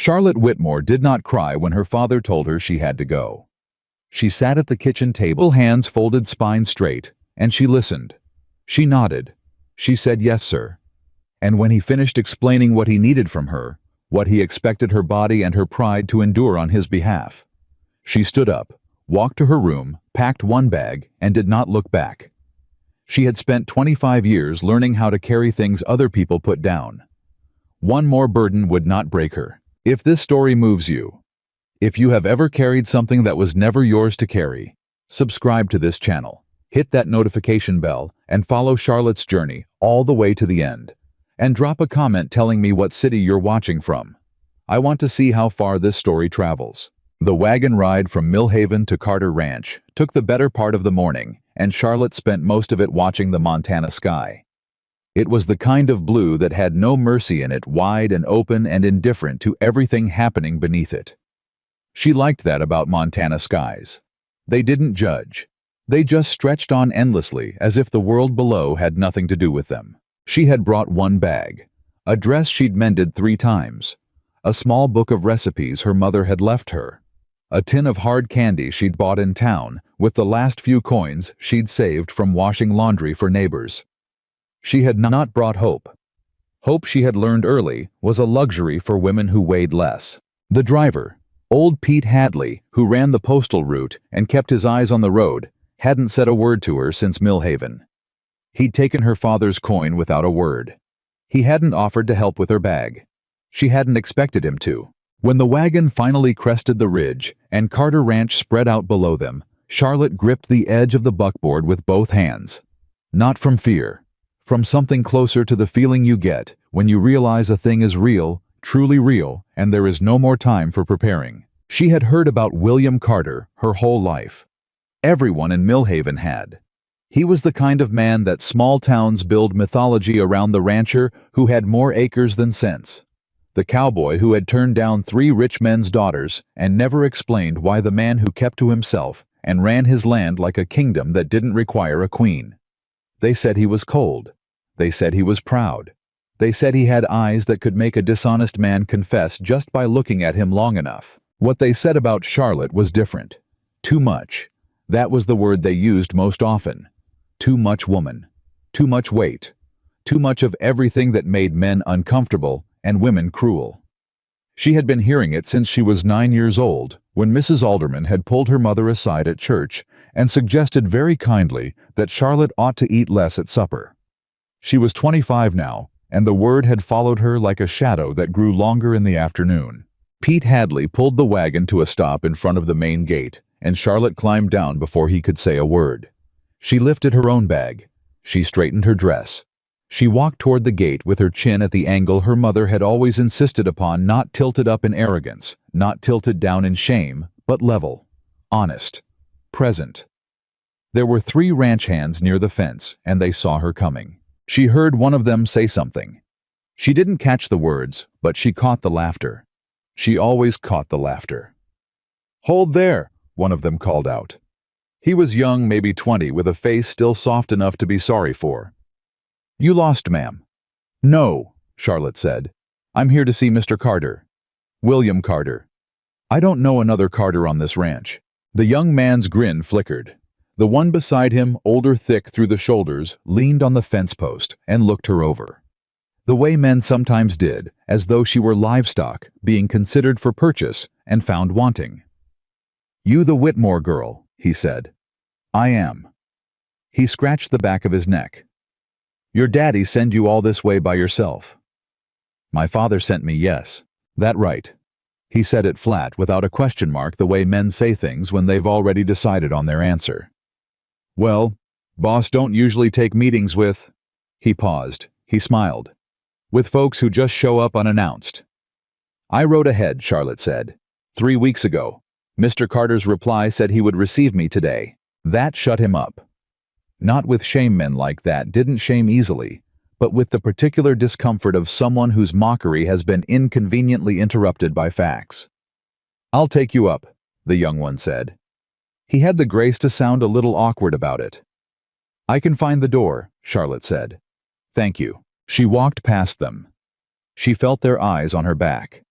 Charlotte Whitmore did not cry when her father told her she had to go. She sat at the kitchen table, hands folded, spine straight, and she listened. She nodded. She said, "Yes, sir." And when he finished explaining what he needed from her, what he expected her body and her pride to endure on his behalf, she stood up, walked to her room, packed one bag, and did not look back. She had spent 25 years learning how to carry things other people put down. One more burden would not break her. If this story moves you, if you have ever carried something that was never yours to carry, subscribe to this channel, hit that notification bell, and follow Charlotte's journey all the way to the end. And drop a comment telling me what city you're watching from. I want to see how far this story travels. The wagon ride from Millhaven to Carter Ranch took the better part of the morning, and Charlotte spent most of it watching the Montana sky. It was the kind of blue that had no mercy in it, wide and open and indifferent to everything happening beneath it. She liked that about Montana skies. They didn't judge. They just stretched on endlessly as if the world below had nothing to do with them. She had brought one bag, a dress she'd mended 3 times, a small book of recipes her mother had left her, a tin of hard candy she'd bought in town with the last few coins she'd saved from washing laundry for neighbors. She had not brought hope. Hope, she had learned early, was a luxury for women who weighed less. The driver, old Pete Hadley, who ran the postal route and kept his eyes on the road, hadn't said a word to her since Millhaven. He'd taken her father's coin without a word. He hadn't offered to help with her bag. She hadn't expected him to. When the wagon finally crested the ridge and Carter Ranch spread out below them, Charlotte gripped the edge of the buckboard with both hands. Not from fear, from something closer to the feeling you get when you realize a thing is real, truly real, and there is no more time for preparing. She had heard about William Carter her whole life. Everyone in Millhaven had. He was the kind of man that small towns build mythology around, the rancher who had more acres than sense. The cowboy who had turned down 3 rich men's daughters and never explained why, the man who kept to himself and ran his land like a kingdom that didn't require a queen. They said he was cold. They said he was proud. They said he had eyes that could make a dishonest man confess just by looking at him long enough. What they said about Charlotte was different. Too much. That was the word they used most often. Too much woman. Too much weight. Too much of everything that made men uncomfortable and women cruel. She had been hearing it since she was 9 years old, when Mrs. Alderman had pulled her mother aside at church and suggested very kindly that Charlotte ought to eat less at supper. She was 25 now, and the word had followed her like a shadow that grew longer in the afternoon. Pete Hadley pulled the wagon to a stop in front of the main gate, and Charlotte climbed down before he could say a word. She lifted her own bag. She straightened her dress. She walked toward the gate with her chin at the angle her mother had always insisted upon, not tilted up in arrogance, not tilted down in shame, but level, honest, present. There were 3 ranch hands near the fence, and they saw her coming. She heard one of them say something. She didn't catch the words, but she caught the laughter. She always caught the laughter. "Hold there," one of them called out. He was young, maybe 20, with a face still soft enough to be sorry for. "You lost, ma'am." "No," Charlotte said. "I'm here to see Mr. Carter. William Carter. I don't know another Carter on this ranch." The young man's grin flickered. The one beside him, older, thick through the shoulders, leaned on the fence post and looked her over. The way men sometimes did, as though she were livestock, being considered for purchase and found wanting. "You the Whitmore girl," he said. "I am." He scratched the back of his neck. "Your daddy send you all this way by yourself?" "My father sent me, yes." "That right." He said it flat, without a question mark, the way men say things when they've already decided on their answer. "Well, boss don't usually take meetings with—" He paused. He smiled. "With folks who just show up unannounced." "I rode ahead," Charlotte said. 3 weeks ago. Mr. Carter's reply said he would receive me today. That shut him up. Not with shame, men like that didn't shame easily, but with the particular discomfort of someone whose mockery has been inconveniently interrupted by facts. "I'll take you up," the young one said. He had the grace to sound a little awkward about it. "I can find the door," Charlotte said. "Thank you." She walked past them. She felt their eyes on her back.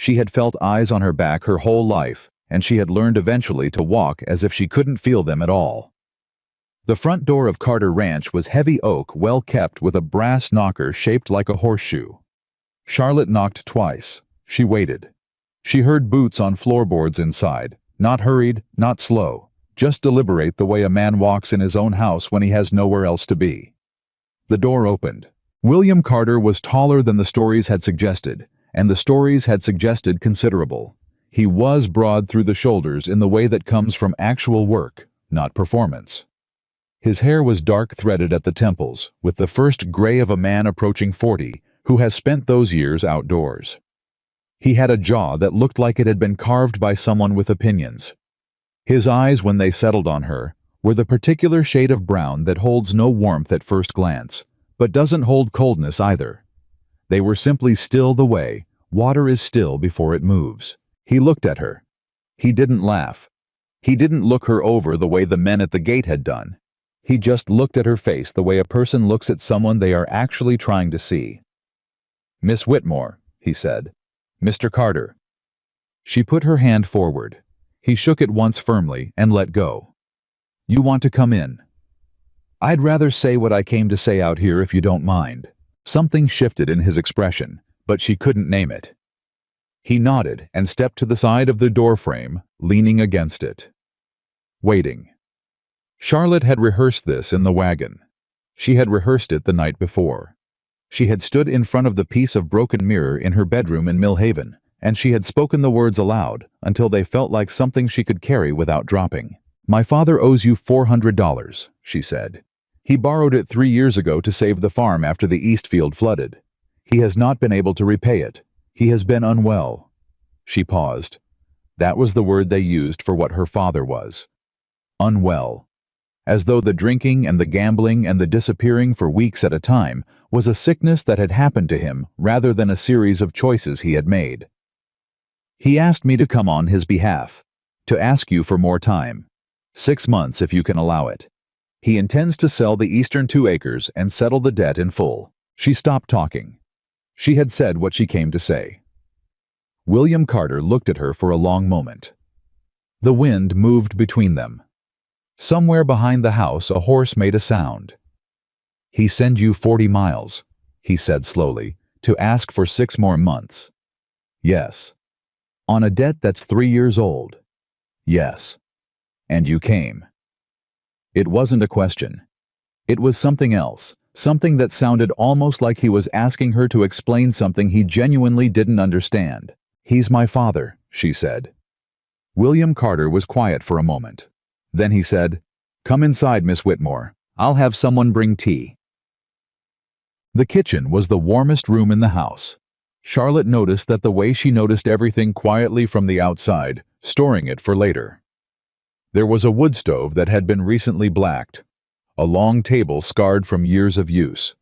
She had felt eyes on her back her whole life, and she had learned eventually to walk as if she couldn't feel them at all. The front door of Carter Ranch was heavy oak, well kept, with a brass knocker shaped like a horseshoe. Charlotte knocked twice. She waited. She heard boots on floorboards inside, not hurried, not slow, just deliberate the way a man walks in his own house when he has nowhere else to be. The door opened. William Carter was taller than the stories had suggested, and the stories had suggested considerable. He was broad through the shoulders in the way that comes from actual work, not performance. His hair was dark threaded at the temples, with the first gray of a man approaching 40, who has spent those years outdoors. He had a jaw that looked like it had been carved by someone with opinions. His eyes, when they settled on her, were the particular shade of brown that holds no warmth at first glance, but doesn't hold coldness either. They were simply still the way water is still before it moves. He looked at her. He didn't laugh. He didn't look her over the way the men at the gate had done. He just looked at her face the way a person looks at someone they are actually trying to see. "Miss Whitmore," he said. "Mr. Carter." She put her hand forward. He shook it once firmly and let go. "You want to come in?" "I'd rather say what I came to say out here if you don't mind." Something shifted in his expression, but she couldn't name it. He nodded and stepped to the side of the doorframe, leaning against it. Waiting. Charlotte had rehearsed this in the wagon. She had rehearsed it the night before. She had stood in front of the piece of broken mirror in her bedroom in Millhaven, and she had spoken the words aloud until they felt like something she could carry without dropping. "My father owes you $400, she said. "He borrowed it 3 years ago to save the farm after the Eastfield flooded. He has not been able to repay it. He has been unwell." She paused. That was the word they used for what her father was. Unwell. As though the drinking and the gambling and the disappearing for weeks at a time was a sickness that had happened to him rather than a series of choices he had made. "He asked me to come on his behalf, to ask you for more time. 6 months if you can allow it. He intends to sell the eastern 2 acres and settle the debt in full." She stopped talking. She had said what she came to say. William Carter looked at her for a long moment. The wind moved between them. Somewhere behind the house a horse made a sound. "He sent you 40 miles, he said slowly, "to ask for 6 more months." "Yes." "On a debt that's 3 years old." "Yes." "And you came." It wasn't a question. It was something else, something that sounded almost like he was asking her to explain something he genuinely didn't understand. "He's my father," she said. William Carter was quiet for a moment. Then he said, "Come inside, Miss Whitmore. I'll have someone bring tea." The kitchen was the warmest room in the house. Charlotte noticed that the way she noticed everything quietly from the outside, storing it for later. There was a wood stove that had been recently blacked, a long table scarred from years of use,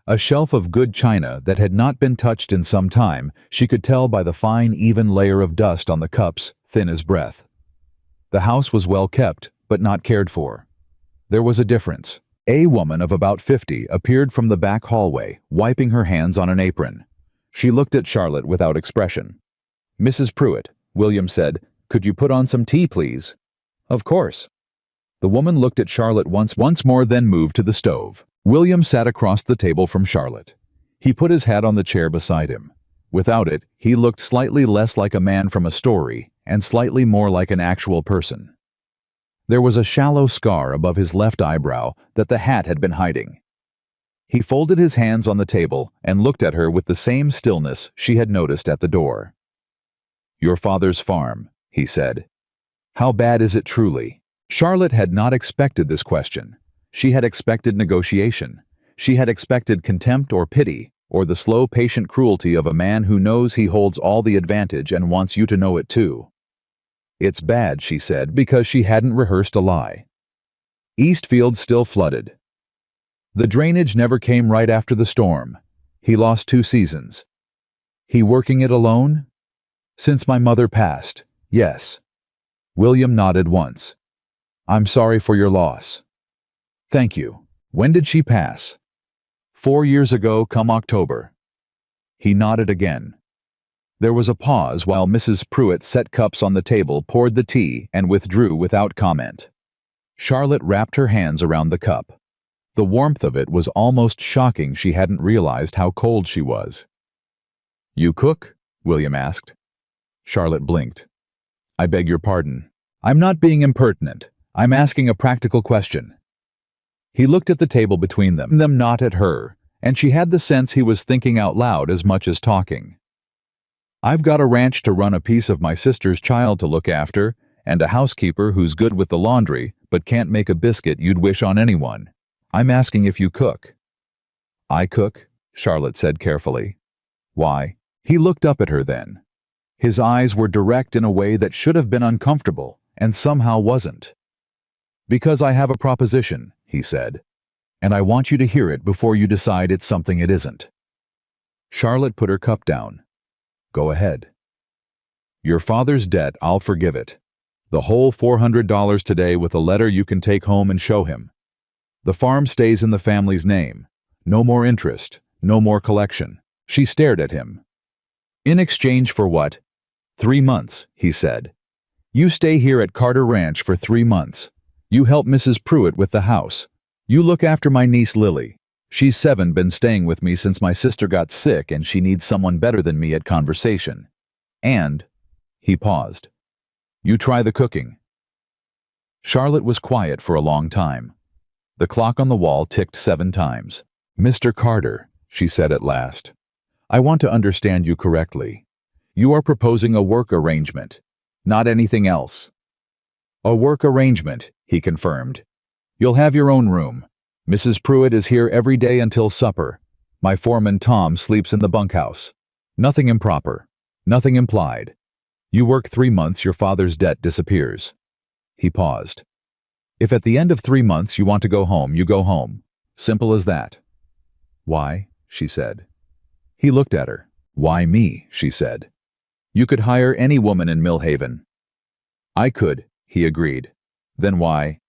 a shelf of good china that had not been touched in some time. She could tell by the fine, even layer of dust on the cups, thin as breath. The house was well kept, but not cared for. There was a difference. A woman of about 50 appeared from the back hallway, wiping her hands on an apron. She looked at Charlotte without expression. "Mrs. Pruitt," William said, "could you put on some tea, please?" "Of course." The woman looked at Charlotte once more, then moved to the stove. William sat across the table from Charlotte. He put his hat on the chair beside him. Without it, he looked slightly less like a man from a story and slightly more like an actual person. There was a shallow scar above his left eyebrow that the hat had been hiding. He folded his hands on the table and looked at her with the same stillness she had noticed at the door. "Your father's farm," he said. "How bad is it truly?" Charlotte had not expected this question. She had expected negotiation. She had expected contempt or pity, or the slow, patient cruelty of a man who knows he holds all the advantage and wants you to know it too. "It's bad," she said, because she hadn't rehearsed a lie. "Eastfield still flooded. The drainage never came right after the storm. He lost 2 seasons. He working it alone? Since my mother passed, yes." William nodded once. "I'm sorry for your loss." "Thank you. When did she pass?" 4 years ago come October." He nodded again. There was a pause while Mrs. Pruitt set cups on the table, poured the tea, and withdrew without comment. Charlotte wrapped her hands around the cup. The warmth of it was almost shocking. She hadn't realized how cold she was. "You cook?" William asked. Charlotte blinked. "I beg your pardon. I'm not being impertinent. I'm asking a practical question." He looked at the table between them, not at her, and she had the sense he was thinking out loud as much as talking. "I've got a ranch to run, a piece of my sister's child to look after, and a housekeeper who's good with the laundry but can't make a biscuit you'd wish on anyone. I'm asking if you cook." "I cook," Charlotte said carefully. "Why?" He looked up at her then. His eyes were direct in a way that should have been uncomfortable, and somehow wasn't. "Because I have a proposition," he said, "and I want you to hear it before you decide it's something it isn't." Charlotte put her cup down. "Go ahead." "Your father's debt, I'll forgive it. The whole $400 today with a letter you can take home and show him. The farm stays in the family's name. No more interest, no more collection." She stared at him. "In exchange for what?" "3 months," he said. "You stay here at Carter Ranch for 3 months. You help Mrs. Pruitt with the house. You look after my niece Lily. She's 7, been staying with me since my sister got sick, and she needs someone better than me at conversation. And," he paused, "you try the cooking." Charlotte was quiet for a long time. The clock on the wall ticked 7 times. "Mr. Carter," she said at last, "I want to understand you correctly. You are proposing a work arrangement, not anything else." "A work arrangement," he confirmed. "You'll have your own room. Mrs. Pruitt is here every day until supper. My foreman Tom sleeps in the bunkhouse. Nothing improper. Nothing implied. You work 3 months, your father's debt disappears." He paused. "If at the end of 3 months you want to go home, you go home. Simple as that." "Why?" she said. He looked at her. "Why me?" she said. "You could hire any woman in Millhaven." "I could," he agreed. "Then why?"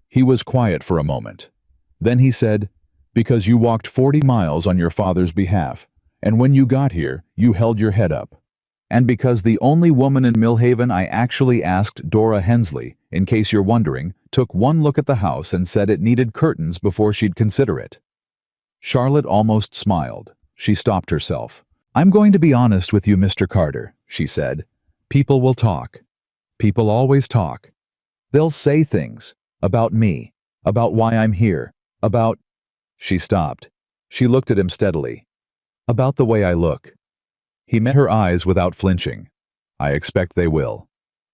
He was quiet for a moment. Then he said, "Because you walked 40 miles on your father's behalf, and when you got here, you held your head up. And because the only woman in Millhaven I actually asked, Dora Hensley, in case you're wondering, took one look at the house and said it needed curtains before she'd consider it." Charlotte almost smiled. She stopped herself. "I'm going to be honest with you, Mr. Carter," she said. "People will talk. People always talk. They'll say things about me, about why I'm here, about—" She stopped. She looked at him steadily. "About the way I look." He met her eyes without flinching. "I expect they will.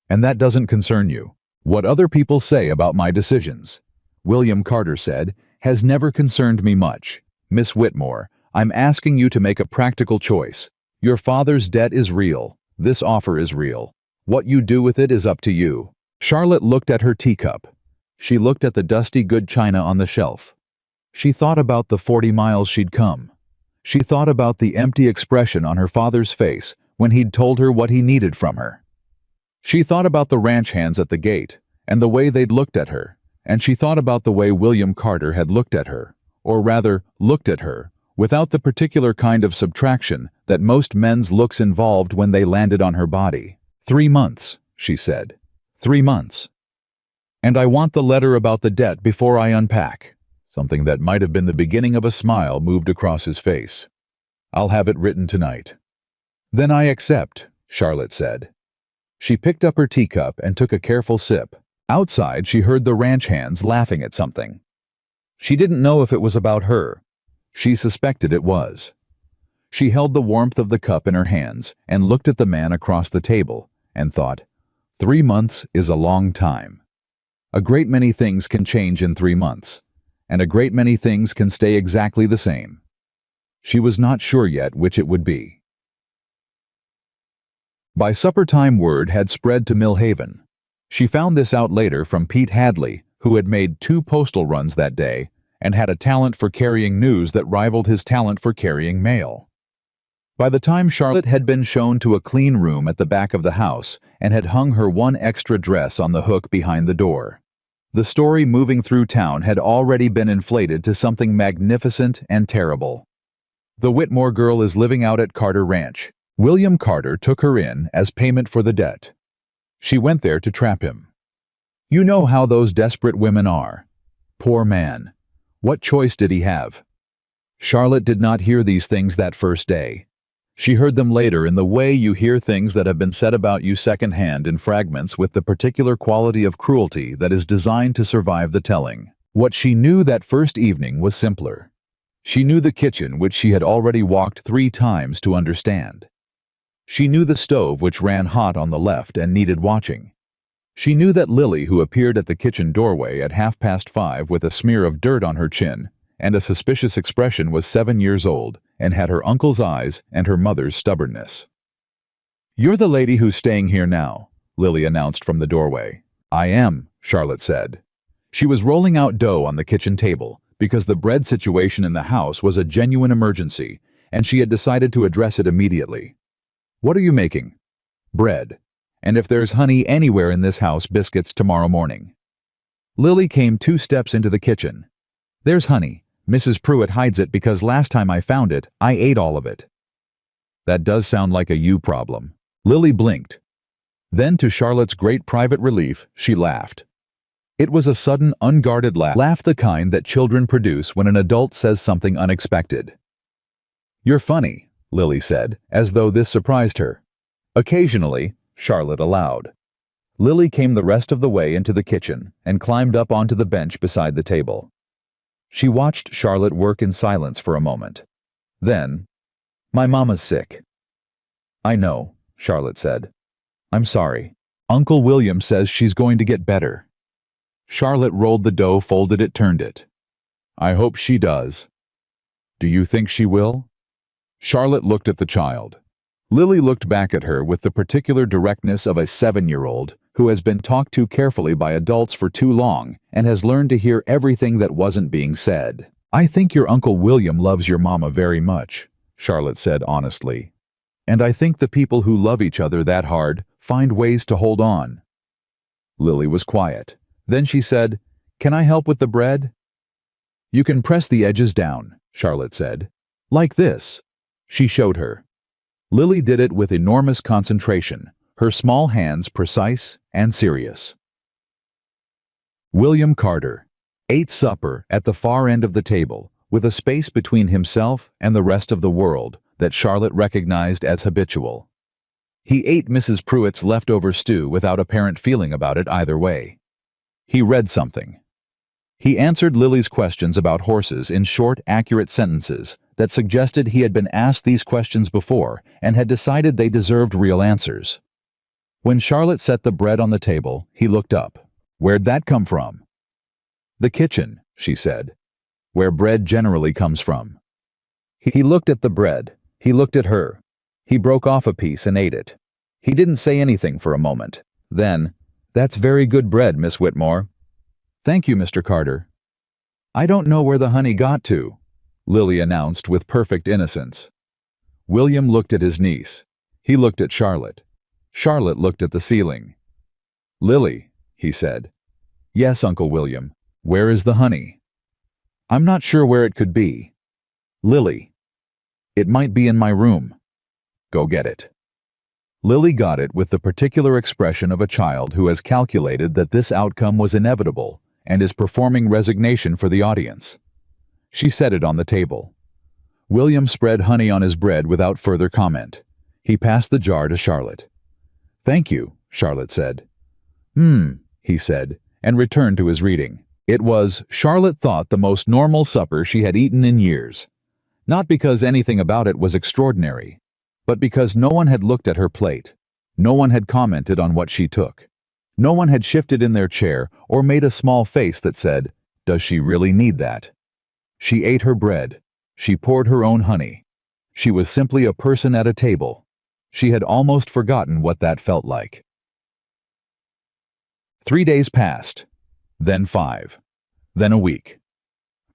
And that doesn't concern you. What other people say about my decisions," William Carter said, "has never concerned me much. Miss Whitmore, I'm asking you to make a practical choice. Your father's debt is real. This offer is real. What you do with it is up to you." Charlotte looked at her teacup. She looked at the dusty good china on the shelf. She thought about the 40 miles she'd come. She thought about the empty expression on her father's face when he'd told her what he needed from her. She thought about the ranch hands at the gate and the way they'd looked at her, and she thought about the way William Carter had looked at her, or rather, looked at her, without the particular kind of subtraction that most men's looks involved when they landed on her body. 3 months, she said. 3 months. "And I want the letter about the debt before I unpack." Something that might have been the beginning of a smile moved across his face. "I'll have it written tonight." "Then I accept," Charlotte said. She picked up her teacup and took a careful sip. Outside, she heard the ranch hands laughing at something. She didn't know if it was about her. She suspected it was. She held the warmth of the cup in her hands and looked at the man across the table and thought, 3 months is a long time. A great many things can change in 3 months, and a great many things can stay exactly the same. She was not sure yet which it would be. By supper time, word had spread to Millhaven. She found this out later from Pete Hadley, who had made 2 postal runs that day and had a talent for carrying news that rivaled his talent for carrying mail. By the time Charlotte had been shown to a clean room at the back of the house and had hung her one extra dress on the hook behind the door, the story moving through town had already been inflated to something magnificent and terrible. "The Whitmore girl is living out at Carter Ranch. William Carter took her in as payment for the debt. She went there to trap him. You know how those desperate women are. Poor man. What choice did he have? Charlotte did not hear these things that first day. She heard them later in the way you hear things that have been said about you secondhand in fragments with the particular quality of cruelty that is designed to survive the telling. What she knew that first evening was simpler. She knew the kitchen which she had already walked 3 times to understand. She knew the stove which ran hot on the left and needed watching. She knew that Lily, who appeared at the kitchen doorway at 5:30 with a smear of dirt on her chin and a suspicious expression, was 7 years old and had her uncle's eyes and her mother's stubbornness. "You're the lady who's staying here now," Lily announced from the doorway. "I am," Charlotte said. She was rolling out dough on the kitchen table because the bread situation in the house was a genuine emergency, and she had decided to address it immediately. "What are you making?" "Bread. And if there's honey anywhere in this house, biscuits tomorrow morning." Lily came 2 steps into the kitchen. "There's honey. Mrs. Pruitt hides it because last time I found it, I ate all of it." "That does sound like a you problem." Lily blinked. Then, to Charlotte's great private relief, she laughed. It was a sudden, unguarded laugh, the kind that children produce when an adult says something unexpected. "You're funny," Lily said, as though this surprised her. "Occasionally," Charlotte allowed. Lily came the rest of the way into the kitchen and climbed up onto the bench beside the table. She watched Charlotte work in silence for a moment. Then, "My mama's sick." "I know," Charlotte said. "I'm sorry. Uncle William says she's going to get better." Charlotte rolled the dough, folded it, turned it. "I hope she does." "Do you think she will?" Charlotte looked at the child. Lily looked back at her with the particular directness of a 7-year-old who has been talked to carefully by adults for too long and has learned to hear everything that wasn't being said. "I think your Uncle William loves your mama very much," Charlotte said honestly. "And I think the people who love each other that hard find ways to hold on." Lily was quiet. Then she said, "Can I help with the bread?" "You can press the edges down," Charlotte said. "Like this." She showed her. Lily did it with enormous concentration, her small hands precise and serious. William Carter ate supper at the far end of the table, with a space between himself and the rest of the world that Charlotte recognized as habitual. He ate Mrs. Pruitt's leftover stew without apparent feeling about it either way. He read something. He answered Lily's questions about horses in short, accurate sentences that suggested he had been asked these questions before and had decided they deserved real answers. When Charlotte set the bread on the table, he looked up. "Where'd that come from?" "The kitchen," she said, "where bread generally comes from." He looked at the bread. He looked at her. He broke off a piece and ate it. He didn't say anything for a moment. Then, "That's very good bread, Miss Whitmore." "Thank you, Mr. Carter." "I don't know where the honey got to," Lily announced with perfect innocence. William looked at his niece. He looked at Charlotte. Charlotte looked at the ceiling. "Lily," he said. "Yes, Uncle William. Where is the honey?" "I'm not sure where it could be." "Lily." "It might be in my room." "Go get it." Lily got it with the particular expression of a child who has calculated that this outcome was inevitable and is performing resignation for the audience. She set it on the table. William spread honey on his bread without further comment. He passed the jar to Charlotte. "Thank you," Charlotte said. He said, and returned to his reading. It was, Charlotte thought, the most normal supper she had eaten in years. Not because anything about it was extraordinary, but because no one had looked at her plate. No one had commented on what she took. No one had shifted in their chair or made a small face that said, "Does she really need that?" She ate her bread. She poured her own honey. She was simply a person at a table. She had almost forgotten what that felt like. 3 days passed. Then 5. Then a week.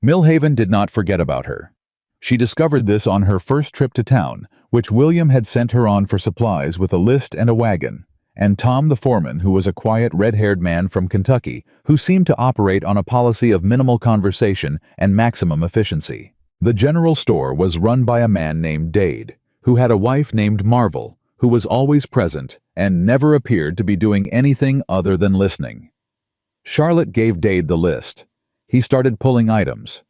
Millhaven did not forget about her. She discovered this on her first trip to town, which William had sent her on for supplies with a list and a wagon, and Tom the foreman, who was a quiet red-haired man from Kentucky, who seemed to operate on a policy of minimal conversation and maximum efficiency. The general store was run by a man named Dade, who had a wife named Marvel, who was always present and never appeared to be doing anything other than listening. Charlotte gave Dade the list. He started pulling items.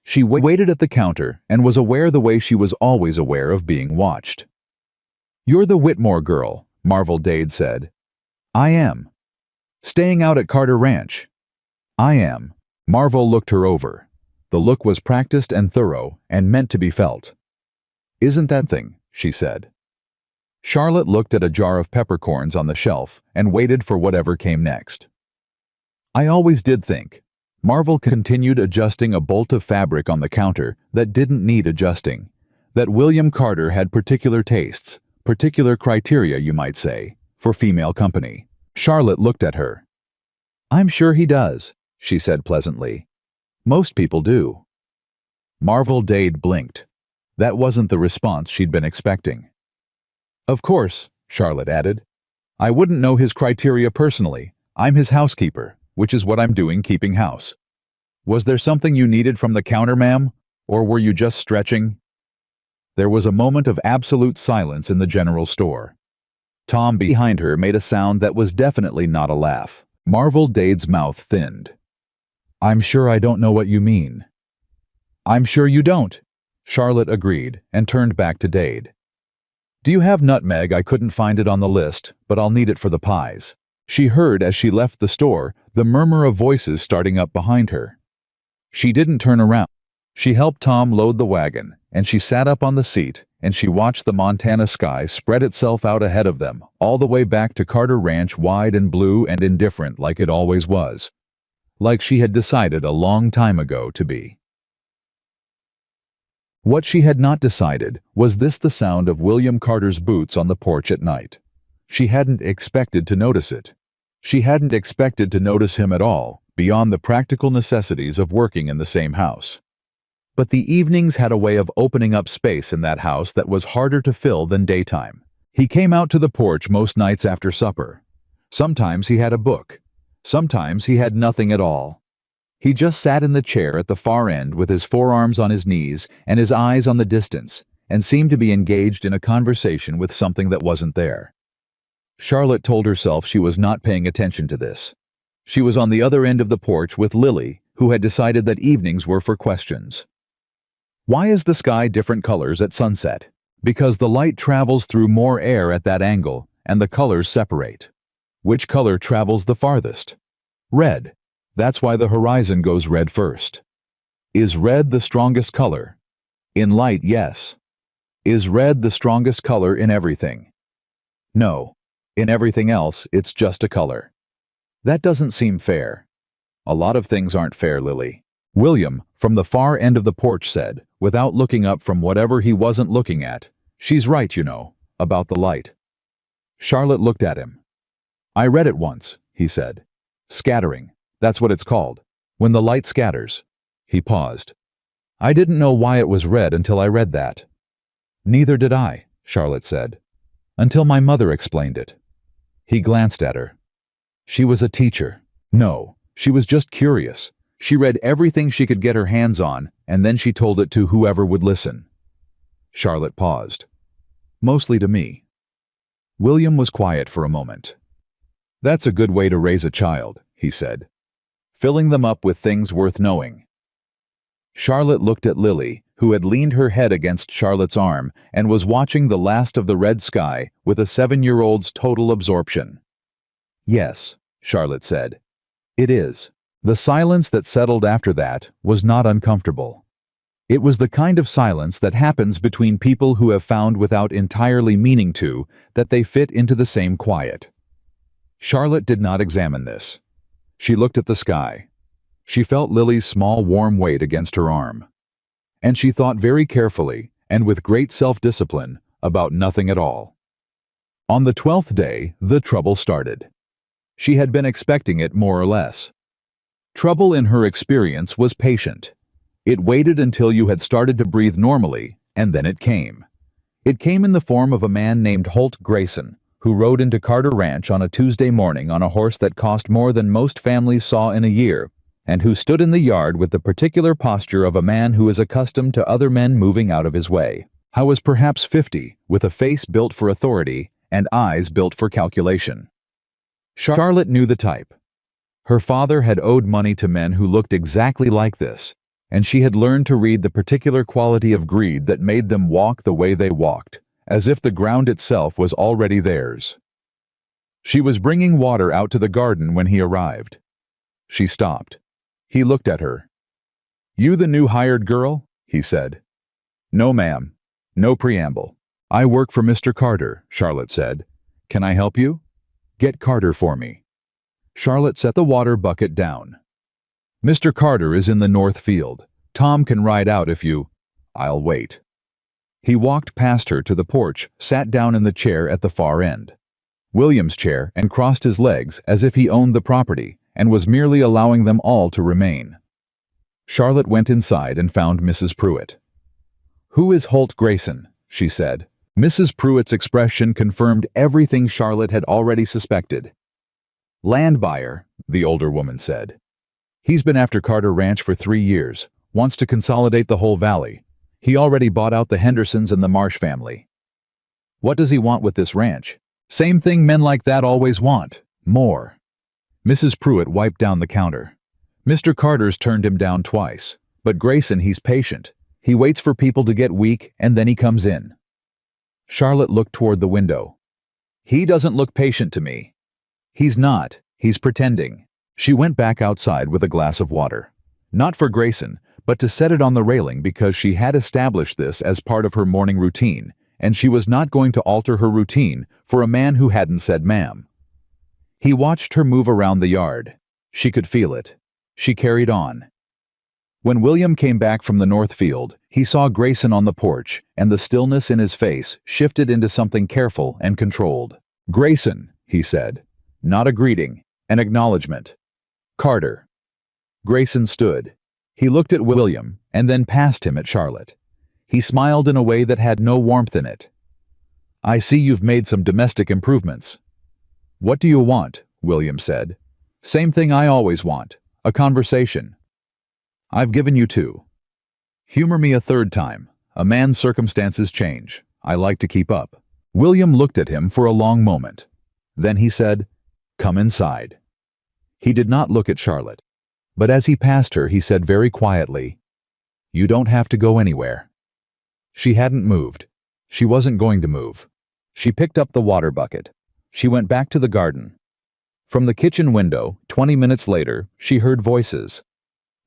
She waited at the counter and was aware the way she was always aware of being watched. "You're the Whitmore girl," Marvel Dade said. "I am." "Staying out at Carter Ranch?" "I am." Marvel looked her over. The look was practiced and thorough and meant to be felt. "Isn't that thing?" she said. Charlotte looked at a jar of peppercorns on the shelf and waited for whatever came next. "I always did think." Marvel continued adjusting a bolt of fabric on the counter that didn't need adjusting, that William Carter had particular tastes, particular criteria, you might say, for female company. Charlotte looked at her. "I'm sure he does," she said pleasantly. "Most people do." Marvel Dade blinked. That wasn't the response she'd been expecting. "Of course," Charlotte added. "I wouldn't know his criteria personally. I'm his housekeeper, which is what I'm doing, keeping house. Was there something you needed from the counter, ma'am? Or were you just stretching?" There was a moment of absolute silence in the general store. Tom behind her made a sound that was definitely not a laugh. Marvel Dade's mouth thinned. "I'm sure I don't know what you mean." "I'm sure you don't," Charlotte agreed and turned back to Dade. "Do you have nutmeg? I couldn't find it on the list, but I'll need it for the pies." She heard as she left the store the murmur of voices starting up behind her. She didn't turn around. She helped Tom load the wagon, and she sat up on the seat, and she watched the Montana sky spread itself out ahead of them, all the way back to Carter Ranch, wide and blue and indifferent like it always was. Like she had decided a long time ago to be. What she had not decided was this: the sound of William Carter's boots on the porch at night. She hadn't expected to notice it. She hadn't expected to notice him at all, beyond the practical necessities of working in the same house. But the evenings had a way of opening up space in that house that was harder to fill than daytime. He came out to the porch most nights after supper. Sometimes he had a book. Sometimes he had nothing at all. He just sat in the chair at the far end with his forearms on his knees and his eyes on the distance, and seemed to be engaged in a conversation with something that wasn't there. Charlotte told herself she was not paying attention to this. She was on the other end of the porch with Lily, who had decided that evenings were for questions. Why is the sky different colors at sunset? Because the light travels through more air at that angle, and the colors separate. Which color travels the farthest? Red. That's why the horizon goes red first. Is red the strongest color? In light, yes. Is red the strongest color in everything? No. In everything else, it's just a color. That doesn't seem fair. A lot of things aren't fair, Lily. William, from the far end of the porch, said, without looking up from whatever he wasn't looking at. "She's right, you know, about the light." Charlotte looked at him. "I read it once," he said. "Scattering. That's what it's called. When the light scatters." He paused. "I didn't know why it was red until I read that." "Neither did I," Charlotte said. "Until my mother explained it." He glanced at her. She was a teacher. No, she was just curious. She read everything she could get her hands on, and then she told it to whoever would listen. Charlotte paused. "Mostly to me." William was quiet for a moment. "That's a good way to raise a child," he said. "Filling them up with things worth knowing." Charlotte looked at Lily, who had leaned her head against Charlotte's arm and was watching the last of the red sky with a 7-year-old's total absorption. "Yes," Charlotte said. "It is." The silence that settled after that was not uncomfortable. It was the kind of silence that happens between people who have found, without entirely meaning to, that they fit into the same quiet. Charlotte did not examine this. She looked at the sky. She felt Lily's small warm weight against her arm. And she thought very carefully, and with great self-discipline, about nothing at all. On the 12th day, the trouble started. She had been expecting it, more or less. Trouble, in her experience, was patient. It waited until you had started to breathe normally, and then it came. It came in the form of a man named Holt Grayson, who rode into Carter Ranch on a Tuesday morning on a horse that cost more than most families saw in a year, and who stood in the yard with the particular posture of a man who is accustomed to other men moving out of his way. I was perhaps 50, with a face built for authority and eyes built for calculation. Charlotte knew the type. Her father had owed money to men who looked exactly like this, and she had learned to read the particular quality of greed that made them walk the way they walked, as if the ground itself was already theirs. She was bringing water out to the garden when he arrived. She stopped. He looked at her. "You the new hired girl?" he said. "No, ma'am. No preamble. I work for Mr. Carter," Charlotte said. "Can I help you?" "Get Carter for me." Charlotte set the water bucket down. "Mr. Carter is in the north field. Tom can ride out if you—" "I'll wait." He walked past her to the porch, sat down in the chair at the far end. William's chair, and crossed his legs as if he owned the property and was merely allowing them all to remain. Charlotte went inside and found Mrs. Pruitt. "Who is Holt Grayson?" she said. Mrs. Pruitt's expression confirmed everything Charlotte had already suspected. "Land buyer," the older woman said. "He's been after Carter Ranch for 3 years, wants to consolidate the whole valley. He already bought out the Hendersons and the Marsh family." "What does he want with this ranch?" "Same thing men like that always want. More." Mrs. Pruitt wiped down the counter. "Mr. Carter's turned him down twice. But Grayson, he's patient. He waits for people to get weak and then he comes in." Charlotte looked toward the window. "He doesn't look patient to me." "He's not. He's pretending." She went back outside with a glass of water. Not for Grayson, but to set it on the railing because she had established this as part of her morning routine, and she was not going to alter her routine for a man who hadn't said ma'am. He watched her move around the yard. She could feel it. She carried on. When William came back from the north field, he saw Grayson on the porch, and the stillness in his face shifted into something careful and controlled. "Grayson," he said. Not a greeting, an acknowledgement. "Carter." Grayson stood. He looked at William, and then past him at Charlotte. He smiled in a way that had no warmth in it. "I see you've made some domestic improvements." "What do you want?" William said. "Same thing I always want. A conversation." "I've given you 2. Humor me a 3rd time. A man's circumstances change. I like to keep up." William looked at him for a long moment. Then he said, "Come inside." He did not look at Charlotte. But as he passed her, he said very quietly, "You don't have to go anywhere." She hadn't moved. She wasn't going to move. She picked up the water bucket. She went back to the garden. From the kitchen window, 20 minutes later, she heard voices.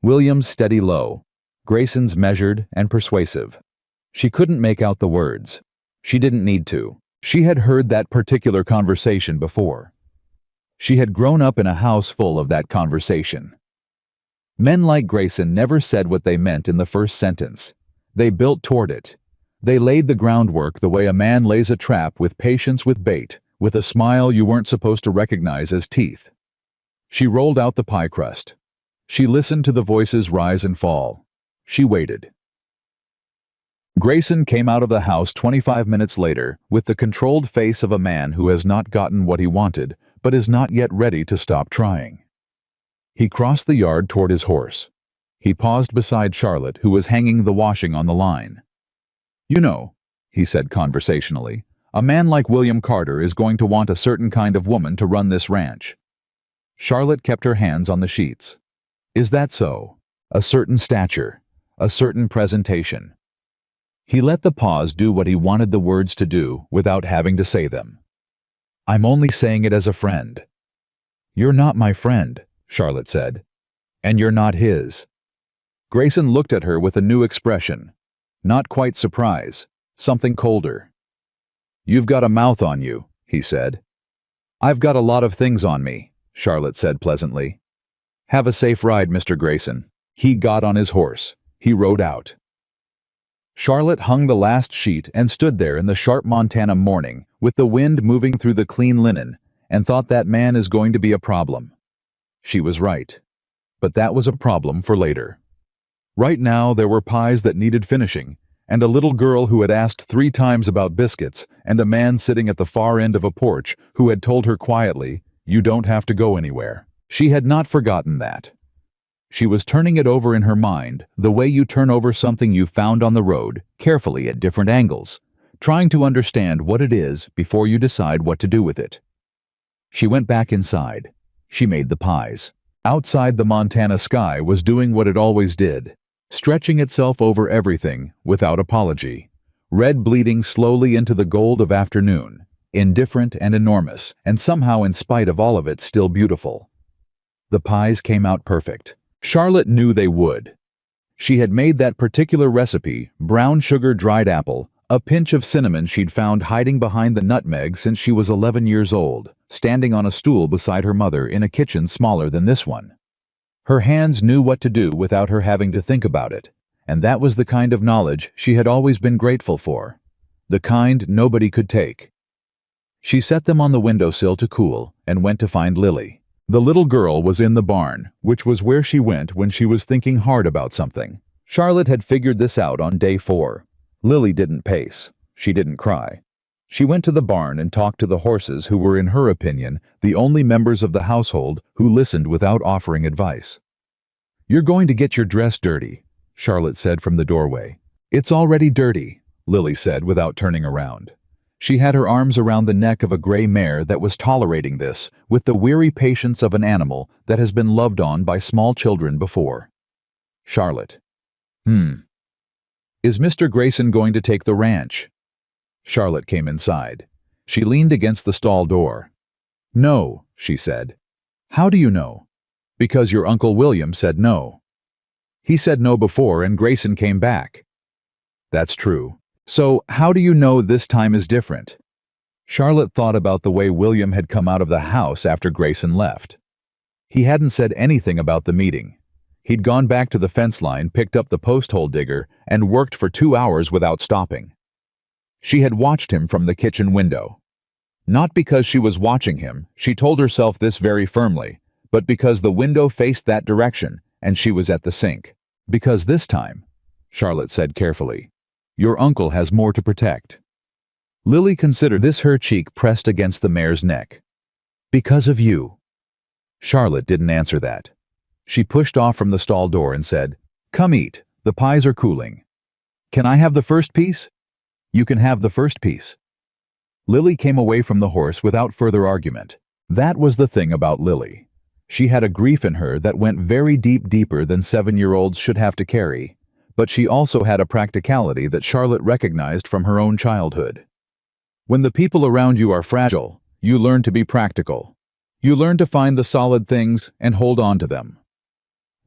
William's steady low, Grayson's measured and persuasive. She couldn't make out the words. She didn't need to. She had heard that particular conversation before. She had grown up in a house full of that conversation. Men like Grayson never said what they meant in the first sentence. They built toward it. They laid the groundwork the way a man lays a trap, with patience with bait, with a smile you weren't supposed to recognize as teeth. She rolled out the pie crust. She listened to the voices rise and fall. She waited. Grayson came out of the house 25 minutes later with the controlled face of a man who has not gotten what he wanted, but is not yet ready to stop trying. He crossed the yard toward his horse. He paused beside Charlotte, who was hanging the washing on the line. "You know," he said conversationally, "a man like William Carter is going to want a certain kind of woman to run this ranch." Charlotte kept her hands on the sheets. "Is that so? A certain stature, a certain presentation." He let the pause do what he wanted the words to do without having to say them. "I'm only saying it as a friend." "You're not my friend," Charlotte said. "And you're not his." Grayson looked at her with a new expression. Not quite surprise, something colder. "You've got a mouth on you," he said. "I've got a lot of things on me," Charlotte said pleasantly. "Have a safe ride, Mr. Grayson." He got on his horse. He rode out. Charlotte hung the last sheet and stood there in the sharp Montana morning, with the wind moving through the clean linen, and thought that man is going to be a problem. She was right. But that was a problem for later. Right now there were pies that needed finishing, and a little girl who had asked 3 times about biscuits, and a man sitting at the far end of a porch who had told her quietly, "You don't have to go anywhere." She had not forgotten that. She was turning it over in her mind, the way you turn over something you found on the road, carefully at different angles, trying to understand what it is before you decide what to do with it. She went back inside. She made the pies. Outside, the Montana sky was doing what it always did, stretching itself over everything without apology. Red bleeding slowly into the gold of afternoon, indifferent and enormous, and somehow in spite of all of it still beautiful. The pies came out perfect. Charlotte knew they would. She had made that particular recipe, brown sugar dried apple, a pinch of cinnamon she'd found hiding behind the nutmeg since she was 11 years old, standing on a stool beside her mother in a kitchen smaller than this one. Her hands knew what to do without her having to think about it, and that was the kind of knowledge she had always been grateful for, the kind nobody could take. She set them on the windowsill to cool and went to find Lily. The little girl was in the barn, which was where she went when she was thinking hard about something. Charlotte had figured this out on day 4. Lily didn't pace. She didn't cry. She went to the barn and talked to the horses who were, in her opinion, the only members of the household who listened without offering advice. "You're going to get your dress dirty," Charlotte said from the doorway. "It's already dirty," Lily said without turning around. She had her arms around the neck of a gray mare that was tolerating this with the weary patience of an animal that has been loved on by small children before. Charlotte. Is Mr. Grayson going to take the ranch?" Charlotte came inside. She leaned against the stall door. "No," she said. "How do you know?" "Because your Uncle William said no. He said no before and Grayson came back." "That's true. So, how do you know this time is different?" Charlotte thought about the way William had come out of the house after Grayson left. He hadn't said anything about the meeting. He'd gone back to the fence line, picked up the post hole digger, and worked for 2 hours without stopping. She had watched him from the kitchen window. Not because she was watching him, she told herself this very firmly, but because the window faced that direction and she was at the sink. "Because this time," Charlotte said carefully, "your uncle has more to protect." Lily considered this, her cheek pressed against the mare's neck. "Because of you." Charlotte didn't answer that. She pushed off from the stall door and said, "Come eat, the pies are cooling." "Can I have the first piece?" "You can have the first piece." Lily came away from the horse without further argument. That was the thing about Lily. She had a grief in her that went very deep, deeper than 7-year-olds should have to carry, but she also had a practicality that Charlotte recognized from her own childhood. When the people around you are fragile, you learn to be practical. You learn to find the solid things and hold on to them.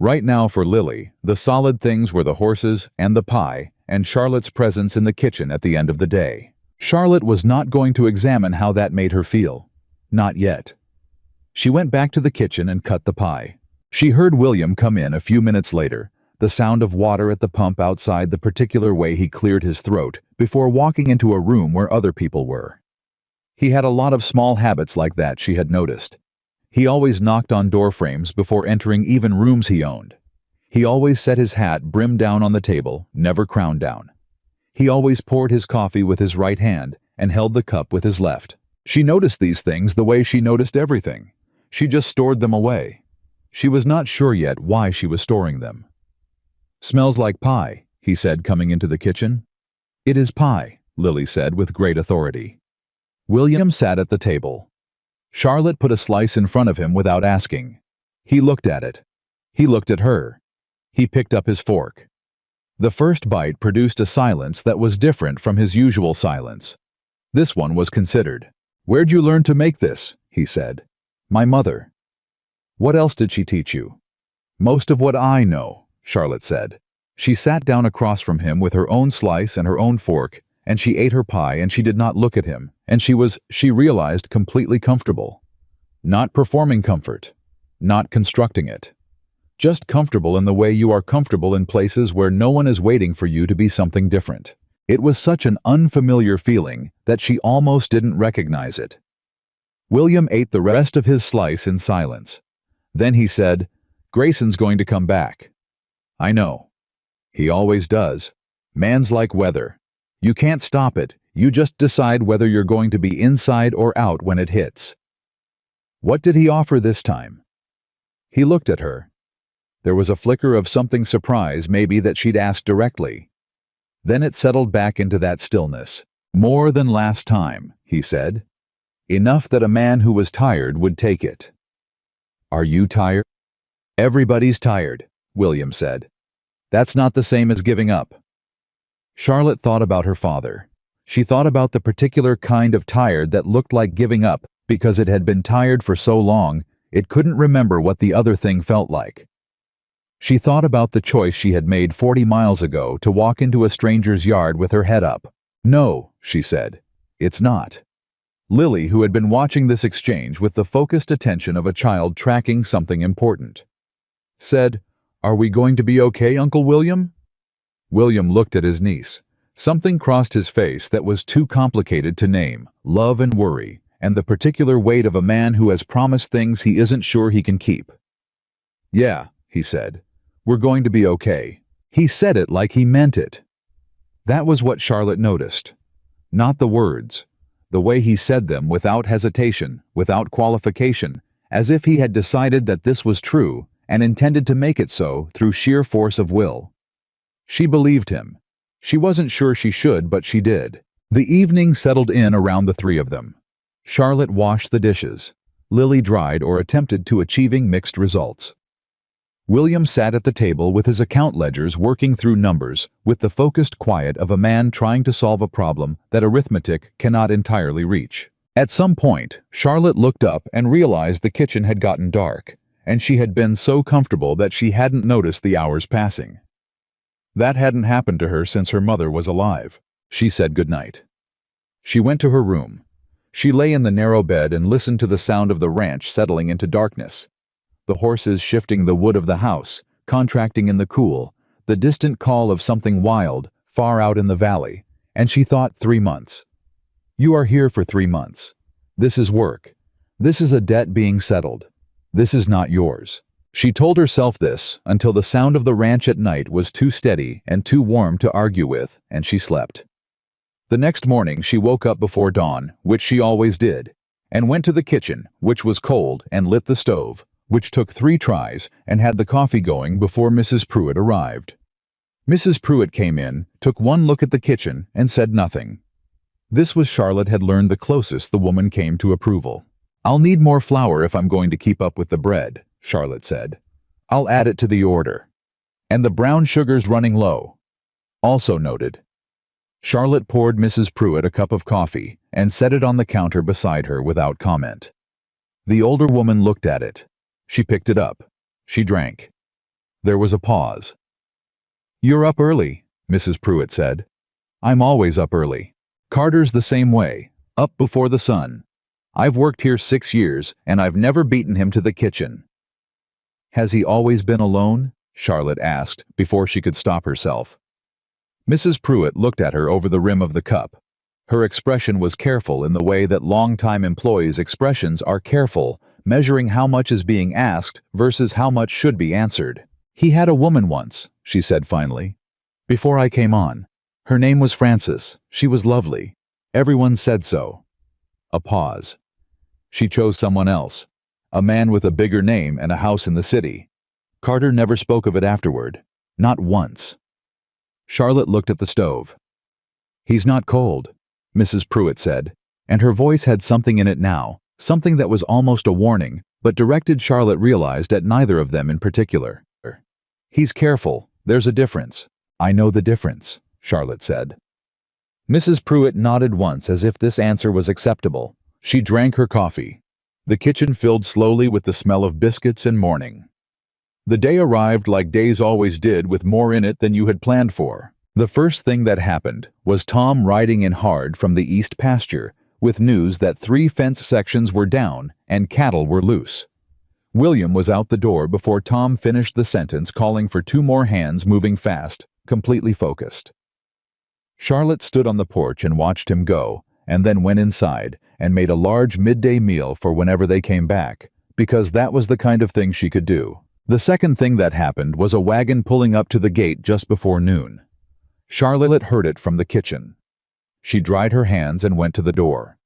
Right now for Lily, the solid things were the horses and the pie and Charlotte's presence in the kitchen at the end of the day. Charlotte was not going to examine how that made her feel. Not yet. She went back to the kitchen and cut the pie. She heard William come in a few minutes later, the sound of water at the pump outside, the particular way he cleared his throat before walking into a room where other people were. He had a lot of small habits like that, she had noticed. He always knocked on door frames before entering even rooms he owned. He always set his hat brim down on the table, never crown down. He always poured his coffee with his right hand and held the cup with his left. She noticed these things the way she noticed everything. She just stored them away. She was not sure yet why she was storing them. "Smells like pie," he said, coming into the kitchen. "It is pie," Lily said with great authority. William sat at the table. Charlotte put a slice in front of him without asking. He looked at it. He looked at her. He picked up his fork. The first bite produced a silence that was different from his usual silence. This one was considered. "Where'd you learn to make this?" he said. "My mother." "What else did she teach you?" "Most of what I know," Charlotte said. She sat down across from him with her own slice and her own fork, and she ate her pie, and she did not look at him, and she realized, completely comfortable. Not performing comfort. Not constructing it. Just comfortable in the way you are comfortable in places where no one is waiting for you to be something different. It was such an unfamiliar feeling that she almost didn't recognize it. William ate the rest of his slice in silence. Then he said, "Grayson's going to come back." "I know. He always does. Man's like weather. You can't stop it, you just decide whether you're going to be inside or out when it hits." "What did he offer this time?" He looked at her. There was a flicker of something surprised maybe that she'd asked directly. Then it settled back into that stillness. "More than last time," he said. "Enough that a man who was tired would take it." "Are you tired?" "Everybody's tired," William said. "That's not the same as giving up." Charlotte thought about her father. She thought about the particular kind of tired that looked like giving up because it had been tired for so long it couldn't remember what the other thing felt like. She thought about the choice she had made 40 miles ago to walk into a stranger's yard with her head up. "No," she said, "it's not." Lily, who had been watching this exchange with the focused attention of a child tracking something important, said, "Are we going to be okay, Uncle William?" William looked at his niece. Something crossed his face that was too complicated to name: love and worry, and the particular weight of a man who has promised things he isn't sure he can keep. "Yeah," he said, "we're going to be okay." He said it like he meant it. That was what Charlotte noticed. Not the words. The way he said them without hesitation, without qualification, as if he had decided that this was true and intended to make it so through sheer force of will. She believed him. She wasn't sure she should, but she did. The evening settled in around the three of them. Charlotte washed the dishes. Lily dried or attempted to achieving mixed results. William sat at the table with his account ledgers working through numbers with the focused quiet of a man trying to solve a problem that arithmetic cannot entirely reach. At some point, Charlotte looked up and realized the kitchen had gotten dark, and she had been so comfortable that she hadn't noticed the hours passing. That hadn't happened to her since her mother was alive. She said goodnight. She went to her room. She lay in the narrow bed and listened to the sound of the ranch settling into darkness. The horses shifting the wood of the house, contracting in the cool, the distant call of something wild, far out in the valley, and she thought 3 months. You are here for 3 months. This is work. This is a debt being settled. This is not yours. She told herself this until the sound of the ranch at night was too steady and too warm to argue with, and she slept. The next morning she woke up before dawn, which she always did, and went to the kitchen, which was cold, and lit the stove, which took 3 tries, and had the coffee going before Mrs. Pruitt arrived. Mrs. Pruitt came in, took one look at the kitchen, and said nothing. This was Charlotte had learned the closest the woman came to approval. "I'll need more flour if I'm going to keep up with the bread," Charlotte said. "I'll add it to the order. And the brown sugar's running low." Also noted. Charlotte poured Mrs. Pruitt a cup of coffee and set it on the counter beside her without comment. The older woman looked at it. She picked it up. She drank. There was a pause. "You're up early," Mrs. Pruitt said. "I'm always up early. Carter's the same way, up before the sun. I've worked here 6 years, and I've never beaten him to the kitchen." "Has he always been alone?" Charlotte asked before she could stop herself. Mrs. Pruitt looked at her over the rim of the cup. Her expression was careful in the way that long-time employees' expressions are careful, measuring how much is being asked versus how much should be answered. "He had a woman once," she said finally, "before I came on. Her name was Frances. She was lovely. Everyone said so." A pause. "She chose someone else. A man with a bigger name and a house in the city. Carter never spoke of it afterward. Not once." Charlotte looked at the stove. "He's not cold," Mrs. Pruitt said, and her voice had something in it now, something that was almost a warning, but directed Charlotte realized at neither of them in particular. "He's careful. There's a difference." "I know the difference," Charlotte said. Mrs. Pruitt nodded once as if this answer was acceptable. She drank her coffee. The kitchen filled slowly with the smell of biscuits and morning. The day arrived like days always did, with more in it than you had planned for. The first thing that happened was Tom riding in hard from the east pasture, with news that 3 fence sections were down and cattle were loose. William was out the door before Tom finished the sentence, calling for 2 more hands moving fast, completely focused. Charlotte stood on the porch and watched him go, and then went inside and made a large midday meal for whenever they came back, because that was the kind of thing she could do. The second thing that happened was a wagon pulling up to the gate just before noon. Charlotte heard it from the kitchen. She dried her hands and went to the door.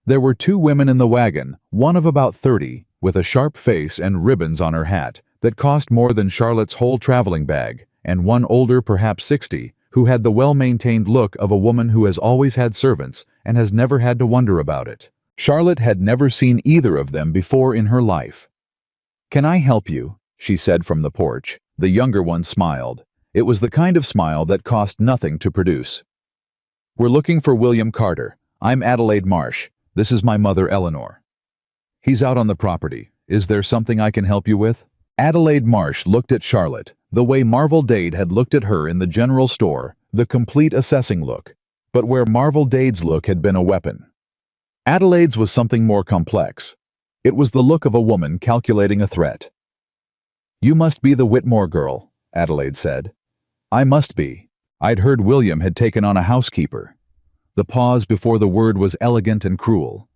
There were 2 women in the wagon, one of about 30, with a sharp face and ribbons on her hat that cost more than Charlotte's whole traveling bag, and one older, perhaps 60, who had the well-maintained look of a woman who has always had servants and has never had to wonder about it. Charlotte had never seen either of them before in her life. "Can I help you?" she said from the porch. The younger one smiled. It was the kind of smile that cost nothing to produce. "We're looking for William Carter. I'm Adelaide Marsh. This is my mother, Eleanor." "He's out on the property. Is there something I can help you with?" Adelaide Marsh looked at Charlotte, the way Marvel Dade had looked at her in the general store, the complete assessing look, but where Marvel Dade's look had been a weapon. Adelaide's was something more complex. It was the look of a woman calculating a threat. "You must be the Whitmore girl," Adelaide said. "I must be. I'd heard William had taken on a housekeeper." The pause before the word was elegant and cruel.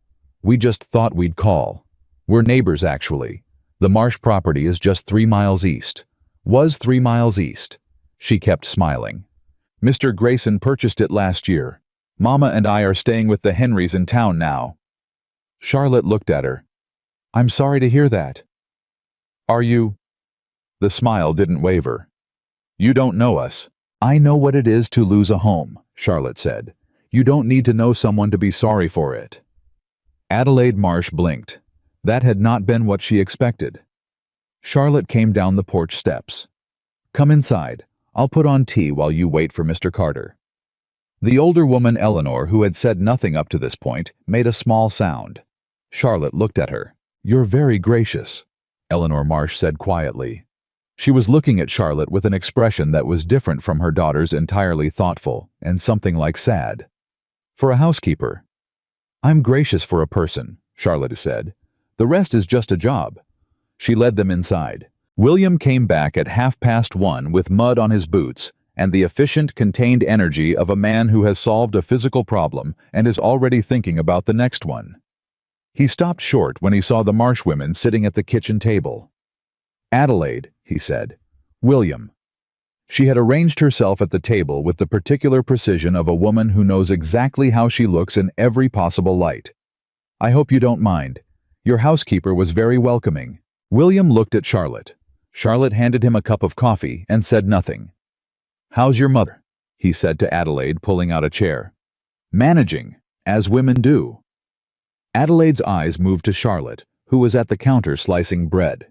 "We just thought we'd call. We're neighbors, actually. The Marsh property is just 3 miles east. Was 3 miles east." She kept smiling. "Mr. Grayson purchased it last year. Mama and I are staying with the Henrys in town now." Charlotte looked at her. "I'm sorry to hear that." "Are you?" The smile didn't waver. "You don't know us." "I know what it is to lose a home," Charlotte said. "You don't need to know someone to be sorry for it." Adelaide Marsh blinked. That had not been what she expected. Charlotte came down the porch steps. "Come inside. I'll put on tea while you wait for Mr. Carter." The older woman, Eleanor, who had said nothing up to this point, made a small sound. Charlotte looked at her. "You're very gracious," Eleanor Marsh said quietly. She was looking at Charlotte with an expression that was different from her daughter's, entirely thoughtful, and something like sad. "For a housekeeper." "I'm gracious for a person," Charlotte said. "The rest is just a job." She led them inside. William came back at 1:30 with mud on his boots and the efficient, contained energy of a man who has solved a physical problem and is already thinking about the next one. He stopped short when he saw the Marsh women sitting at the kitchen table. "Adelaide," he said. "William." She had arranged herself at the table with the particular precision of a woman who knows exactly how she looks in every possible light. "I hope you don't mind. Your housekeeper was very welcoming." William looked at Charlotte. Charlotte handed him a cup of coffee and said nothing. "How's your mother?" he said to Adelaide, pulling out a chair. "Managing, as women do." Adelaide's eyes moved to Charlotte, who was at the counter slicing bread.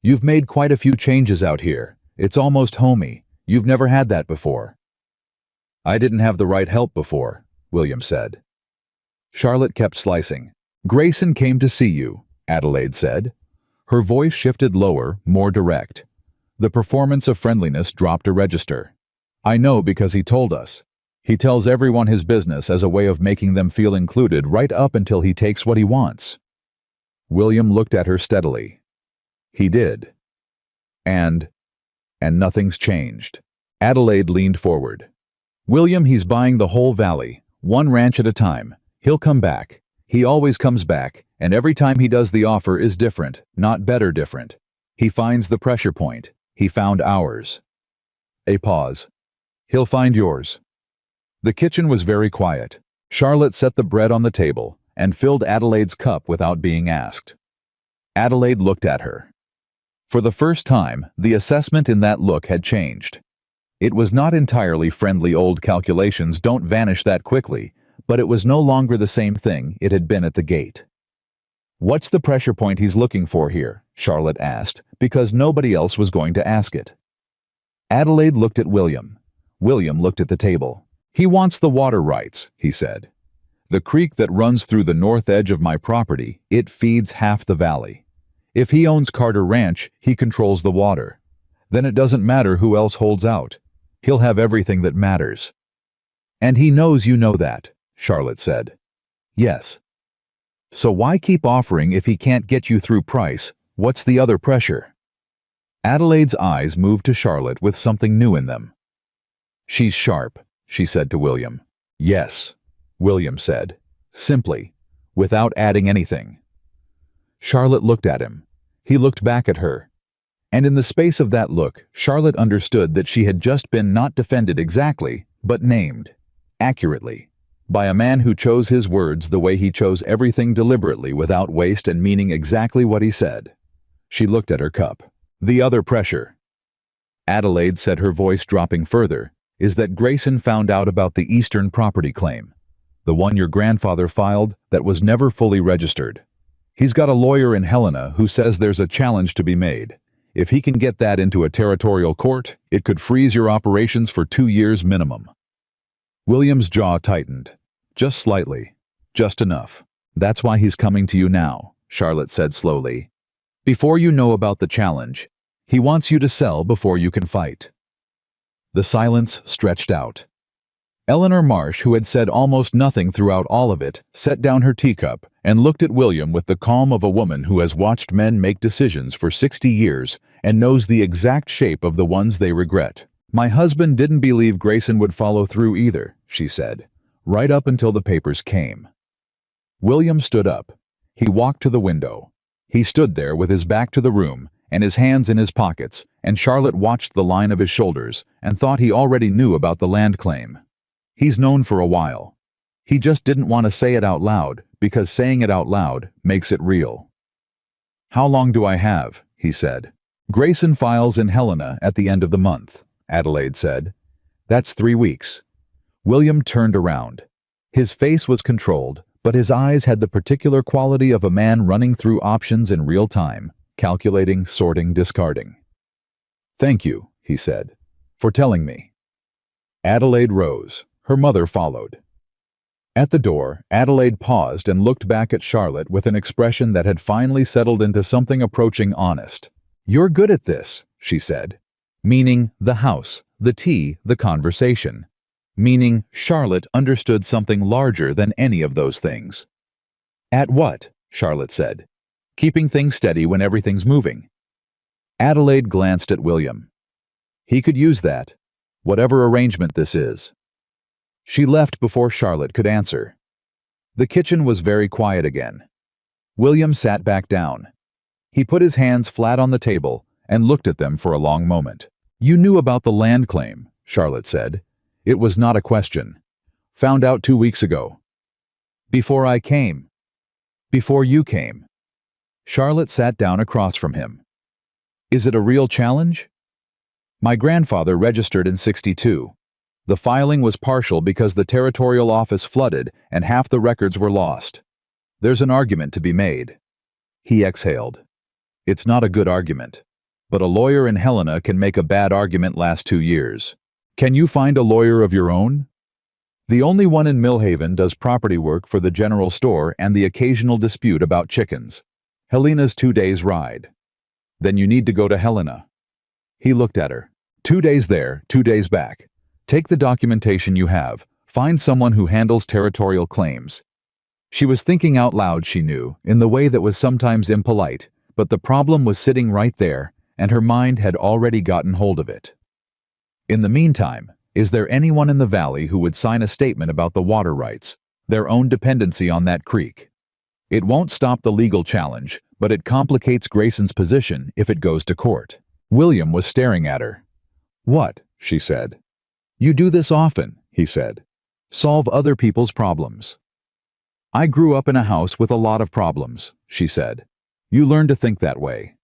"You've made quite a few changes out here. It's almost homey. You've never had that before." "I didn't have the right help before," William said. Charlotte kept slicing. "Grayson came to see you," Adelaide said. Her voice shifted lower, more direct. The performance of friendliness dropped a register. "I know because he told us. He tells everyone his business as a way of making them feel included right up until he takes what he wants." William looked at her steadily. "He did. And nothing's changed." Adelaide leaned forward. "William, he's buying the whole valley, one ranch at a time. He'll come back. He always comes back, and every time he does the offer is different, not better different. He finds the pressure point. He found ours." A pause. "He'll find yours." The kitchen was very quiet. Charlotte set the bread on the table and filled Adelaide's cup without being asked. Adelaide looked at her. For the first time, the assessment in that look had changed. It was not entirely friendly. Old calculations don't vanish that quickly, but it was no longer the same thing it had been at the gate. "What's the pressure point he's looking for here?" Charlotte asked, because nobody else was going to ask it. Adelaide looked at William. William looked at the table. "He wants the water rights," he said. "The creek that runs through the north edge of my property, it feeds half the valley. If he owns Carter Ranch, he controls the water. Then it doesn't matter who else holds out. He'll have everything that matters." "And he knows you know that," Charlotte said. "Yes." "So why keep offering if he can't get you through price? What's the other pressure?" Adelaide's eyes moved to Charlotte with something new in them. "She's sharp," she said to William. "Yes," William said, simply, without adding anything. Charlotte looked at him. He looked back at her. And in the space of that look, Charlotte understood that she had just been not defended exactly, but named, accurately, by a man who chose his words the way he chose everything deliberately without waste and meaning exactly what he said. She looked at her cup. The other pressure, Adelaide said, her voice dropping further, is that Grayson found out about the Eastern property claim. The one your grandfather filed that was never fully registered. He's got a lawyer in Helena who says there's a challenge to be made. If he can get that into a territorial court, it could freeze your operations for 2 years minimum. William's jaw tightened. Just slightly. Just enough. That's why he's coming to you now, Charlotte said slowly. Before you know about the challenge, he wants you to sell before you can fight. The silence stretched out. Eleanor Marsh, who had said almost nothing throughout all of it, set down her teacup and looked at William with the calm of a woman who has watched men make decisions for 60 years and knows the exact shape of the ones they regret. My husband didn't believe Grayson would follow through either, she said, right up until the papers came. William stood up. He walked to the window. He stood there with his back to the room and his hands in his pockets, and Charlotte watched the line of his shoulders and thought he already knew about the land claim. He's known for a while. He just didn't want to say it out loud, because saying it out loud makes it real. How long do I have? He said. Grayson files in Helena at the end of the month, Adelaide said. That's 3 weeks. William turned around. His face was controlled, but his eyes had the particular quality of a man running through options in real time, calculating, sorting, discarding. Thank you, he said, for telling me. Adelaide rose. Her mother followed. At the door, Adelaide paused and looked back at Charlotte with an expression that had finally settled into something approaching honest. You're good at this, she said. Meaning the house, the tea, the conversation. Meaning Charlotte understood something larger than any of those things. At what? Charlotte said. Keeping things steady when everything's moving. Adelaide glanced at William. He could use that, whatever arrangement this is. She left before Charlotte could answer. The kitchen was very quiet again. William sat back down. He put his hands flat on the table and looked at them for a long moment. You knew about the land claim, Charlotte said. It was not a question. Found out 2 weeks ago. Before I came. Before you came. Charlotte sat down across from him. Is it a real challenge? My grandfather registered in '62. The filing was partial because the territorial office flooded and half the records were lost. There's an argument to be made. He exhaled. It's not a good argument, but a lawyer in Helena can make a bad argument last 2 years. Can you find a lawyer of your own? The only one in Millhaven does property work for the general store and the occasional dispute about chickens. Helena's 2 days' ride. Then you need to go to Helena. He looked at her. 2 days there, 2 days back. Take the documentation you have. Find someone who handles territorial claims. She was thinking out loud, she knew, in the way that was sometimes impolite, but the problem was sitting right there, and her mind had already gotten hold of it. In the meantime, is there anyone in the valley who would sign a statement about the water rights, their own dependency on that creek? It won't stop the legal challenge, but it complicates Grayson's position if it goes to court. William was staring at her. What? She said. You do this often, he said. Solve other people's problems. I grew up in a house with a lot of problems, she said. You learn to think that way.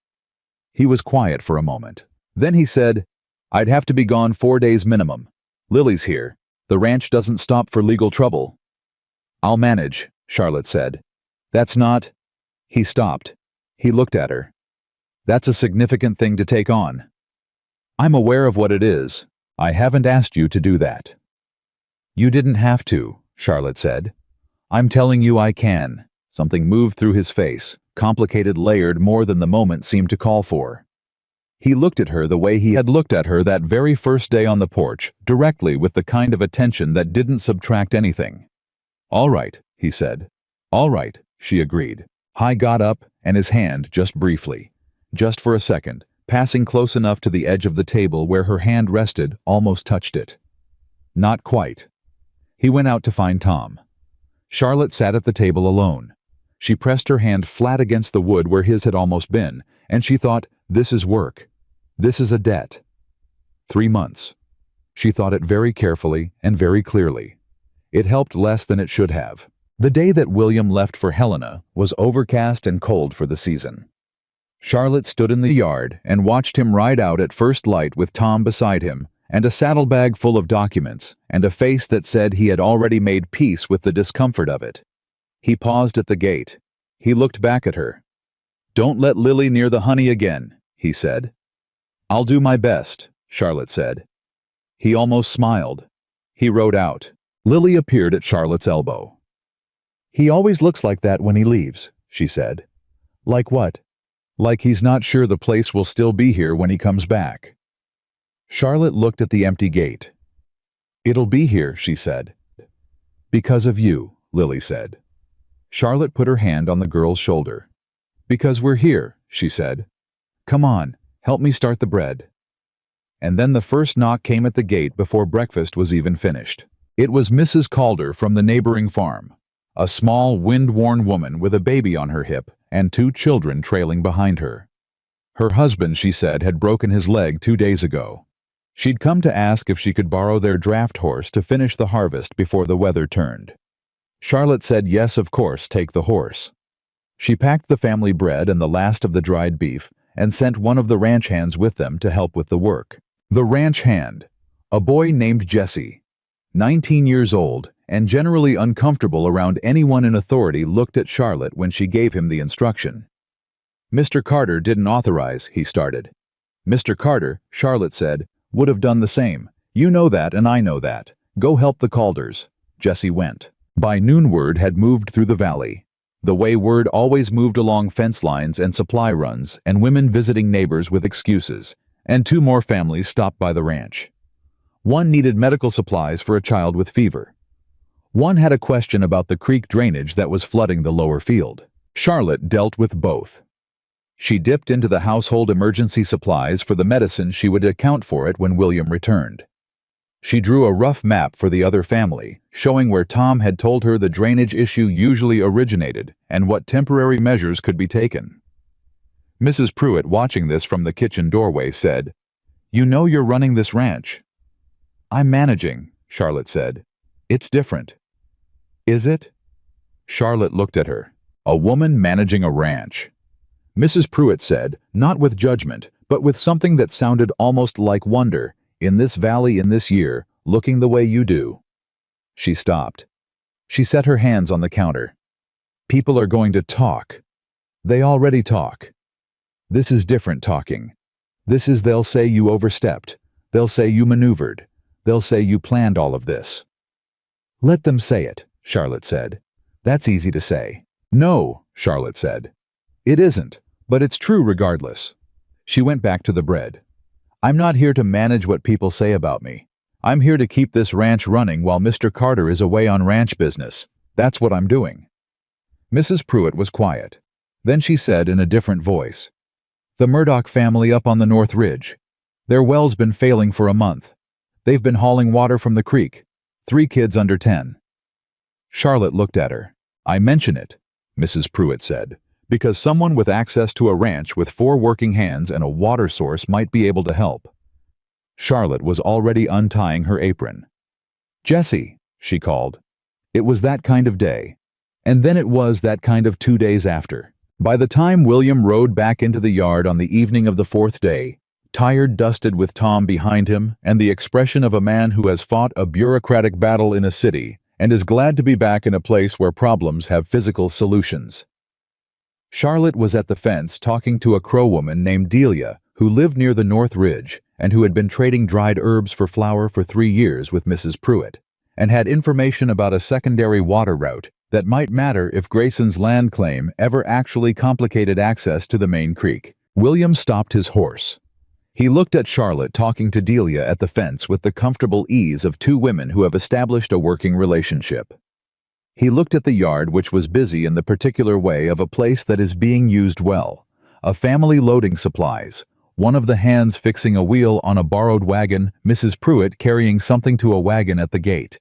He was quiet for a moment. Then he said, I'd have to be gone 4 days minimum. Lily's here. The ranch doesn't stop for legal trouble. I'll manage, Charlotte said. That's not... He stopped. He looked at her. That's a significant thing to take on. I'm aware of what it is. I haven't asked you to do that. You didn't have to, Charlotte said. I'm telling you I can. Something moved through his face, complicated, layered more than the moment seemed to call for. He looked at her the way he had looked at her that very first day on the porch, directly, with the kind of attention that didn't subtract anything. All right, he said. All right, she agreed. He got up, and his hand, just briefly, just for a second, passing close enough to the edge of the table where her hand rested, almost touched it. Not quite. He went out to find Tom. Charlotte sat at the table alone. She pressed her hand flat against the wood where his had almost been, and she thought, this is work. This is a debt. 3 months. She thought it very carefully and very clearly. It helped less than it should have. The day that William left for Helena was overcast and cold for the season. Charlotte stood in the yard and watched him ride out at first light with Tom beside him, and a saddlebag full of documents, and a face that said he had already made peace with the discomfort of it. He paused at the gate. He looked back at her. "Don't let Lily near the honey again," he said. "I'll do my best," Charlotte said. He almost smiled. He rode out. Lily appeared at Charlotte's elbow. "He always looks like that when he leaves," she said. "Like what?" "Like he's not sure the place will still be here when he comes back." Charlotte looked at the empty gate. "It'll be here," she said. "Because of you," Lily said. Charlotte put her hand on the girl's shoulder. "Because we're here," she said. "Come on, help me start the bread." And then the first knock came at the gate before breakfast was even finished. It was Mrs. Calder from the neighboring farm, a small, wind-worn woman with a baby on her hip and 2 children trailing behind her. Her husband, she said, had broken his leg 2 days ago. She'd come to ask if she could borrow their draft horse to finish the harvest before the weather turned. Charlotte said yes, of course, take the horse. She packed the family bread and the last of the dried beef and sent one of the ranch hands with them to help with the work. The ranch hand, a boy named Jesse, 19 years old and generally uncomfortable around anyone in authority, looked at Charlotte when she gave him the instruction. "Mr. Carter didn't authorize," he started. "Mr. Carter," Charlotte said, "would have done the same. You know that and I know that. Go help the Calders." Jesse went. By noon word had moved through the valley. The way word always moved along fence lines and supply runs, and women visiting neighbors with excuses, and 2 more families stopped by the ranch. One needed medical supplies for a child with fever. One had a question about the creek drainage that was flooding the lower field. Charlotte dealt with both. She dipped into the household emergency supplies for the medicine she would account for it when William returned. She drew a rough map for the other family, showing where Tom had told her the drainage issue usually originated and what temporary measures could be taken. Mrs. Pruitt, watching this from the kitchen doorway, said, "You know you're running this ranch." "I'm managing," Charlotte said. "It's different." "Is it?" Charlotte looked at her. A woman managing a ranch. Mrs. Pruitt said, not with judgment, but with something that sounded almost like wonder, "In this valley in this year, looking the way you do." She stopped. She set her hands on the counter. "People are going to talk. They already talk. This is different talking. This is they'll say you overstepped. They'll say you maneuvered. They'll say you planned all of this." "Let them say it," Charlotte said. "That's easy to say." "No," Charlotte said. "It isn't, but it's true regardless." She went back to the bread. "I'm not here to manage what people say about me. I'm here to keep this ranch running while Mr. Carter is away on ranch business. That's what I'm doing." Mrs. Pruitt was quiet. Then she said in a different voice, "The Murdoch family up on the North Ridge. Their well's been failing for a month. They've been hauling water from the creek. 3 kids under 10. Charlotte looked at her. "I mention it," Mrs. Pruitt said, "because someone with access to a ranch with 4 working hands and a water source might be able to help." Charlotte was already untying her apron. "Jesse," she called. It was that kind of day. And then it was that kind of 2 days after. By the time William rode back into the yard on the evening of the 4th day, tired, dusted, with Tom behind him, and the expression of a man who has fought a bureaucratic battle in a city and is glad to be back in a place where problems have physical solutions. Charlotte was at the fence talking to a Crow woman named Delia, who lived near the North Ridge and who had been trading dried herbs for flour for 3 years with Mrs. Pruitt, and had information about a secondary water route that might matter if Grayson's land claim ever actually complicated access to the main creek. William stopped his horse. He looked at Charlotte talking to Delia at the fence with the comfortable ease of 2 women who have established a working relationship. He looked at the yard, which was busy in the particular way of a place that is being used well. A family loading supplies, one of the hands fixing a wheel on a borrowed wagon, Mrs. Pruitt carrying something to a wagon at the gate.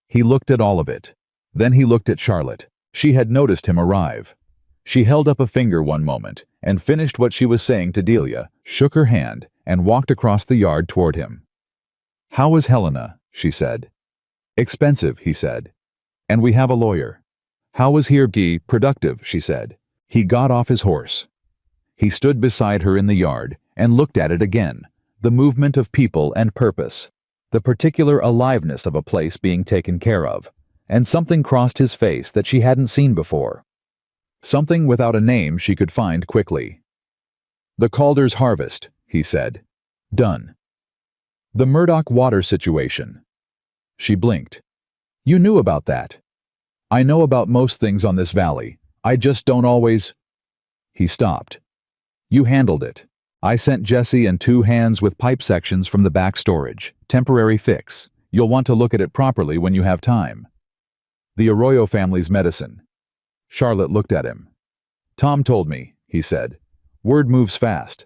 He looked at all of it. Then he looked at Charlotte. She had noticed him arrive. She held up a finger one moment and finished what she was saying to Delia, shook her hand, and walked across the yard toward him. "How is Helena?" she said. "Expensive," he said. "And we have a lawyer." "How was Hirgi?" "Productive," she said. He got off his horse. He stood beside her in the yard and looked at it again, the movement of people and purpose, the particular aliveness of a place being taken care of, and something crossed his face that she hadn't seen before. Something without a name she could find quickly. "The Calder's harvest," he said. "Done." "The Murdoch water situation." She blinked. "You knew about that." "I know about most things on this valley. I just don't always—" He stopped. "You handled it. I sent Jesse and 2 hands with pipe sections from the back storage. Temporary fix. You'll want to look at it properly when you have time." "The Arroyo family's medicine." Charlotte looked at him. "Tom told me," he said. "Word moves fast."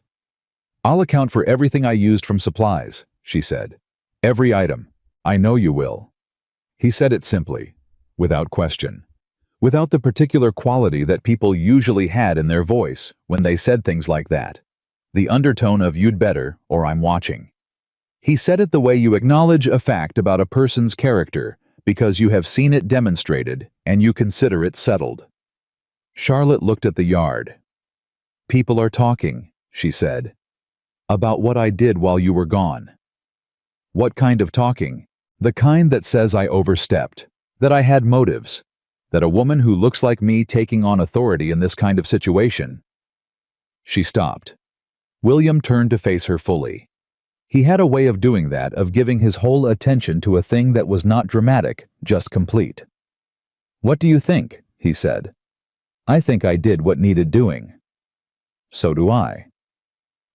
"I'll account for everything I used from supplies," she said. "Every item. I know you will." He said it simply, without question, without the particular quality that people usually had in their voice when they said things like that. The undertone of "you'd better" or "I'm watching." He said it the way you acknowledge a fact about a person's character because you have seen it demonstrated and you consider it settled. Charlotte looked at the yard. "People are talking," she said, "about what I did while you were gone." "What kind of talking?" "The kind that says I overstepped, that I had motives, that a woman who looks like me taking on authority in this kind of situation—" She stopped. William turned to face her fully. He had a way of doing that, of giving his whole attention to a thing that was not dramatic, just complete. "What do you think?" he said. "I think I did what needed doing." "So do I."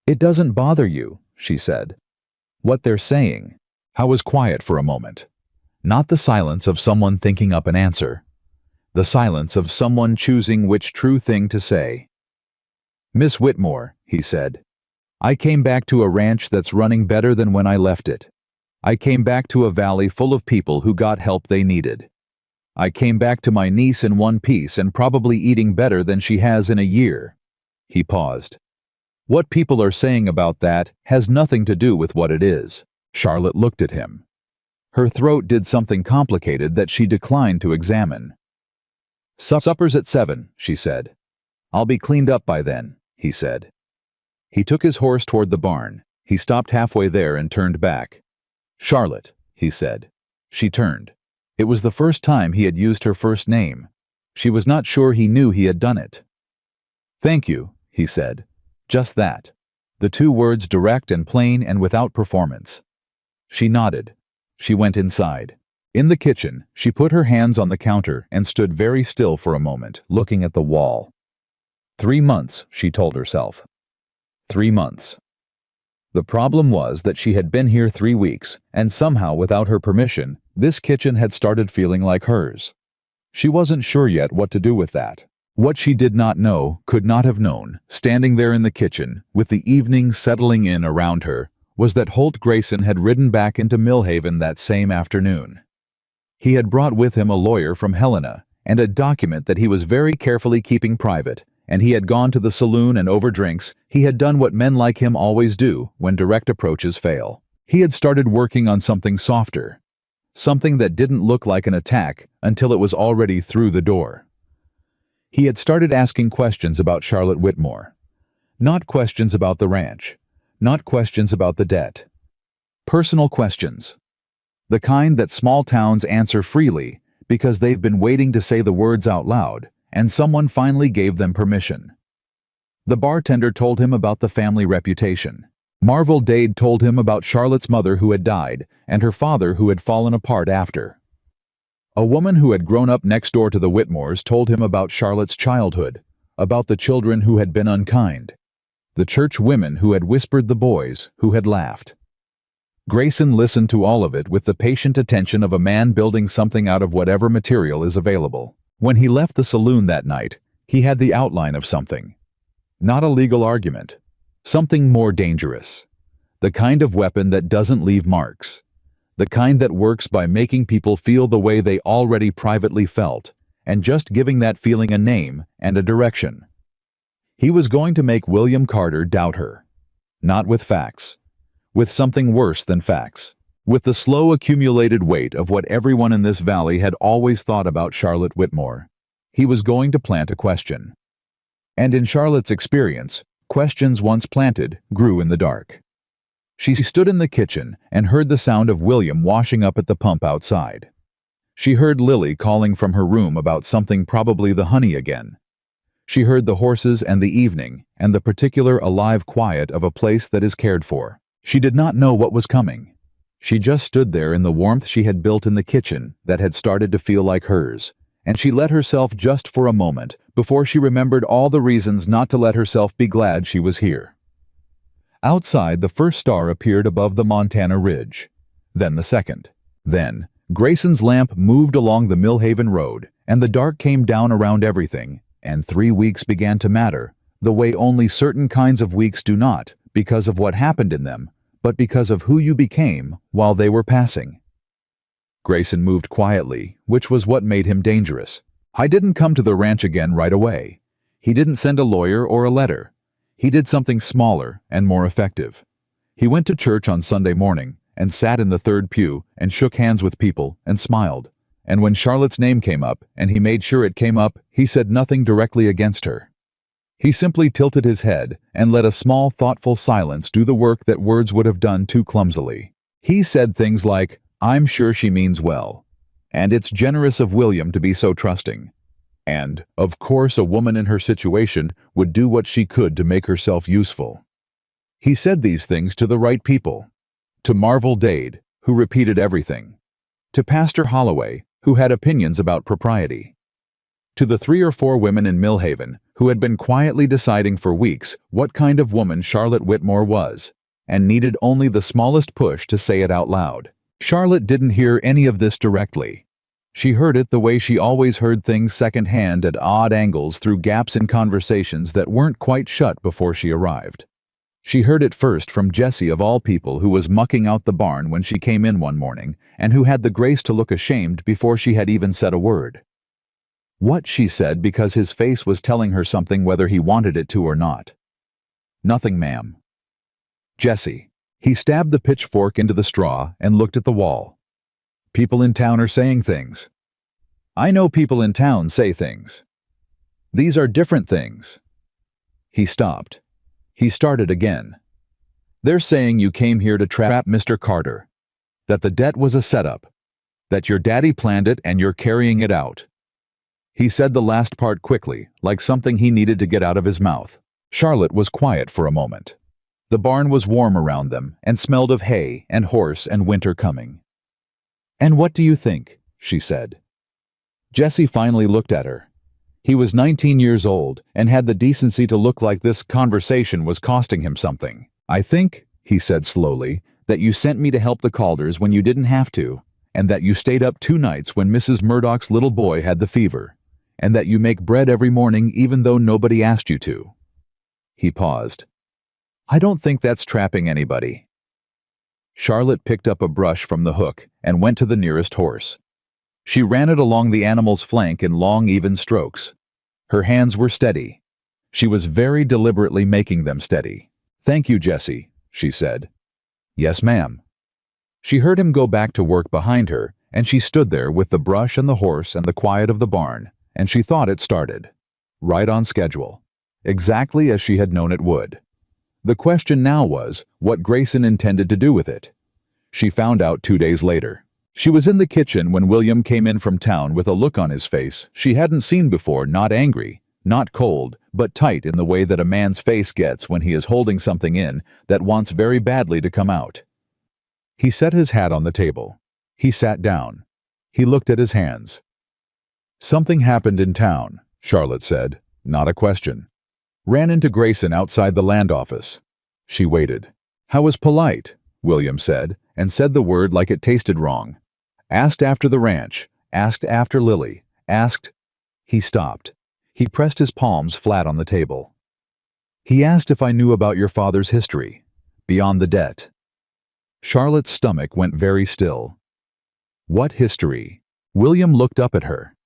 "It doesn't bother you," she said. "What they're saying." Howe was quiet for a moment. Not the silence of someone thinking up an answer. The silence of someone choosing which true thing to say. "Miss Whitmore," he said, "I came back to a ranch that's running better than when I left it. I came back to a valley full of people who got help they needed. I came back to my niece in one piece and probably eating better than she has in a year." He paused. "What people are saying about that has nothing to do with what it is." Charlotte looked at him. Her throat did something complicated that she declined to examine. "Supper's at 7, she said. "I'll be cleaned up by then," he said. He took his horse toward the barn. He stopped halfway there and turned back. "Charlotte," he said. She turned. It was the first time he had used her first name. She was not sure he knew he had done it. "Thank you," he said. Just that. The 2 words direct and plain and without performance. She nodded. She went inside. In the kitchen, she put her hands on the counter and stood very still for a moment, looking at the wall. 3 months, she told herself. 3 months. The problem was that she had been here 3 weeks, and somehow, without her permission, this kitchen had started feeling like hers. She wasn't sure yet what to do with that. What she did not know, could not have known, standing there in the kitchen, with the evening settling in around her, was that Holt Grayson had ridden back into Millhaven that same afternoon. He had brought with him a lawyer from Helena, and a document that he was very carefully keeping private, and he had gone to the saloon and over drinks. He had done what men like him always do when direct approaches fail. He had started working on something softer. Something that didn't look like an attack until it was already through the door. He had started asking questions about Charlotte Whitmore. Not questions about the ranch. Not questions about the debt. Personal questions. The kind that small towns answer freely because they've been waiting to say the words out loud, and someone finally gave them permission. The bartender told him about the family reputation. Marvel Dade told him about Charlotte's mother who had died, and her father who had fallen apart after. A woman who had grown up next door to the Whitmores told him about Charlotte's childhood, about the children who had been unkind, the church women who had whispered the boys who had laughed. Grayson listened to all of it with the patient attention of a man building something out of whatever material is available. When he left the saloon that night, he had the outline of something. Not a legal argument. Something more dangerous. The kind of weapon that doesn't leave marks. The kind that works by making people feel the way they already privately felt, and just giving that feeling a name and a direction. He was going to make William Carter doubt her. Not with facts. With something worse than facts. With the slow accumulated weight of what everyone in this valley had always thought about Charlotte Whitmore. He was going to plant a question. And in Charlotte's experience, questions once planted grew in the dark. She stood in the kitchen and heard the sound of William washing up at the pump outside. She heard Lily calling from her room about something, probably the honey again. She heard the horses and the evening and the particular alive quiet of a place that is cared for. She did not know what was coming. She just stood there in the warmth she had built in the kitchen that had started to feel like hers, and she let herself just for a moment before she remembered all the reasons not to let herself be glad she was here. Outside, the first star appeared above the Montana Ridge, then the second. Then, Grayson's lamp moved along the Millhaven Road, and the dark came down around everything, and 3 weeks began to matter, the way only certain kinds of weeks do not, because of what happened in them, but because of who you became while they were passing. Grayson moved quietly, which was what made him dangerous. I didn't come to the ranch again right away. He didn't send a lawyer or a letter. He did something smaller and more effective. He went to church on Sunday morning and sat in the third pew and shook hands with people and smiled. And when Charlotte's name came up, and he made sure it came up, he said nothing directly against her. He simply tilted his head and let a small, thoughtful silence do the work that words would have done too clumsily. He said things like, "I'm sure she means well," and "It's generous of William to be so trusting," and, "Of course a woman in her situation would do what she could to make herself useful." He said these things to the right people. To Marvel Dade, who repeated everything. To Pastor Holloway, who had opinions about propriety. To the 3 or 4 women in Millhaven who had been quietly deciding for weeks what kind of woman Charlotte Whitmore was, and needed only the smallest push to say it out loud. Charlotte didn't hear any of this directly. She heard it the way she always heard things secondhand at odd angles through gaps in conversations that weren't quite shut before she arrived. She heard it first from Jesse, of all people, who was mucking out the barn when she came in one morning, and who had the grace to look ashamed before she had even said a word. What she said, because his face was telling her something whether he wanted it to or not. "Nothing, ma'am." Jesse. He stabbed the pitchfork into the straw and looked at the wall. "People in town are saying things." "I know people in town say things. These are different things." He stopped. He started again. "They're saying you came here to trap Mr. Carter. That the debt was a setup. That your daddy planned it and you're carrying it out." He said the last part quickly, like something he needed to get out of his mouth. Charlotte was quiet for a moment. The barn was warm around them and smelled of hay and horse and winter coming. "And what do you think?" she said. Jesse finally looked at her. He was 19 years old and had the decency to look like this conversation was costing him something. "I think," he said slowly, "that you sent me to help the Calders when you didn't have to, and that you stayed up 2 nights when Mrs. Murdoch's little boy had the fever, and that you make bread every morning even though nobody asked you to." He paused. "I don't think that's trapping anybody." Charlotte picked up a brush from the hook and went to the nearest horse. She ran it along the animal's flank in long, even strokes. Her hands were steady. She was very deliberately making them steady. "Thank you, Jesse," she said. "Yes, ma'am." She heard him go back to work behind her, and she stood there with the brush and the horse and the quiet of the barn, and she thought it started. Right on schedule. Exactly as she had known it would. The question now was what Grayson intended to do with it. She found out 2 days later. She was in the kitchen when William came in from town with a look on his face she hadn't seen before, not angry, not cold, but tight in the way that a man's face gets when he is holding something in that wants very badly to come out. He set his hat on the table. He sat down. He looked at his hands. "Something happened in town," Charlotte said, not a question. "Ran into Grayson outside the land office." She waited. "How was polite," William said, and said the word like it tasted wrong. "Asked after the ranch, asked after Lily, asked—" He stopped. He pressed his palms flat on the table. "He asked if I knew about your father's history, beyond the debt." Charlotte's stomach went very still. "What history?" William looked up at her.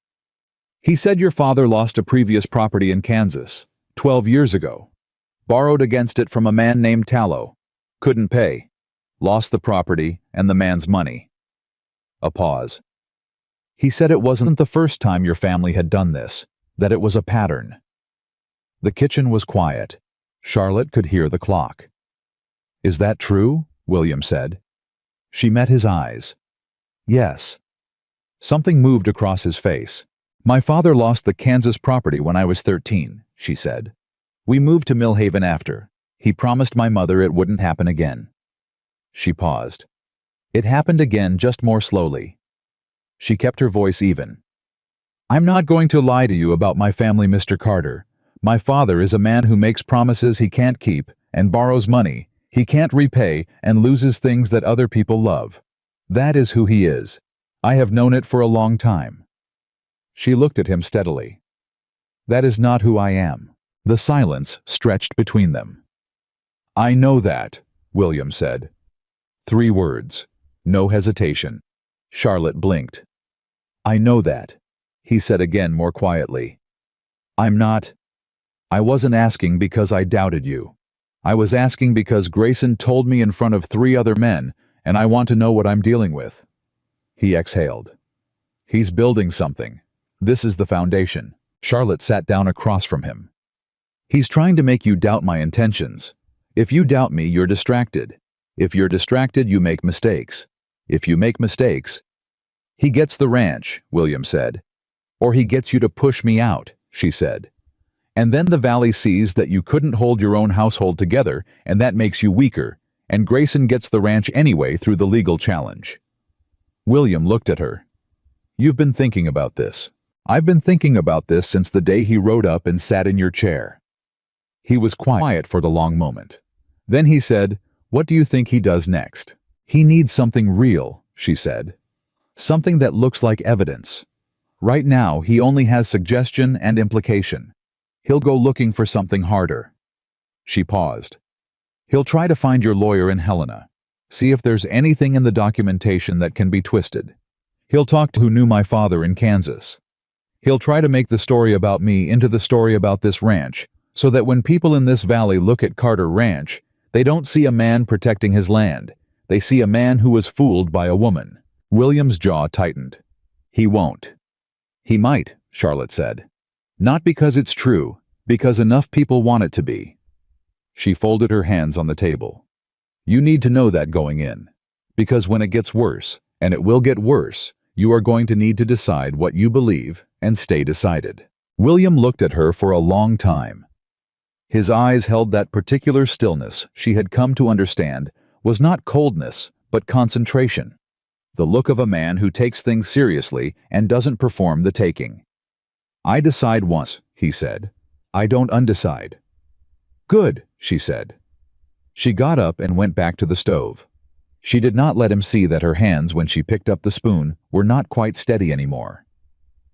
"He said your father lost a previous property in Kansas, 12 years ago. Borrowed against it from a man named Tallow. Couldn't pay. Lost the property and the man's money." A pause. "He said it wasn't the first time your family had done this, that it was a pattern." The kitchen was quiet. Charlotte could hear the clock. "Is that true?" William said. She met his eyes. "Yes." Something moved across his face. "My father lost the Kansas property when I was 13, she said. "We moved to Millhaven after. He promised my mother it wouldn't happen again." She paused. "It happened again, just more slowly." She kept her voice even. "I'm not going to lie to you about my family, Mr. Carter. My father is a man who makes promises he can't keep and borrows money he can't repay and loses things that other people love. That is who he is. I have known it for a long time." She looked at him steadily. "That is not who I am." The silence stretched between them. "I know that," William said. 3 words. No hesitation. Charlotte blinked. "I know that," he said again more quietly. I wasn't asking because I doubted you. I was asking because Grayson told me in front of 3 other men, and I want to know what I'm dealing with." He exhaled. "He's building something. This is the foundation." Charlotte sat down across from him. "He's trying to make you doubt my intentions. If you doubt me, you're distracted. If you're distracted, you make mistakes. If you make mistakes—" "He gets the ranch," William said. "Or he gets you to push me out," she said. "And then the valley sees that you couldn't hold your own household together, and that makes you weaker, and Grayson gets the ranch anyway through the legal challenge." William looked at her. "You've been thinking about this." "I've been thinking about this since the day he rode up and sat in your chair." He was quiet for the long moment. Then he said, "What do you think he does next?" "He needs something real," she said. "Something that looks like evidence. Right now, he only has suggestion and implication. He'll go looking for something harder." She paused. "He'll try to find your lawyer in Helena. See if there's anything in the documentation that can be twisted. He'll talk to who knew my father in Kansas. He'll try to make the story about me into the story about this ranch, so that when people in this valley look at Carter Ranch, they don't see a man protecting his land. They see a man who was fooled by a woman." William's jaw tightened. "He won't." "He might," Charlotte said. "Not because it's true, because enough people want it to be." She folded her hands on the table. "You need to know that going in. Because when it gets worse, and it will get worse, you are going to need to decide what you believe and stay decided." William looked at her for a long time. His eyes held that particular stillness she had come to understand was not coldness, but concentration. The look of a man who takes things seriously and doesn't perform the taking. "I decide once," he said. "I don't undecide." "Good," she said. She got up and went back to the stove. She did not let him see that her hands, when she picked up the spoon, were not quite steady anymore.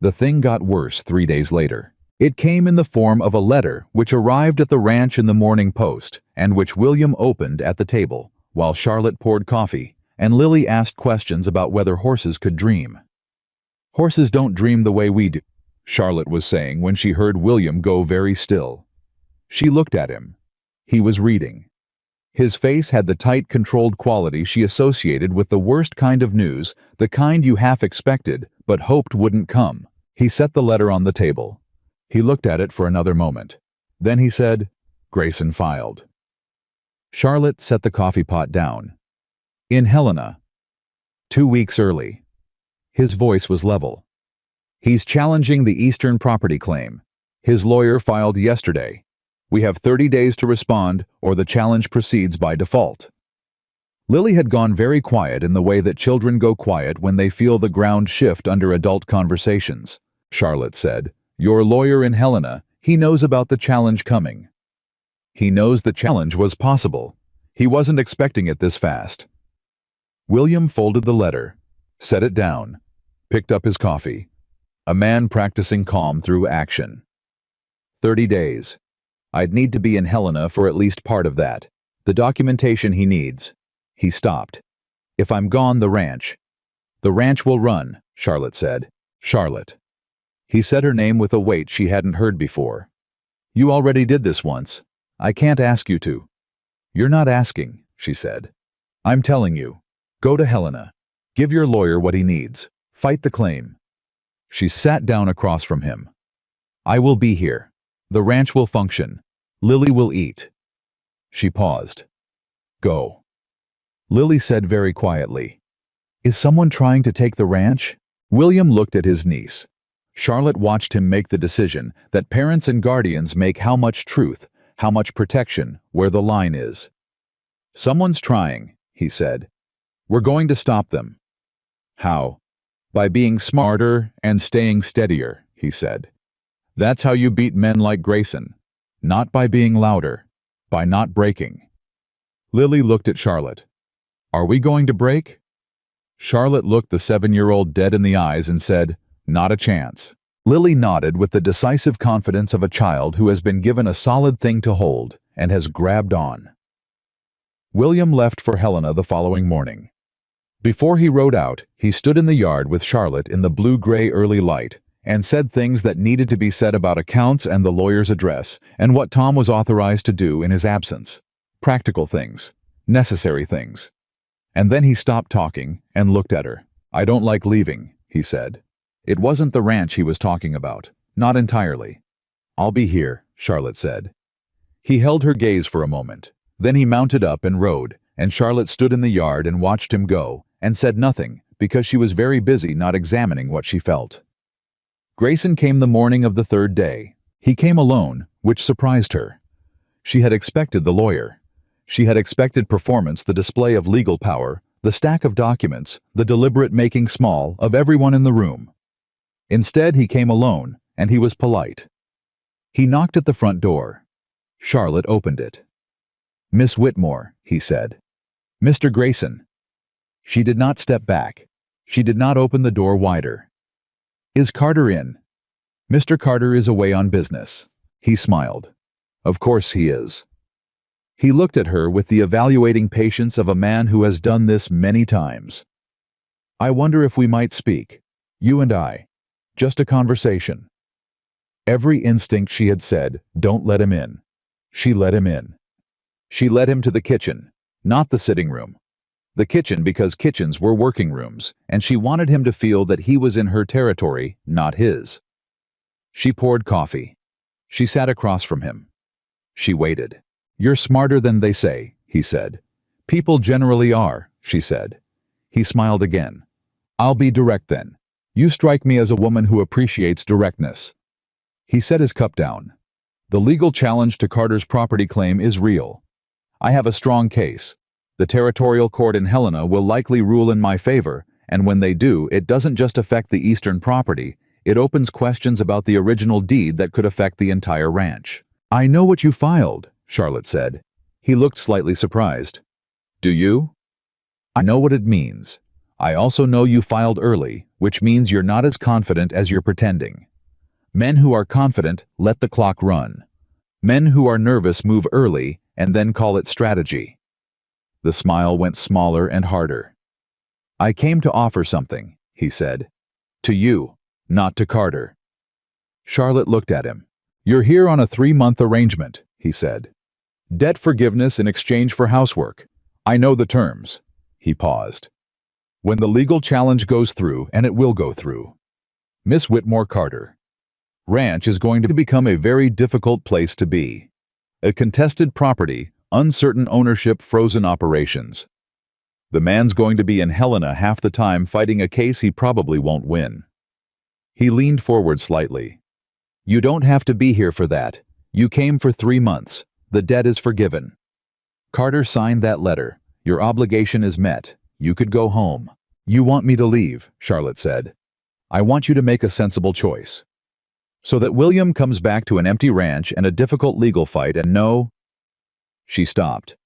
The thing got worse 3 days later. It came in the form of a letter which arrived at the ranch in the Morning Post, and which William opened at the table, while Charlotte poured coffee, and Lily asked questions about whether horses could dream. "Horses don't dream the way we do," Charlotte was saying when she heard William go very still. She looked at him. He was reading. His face had the tight, controlled quality she associated with the worst kind of news, the kind you half expected but hoped wouldn't come. He set the letter on the table. He looked at it for another moment. Then he said, "Grayson filed." Charlotte set the coffee pot down. "In Helena. 2 weeks early." His voice was level. "He's challenging the Eastern property claim. His lawyer filed yesterday. We have 30 days to respond, or the challenge proceeds by default." Lily had gone very quiet in the way that children go quiet when they feel the ground shift under adult conversations. Charlotte said, "Your lawyer in Helena, he knows about the challenge coming. He knows the challenge was possible. He wasn't expecting it this fast." William folded the letter, set it down, picked up his coffee. A man practicing calm through action. 30 days. I'd need to be in Helena for at least part of that. The documentation he needs. He stopped. "If I'm gone, the ranch." "The ranch will run," Charlotte said. "Charlotte." He said her name with a weight she hadn't heard before. "You already did this once. I can't ask you to." "You're not asking," she said. "I'm telling you. Go to Helena. Give your lawyer what he needs. Fight the claim." She sat down across from him. "I will be here. The ranch will function. Lily will eat. She paused. Go. Lily said very quietly. Is someone trying to take the ranch? William looked at his niece. Charlotte watched him make the decision that parents and guardians make: how much truth, how much protection, where the line is. Someone's trying, he said. We're going to stop them. How? By being smarter and staying steadier, he said. That's how you beat men like Grayson. Not by being louder, by not breaking. Lily looked at Charlotte. Are we going to break? Charlotte looked the 7-year-old dead in the eyes and said, not a chance. Lily nodded with the decisive confidence of a child who has been given a solid thing to hold and has grabbed on. William left for Helena the following morning. Before he rode out, he stood in the yard with Charlotte in the blue-gray early light and said things that needed to be said about accounts and the lawyer's address and what Tom was authorized to do in his absence. Practical things, necessary things. And then he stopped talking and looked at her. I don't like leaving, he said. It wasn't the ranch he was talking about, not entirely. I'll be here, Charlotte said. He held her gaze for a moment. Then he mounted up and rode, and Charlotte stood in the yard and watched him go, and said nothing, because she was very busy not examining what she felt. Grayson came the morning of the 3rd day. He came alone, which surprised her. She had expected the lawyer. She had expected performance, the display of legal power, the stack of documents, the deliberate making small of everyone in the room. Instead, he came alone, and he was polite. He knocked at the front door. Charlotte opened it. Miss Whitmore, he said. Mr. Grayson. She did not step back. She did not open the door wider. Is Carter in? Mr. Carter is away on business. He smiled. Of course he is. He looked at her with the evaluating patience of a man who has done this many times. I wonder if we might speak. You and I. Just a conversation. Every instinct she had said, don't let him in. She let him in. She led him to the kitchen, not the sitting room. The kitchen because kitchens were working rooms, and she wanted him to feel that he was in her territory, not his. She poured coffee. She sat across from him. She waited. You're smarter than they say, he said. People generally are, she said. He smiled again. I'll be direct then. You strike me as a woman who appreciates directness. He set his cup down. The legal challenge to Carter's property claim is real. I have a strong case. The territorial court in Helena will likely rule in my favor, and when they do, it doesn't just affect the eastern property, it opens questions about the original deed that could affect the entire ranch. I know what you filed, Charlotte said. He looked slightly surprised. Do you? I know what it means. I also know you filed early, which means you're not as confident as you're pretending. Men who are confident let the clock run. Men who are nervous move early and then call it strategy. The smile went smaller and harder. I came to offer something, he said. To you, not to Carter. Charlotte looked at him. You're here on a 3-month arrangement, he said. Debt forgiveness in exchange for housework. I know the terms. He paused. When the legal challenge goes through, and it will go through. Miss Whitmore Carter. Ranch is going to become a very difficult place to be. A contested property, uncertain ownership, frozen operations. The man's going to be in Helena half the time fighting a case he probably won't win. He leaned forward slightly. You don't have to be here for that. You came for 3 months. The debt is forgiven. Carter signed that letter. Your obligation is met. You could go home. You want me to leave, Charlotte said. I want you to make a sensible choice. So that William comes back to an empty ranch and a difficult legal fight and no... She stopped.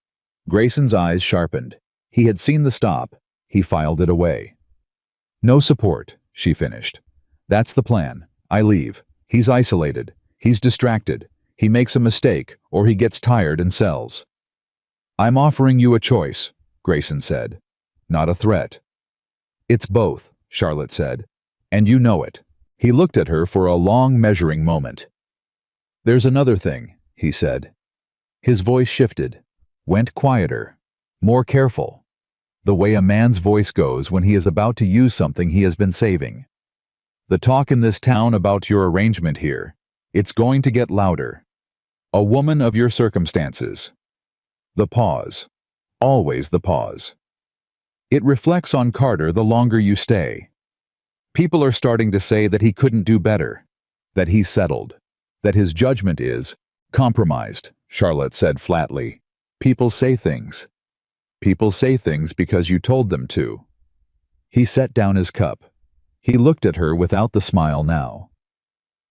Grayson's eyes sharpened. He had seen the stop. He filed it away. No support, she finished. That's the plan. I leave. He's isolated. He's distracted. He makes a mistake, or he gets tired and sells. I'm offering you a choice, Grayson said. Not a threat. It's both, Charlotte said. And you know it. He looked at her for a long measuring moment. There's another thing, he said. His voice shifted, went quieter, more careful. The way a man's voice goes when he is about to use something he has been saving. The talk in this town about your arrangement here, it's going to get louder. A woman of your circumstances. The pause. Always the pause. It reflects on Carter the longer you stay. People are starting to say that he couldn't do better, that he's settled, that his judgment is compromised, Charlotte said flatly. People say things. People say things because you told them to. He set down his cup. He looked at her without the smile now.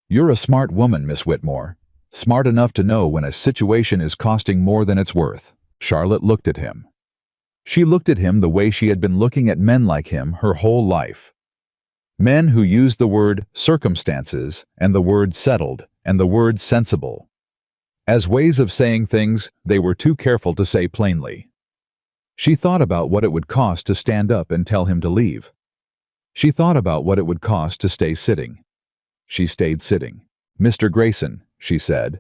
You're a smart woman, Miss Whitmore. Smart enough to know when a situation is costing more than it's worth. Charlotte looked at him. She looked at him the way she had been looking at men like him her whole life. Men who used the word circumstances and the word settled and the word sensible as ways of saying things they were too careful to say plainly. She thought about what it would cost to stand up and tell him to leave. She thought about what it would cost to stay sitting. She stayed sitting. Mr. Grayson, she said,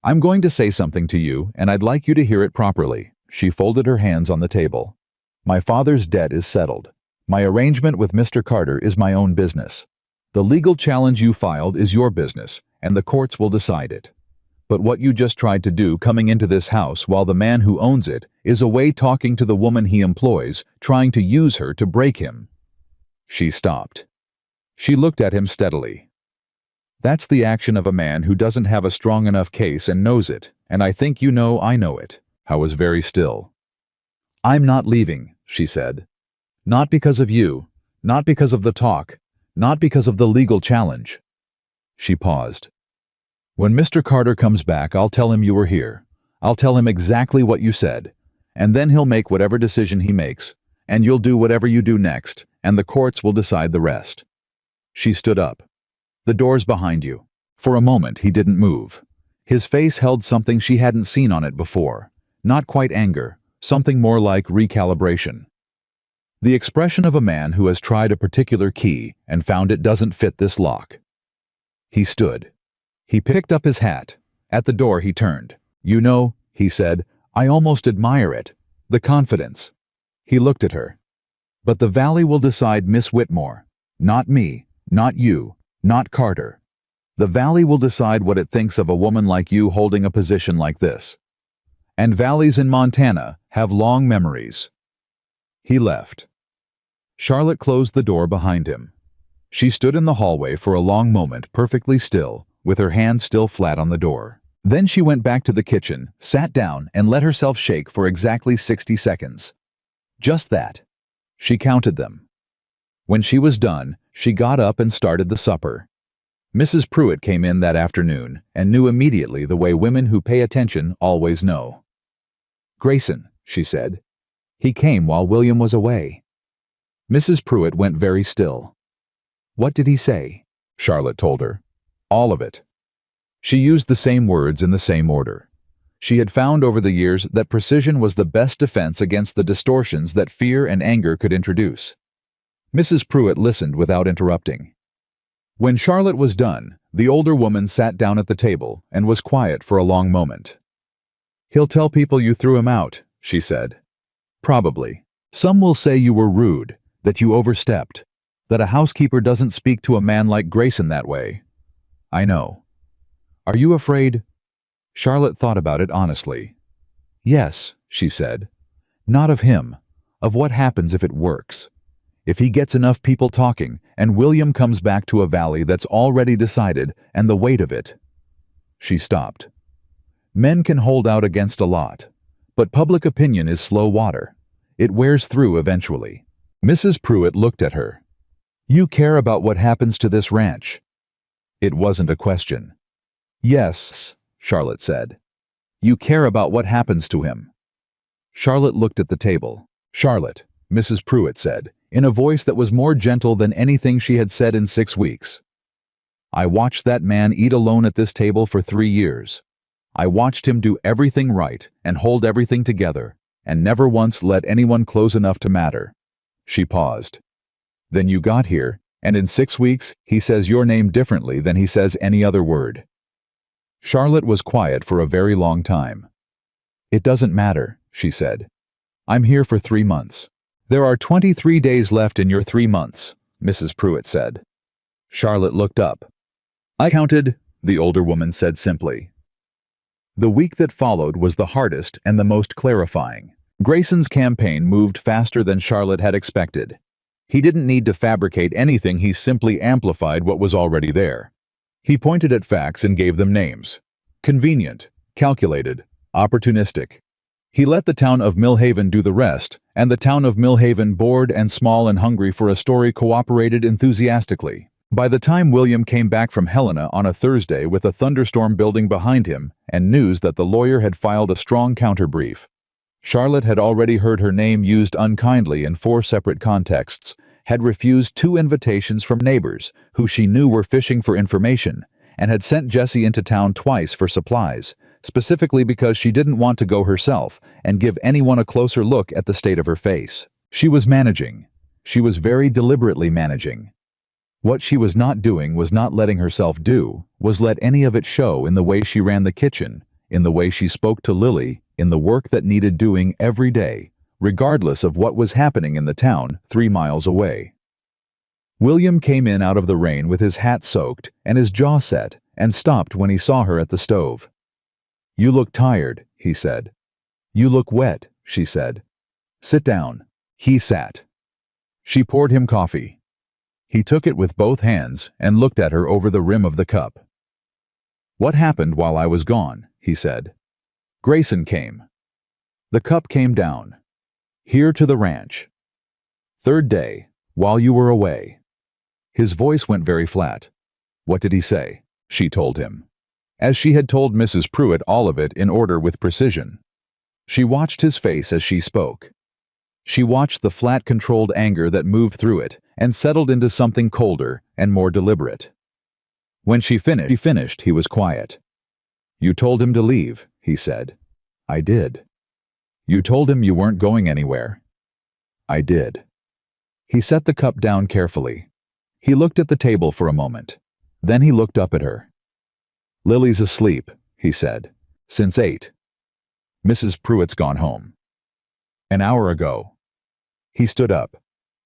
I'm going to say something to you, and I'd like you to hear it properly. She folded her hands on the table. My father's debt is settled. My arrangement with Mr. Carter is my own business. The legal challenge you filed is your business, and the courts will decide it. But what you just tried to do coming into this house while the man who owns it is away talking to the woman he employs, trying to use her to break him. She stopped. She looked at him steadily. That's the action of a man who doesn't have a strong enough case and knows it, and I think you know I know it. I was very still. I'm not leaving, she said. Not because of you, not because of the talk, not because of the legal challenge. She paused. When Mr. Carter comes back, I'll tell him you were here. I'll tell him exactly what you said, and then he'll make whatever decision he makes, and you'll do whatever you do next, and the courts will decide the rest. She stood up. The door's behind you. For a moment, he didn't move. His face held something she hadn't seen on it before. Not quite anger, something more like recalibration. The expression of a man who has tried a particular key and found it doesn't fit this lock. He stood. He picked up his hat. At the door he turned. You know, he said, I almost admire it. The confidence. He looked at her. But the valley will decide, Miss Whitmore. Not me, not you, not Carter. The valley will decide what it thinks of a woman like you holding a position like this. And valleys in Montana have long memories. He left. Charlotte closed the door behind him. She stood in the hallway for a long moment, perfectly still, with her hand still flat on the door. Then she went back to the kitchen, sat down, and let herself shake for exactly 60 seconds. Just that. She counted them. When she was done, she got up and started the supper. Mrs. Pruitt came in that afternoon and knew immediately the way women who pay attention always know. Grayson, she said. He came while William was away. Mrs. Pruitt went very still. What did he say? Charlotte told her. All of it. She used the same words in the same order. She had found over the years that precision was the best defense against the distortions that fear and anger could introduce. Mrs. Pruitt listened without interrupting. When Charlotte was done, the older woman sat down at the table and was quiet for a long moment. He'll tell people you threw him out, she said. Probably. Some will say you were rude, that you overstepped, that a housekeeper doesn't speak to a man like Grayson that way. I know. Are you afraid? Charlotte thought about it honestly. Yes, she said. Not of him, of what happens if it works. If he gets enough people talking, and William comes back to a valley that's already decided, and the weight of it. She stopped. Men can hold out against a lot, but public opinion is slow water. It wears through eventually. Mrs. Pruitt looked at her. You care about what happens to this ranch? It wasn't a question. Yes, Charlotte said. You care about what happens to him. Charlotte looked at the table. Charlotte, Mrs. Pruitt said, in a voice that was more gentle than anything she had said in 6 weeks. I watched that man eat alone at this table for 3 years. I watched him do everything right and hold everything together, and never once let anyone close enough to matter. She paused. Then you got here, and in 6 weeks he says your name differently than he says any other word. Charlotte was quiet for a very long time. It doesn't matter, she said. I'm here for 3 months. There are 23 days left in your 3 months, Mrs. Pruitt said. Charlotte looked up. I counted, the older woman said simply. The week that followed was the hardest and the most clarifying. Grayson's campaign moved faster than Charlotte had expected. He didn't need to fabricate anything, he simply amplified what was already there. He pointed at facts and gave them names. Convenient, calculated, opportunistic. He let the town of Millhaven do the rest, and the town of Millhaven, bored and small and hungry for a story, cooperated enthusiastically. By the time William came back from Helena on a Thursday with a thunderstorm building behind him and news that the lawyer had filed a strong counterbrief, Charlotte had already heard her name used unkindly in 4 separate contexts, had refused 2 invitations from neighbors who she knew were fishing for information, and had sent Jessie into town twice for supplies, specifically because she didn't want to go herself and give anyone a closer look at the state of her face. She was managing. She was very deliberately managing. What she was not doing was not letting herself do, was let any of it show in the way she ran the kitchen, in the way she spoke to Lily, in the work that needed doing every day, regardless of what was happening in the town 3 miles away. William came in out of the rain with his hat soaked and his jaw set, and stopped when he saw her at the stove. "You look tired," he said. "You look wet," she said. "Sit down." He sat. She poured him coffee. He took it with both hands and looked at her over the rim of the cup. "What happened while I was gone?" he said. "Grayson came. The cup came down. Here to the ranch. 3rd day, while you were away." His voice went very flat. "What did he say?" she told him. As she had told Mrs. Pruitt, all of it in order with precision. She watched his face as she spoke. She watched the flat, controlled anger that moved through it and settled into something colder and more deliberate. When she finished, he was quiet. "You told him to leave," he said. "I did." "You told him you weren't going anywhere." "I did." He set the cup down carefully. He looked at the table for a moment. Then he looked up at her. "Lily's asleep," he said. "Since 8. Mrs. Pruitt's gone home. An hour ago." He stood up.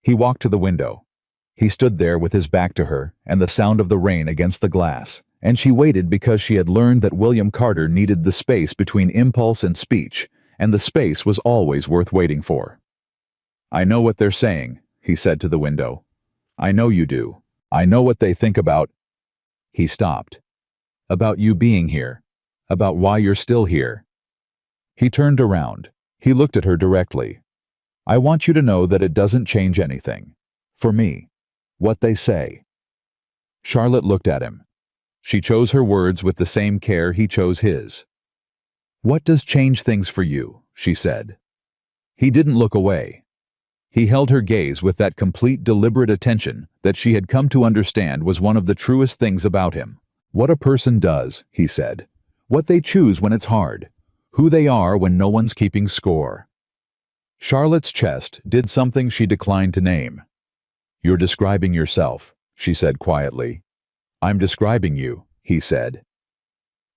He walked to the window. He stood there with his back to her and the sound of the rain against the glass, and she waited because she had learned that William Carter needed the space between impulse and speech, and the space was always worth waiting for. "I know what they're saying," he said to the window. "I know you do. I know what they think about—" He stopped. "About you being here. About why you're still here." He turned around. He looked at her directly. "I want you to know that it doesn't change anything. For me. What they say." Charlotte looked at him. She chose her words with the same care he chose his. "What does change things for you?" she said. He didn't look away. He held her gaze with that complete, deliberate attention that she had come to understand was one of the truest things about him. "What a person does," he said. "What they choose when it's hard. Who they are when no one's keeping score." Charlotte's chest did something she declined to name. "You're describing yourself," she said quietly. "I'm describing you," he said.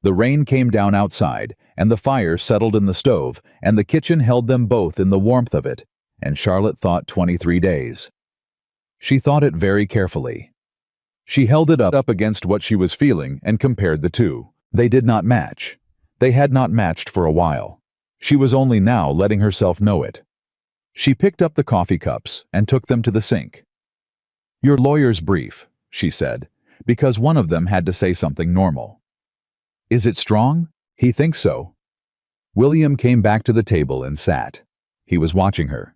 The rain came down outside, and the fire settled in the stove, and the kitchen held them both in the warmth of it, and Charlotte thought 23 days. She thought it very carefully. She held it up against what she was feeling and compared the two. They did not match. They had not matched for a while. She was only now letting herself know it. She picked up the coffee cups and took them to the sink. "Your lawyer's brief," she said, because one of them had to say something normal. "Is it strong?" "He thinks so." William came back to the table and sat. He was watching her.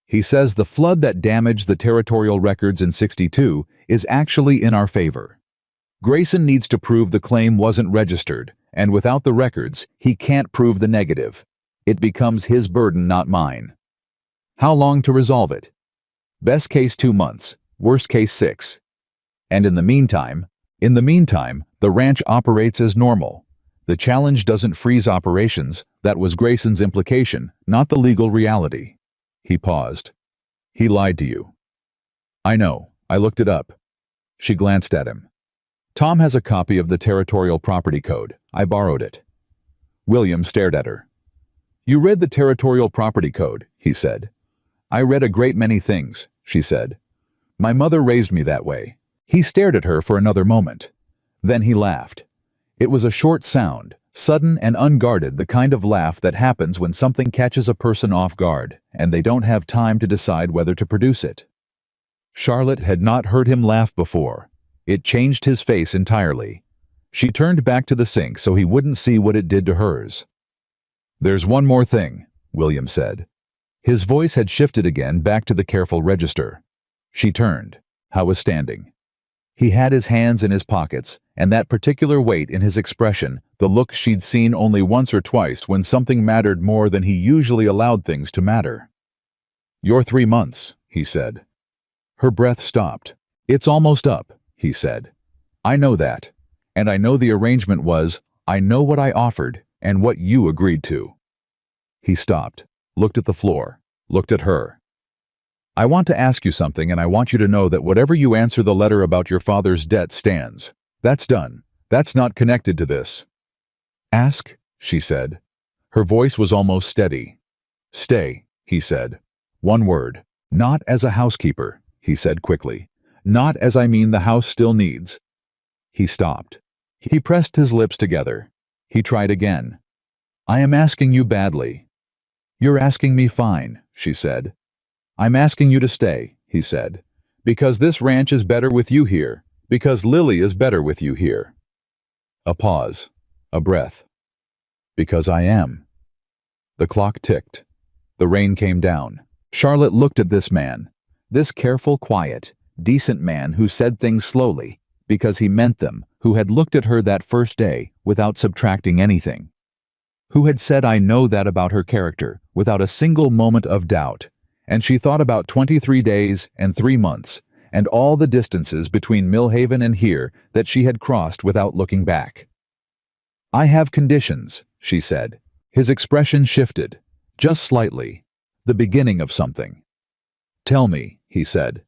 "He says the flood that damaged the territorial records in '62 is actually in our favor. Grayson needs to prove the claim wasn't registered, and without the records, he can't prove the negative. It becomes his burden, not mine. How long to resolve it? Best case 2 months, worst case 6. And in the meantime, the ranch operates as normal. The challenge doesn't freeze operations. That was Grayson's implication, not the legal reality." He paused. "He lied to you." "I know. I looked it up." She glanced at him. "Tom has a copy of the Territorial Property Code. I borrowed it." William stared at her. "You read the Territorial Property Code," he said. "I read a great many things," she said. "My mother raised me that way." He stared at her for another moment. Then he laughed. It was a short sound, Sudden and unguarded, the kind of laugh that happens when something catches a person off guard and they don't have time to decide whether to produce it. Charlotte had not heard him laugh before. It changed his face entirely. She turned back to the sink so he wouldn't see what it did to hers. "There's one more thing," William said. His voice had shifted again back to the careful register. She turned. Howe was standing. He had his hands in his pockets, and that particular weight in his expression, the look she'd seen only once or twice when something mattered more than he usually allowed things to matter. "You're 3 months," he said. Her breath stopped. "It's almost up," he said. "I know that. And I know the arrangement was, I know what I offered and what you agreed to." He stopped, looked at the floor, looked at her. "I want to ask you something, and I want you to know that whatever you answer the letter about your father's debt stands. That's done. That's not connected to this." "Ask?" she said. Her voice was almost steady. "Stay," he said. "One word. Not as a housekeeper," he said quickly. "Not as I mean the house still needs." He stopped. He pressed his lips together. He tried again. "I am asking you badly." "You're asking me fine," she said. "I'm asking you to stay," he said. "Because this ranch is better with you here. Because Lily is better with you here." A pause. A breath. "Because I am." The clock ticked. The rain came down. Charlotte looked at this man. This careful, quiet, decent man who said things slowly, because he meant them, who had looked at her that first day without subtracting anything. Who had said "I know that" about her character without a single moment of doubt. And she thought about 23 days and 3 months, and all the distances between Millhaven and here that she had crossed without looking back. "I have conditions," she said. His expression shifted, just slightly, the beginning of something. "Tell me," he said.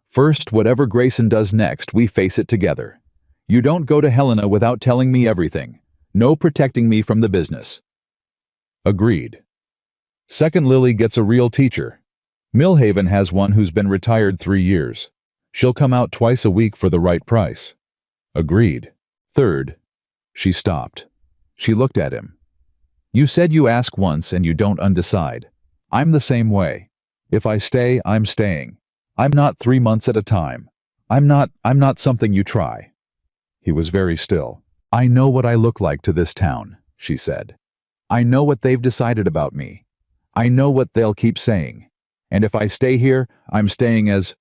"First, whatever Grayson does next, we face it together. You don't go to Helena without telling me everything. No protecting me from the business." Agreed. Second, Lily gets a real teacher. Millhaven has one who's been retired 3 years. She'll come out twice a week for the right price. Agreed. Third, she stopped. She looked at him. "You said you ask once and you don't undecide. I'm the same way. If I stay, I'm staying. I'm not 3 months at a time. I'm not something you try." He was very still. "I know what I look like to this town," she said. "I know what they've decided about me. I know what they'll keep saying. And if I stay here, I'm staying as—"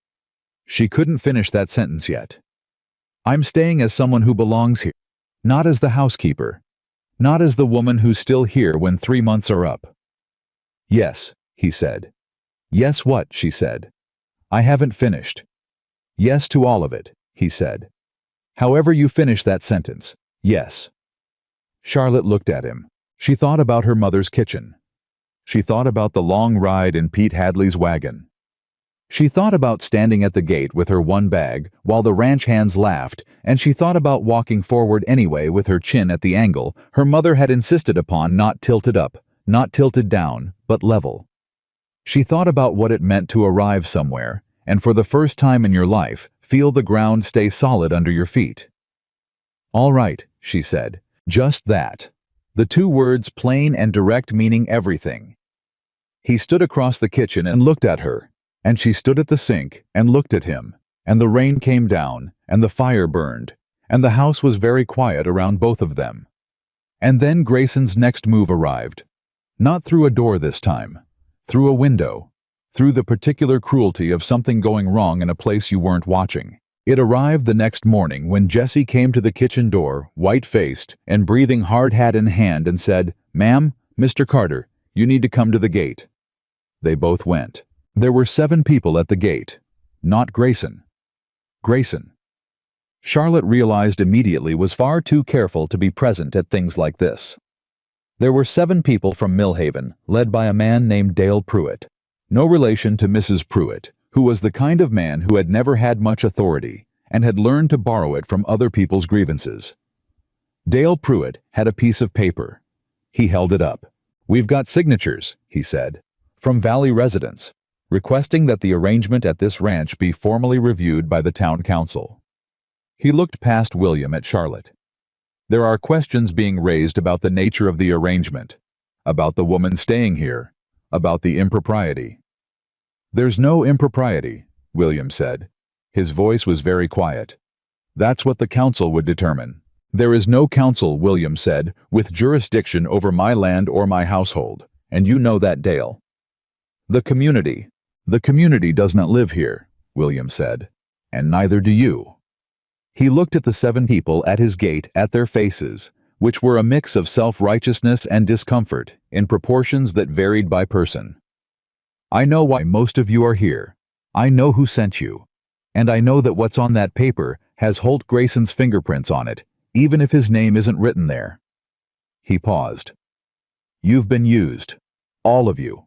She couldn't finish that sentence yet. "I'm staying as someone who belongs here. Not as the housekeeper. Not as the woman who's still here when 3 months are up." "Yes," he said. "Yes, what?" she said. "I haven't finished." "Yes to all of it," he said. "However you finish that sentence, yes." Charlotte looked at him. She thought about her mother's kitchen. She thought about the long ride in Pete Hadley's wagon. She thought about standing at the gate with her one bag while the ranch hands laughed, and she thought about walking forward anyway with her chin at the angle her mother had insisted upon, not tilted up, not tilted down, but level. She thought about what it meant to arrive somewhere, and for the first time in your life, feel the ground stay solid under your feet. "All right," she said. "Just that." The 2 words, plain and direct, meaning everything. He stood across the kitchen and looked at her, and she stood at the sink and looked at him, and the rain came down, and the fire burned, and the house was very quiet around both of them. And then Grayson's next move arrived. Not through a door this time, through a window, through the particular cruelty of something going wrong in a place you weren't watching. It arrived the next morning when Jessie came to the kitchen door, white-faced and breathing hard, hat in hand, and said, "Ma'am, Mr. Carter, you need to come to the gate." They both went. There were 7 people at the gate. Not Grayson. Grayson. Charlotte realized immediately was far too careful to be present at things like this. There were 7 people from Millhaven, led by a man named Dale Pruitt. No relation to Mrs. Pruitt, who was the kind of man who had never had much authority and had learned to borrow it from other people's grievances. Dale Pruitt had a piece of paper. He held it up. "We've got signatures," he said, "from Valley residents, requesting that the arrangement at this ranch be formally reviewed by the town council." He looked past William at Charlotte. There are questions being raised about the nature of the arrangement, about the woman staying here, about the impropriety. There's no impropriety, William said. His voice was very quiet. That's what the council would determine. There is no council, William said, with jurisdiction over my land or my household, and you know that, Dale. The community does not live here, William said, and neither do you. He looked at the 7 people at his gate, at their faces, which were a mix of self-righteousness and discomfort, in proportions that varied by person. I know why most of you are here. I know who sent you. And I know that what's on that paper has Holt Grayson's fingerprints on it, even if his name isn't written there. He paused. You've been used, all of you,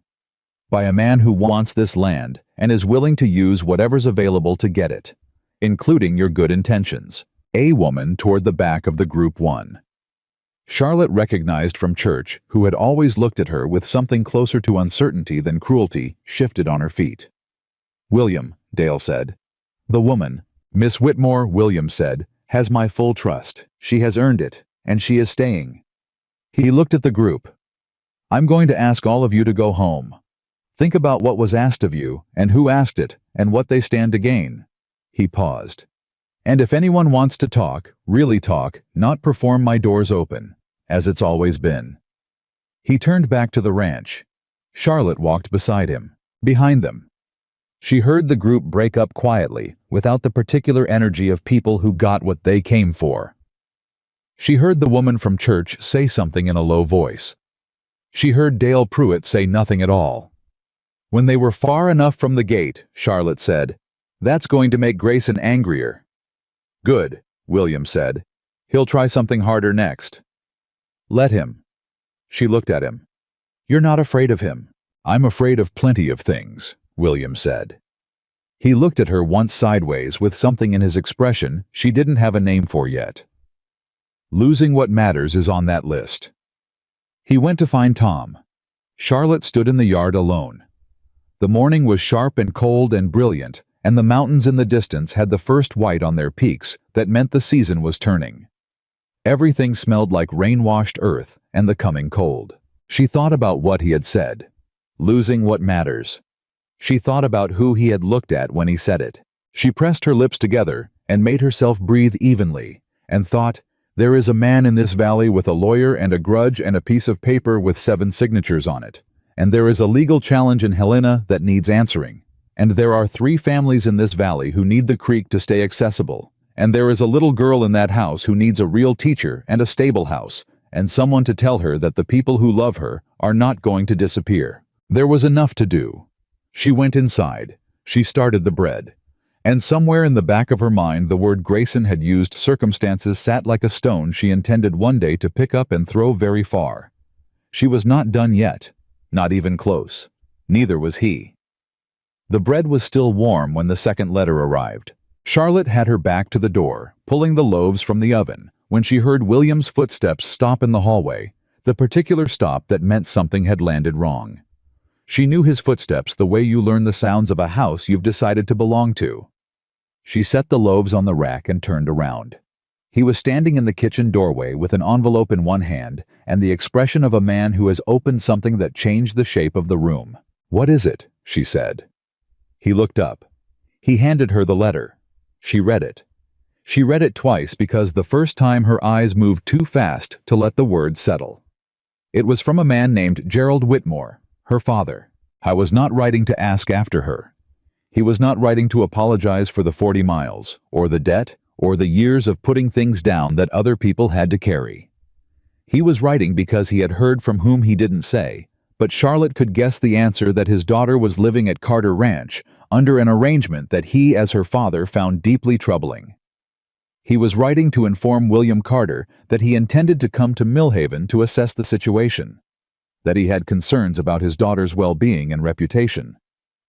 by a man who wants this land and is willing to use whatever's available to get it, including your good intentions. A woman toward the back of the group 1. Charlotte recognized from church, who had always looked at her with something closer to uncertainty than cruelty, shifted on her feet. William, Dale said. The woman, Miss Whitmore, William said, has my full trust. She has earned it, and she is staying. He looked at the group. I'm going to ask all of you to go home. Think about what was asked of you, and who asked it, and what they stand to gain. He paused. And if anyone wants to talk, really talk, not perform, my door's open, as it's always been. He turned back to the ranch. Charlotte walked beside him, behind them. She heard the group break up quietly, without the particular energy of people who got what they came for. She heard the woman from church say something in a low voice. She heard Dale Pruitt say nothing at all. When they were far enough from the gate, Charlotte said, "That's going to make Grayson angrier." "Good," William said. "He'll try something harder next." "Let him." She looked at him. "You're not afraid of him." "I'm afraid of plenty of things," William said. He looked at her once sideways with something in his expression she didn't have a name for yet. Losing what matters is on that list. He went to find Tom. Charlotte stood in the yard alone. The morning was sharp and cold and brilliant, and the mountains in the distance had the first white on their peaks that meant the season was turning. Everything smelled like rain-washed earth and the coming cold. She thought about what he had said. Losing what matters. She thought about who he had looked at when he said it. She pressed her lips together and made herself breathe evenly, and thought, there is a man in this valley with a lawyer and a grudge and a piece of paper with 7 signatures on it. And there is a legal challenge in Helena that needs answering. And there are 3 families in this valley who need the creek to stay accessible. And there is a little girl in that house who needs a real teacher and a stable house, and someone to tell her that the people who love her are not going to disappear. There was enough to do. She went inside. She started the bread. And somewhere in the back of her mind the word Grayson had used circumstances sat like a stone she intended one day to pick up and throw very far. She was not done yet. Not even close. Neither was he. The bread was still warm when the second letter arrived. Charlotte had her back to the door, pulling the loaves from the oven, when she heard William's footsteps stop in the hallway, the particular stop that meant something had landed wrong. She knew his footsteps the way you learn the sounds of a house you've decided to belong to. She set the loaves on the rack and turned around. He was standing in the kitchen doorway with an envelope in one hand and the expression of a man who has opened something that changed the shape of the room. "What is it?" she said. He looked up. He handed her the letter. She read it. She read it twice because the first time her eyes moved too fast to let the words settle. It was from a man named Gerald Whitmore, her father. I was not writing to ask after her. He was not writing to apologize for the 40 miles, or the debt, or the years of putting things down that other people had to carry. He was writing because he had heard from whom he didn't say, but Charlotte could guess the answer, that his daughter was living at Carter Ranch under an arrangement that he, as her father, found deeply troubling. He was writing to inform William Carter that he intended to come to Millhaven to assess the situation, that he had concerns about his daughter's well-being and reputation,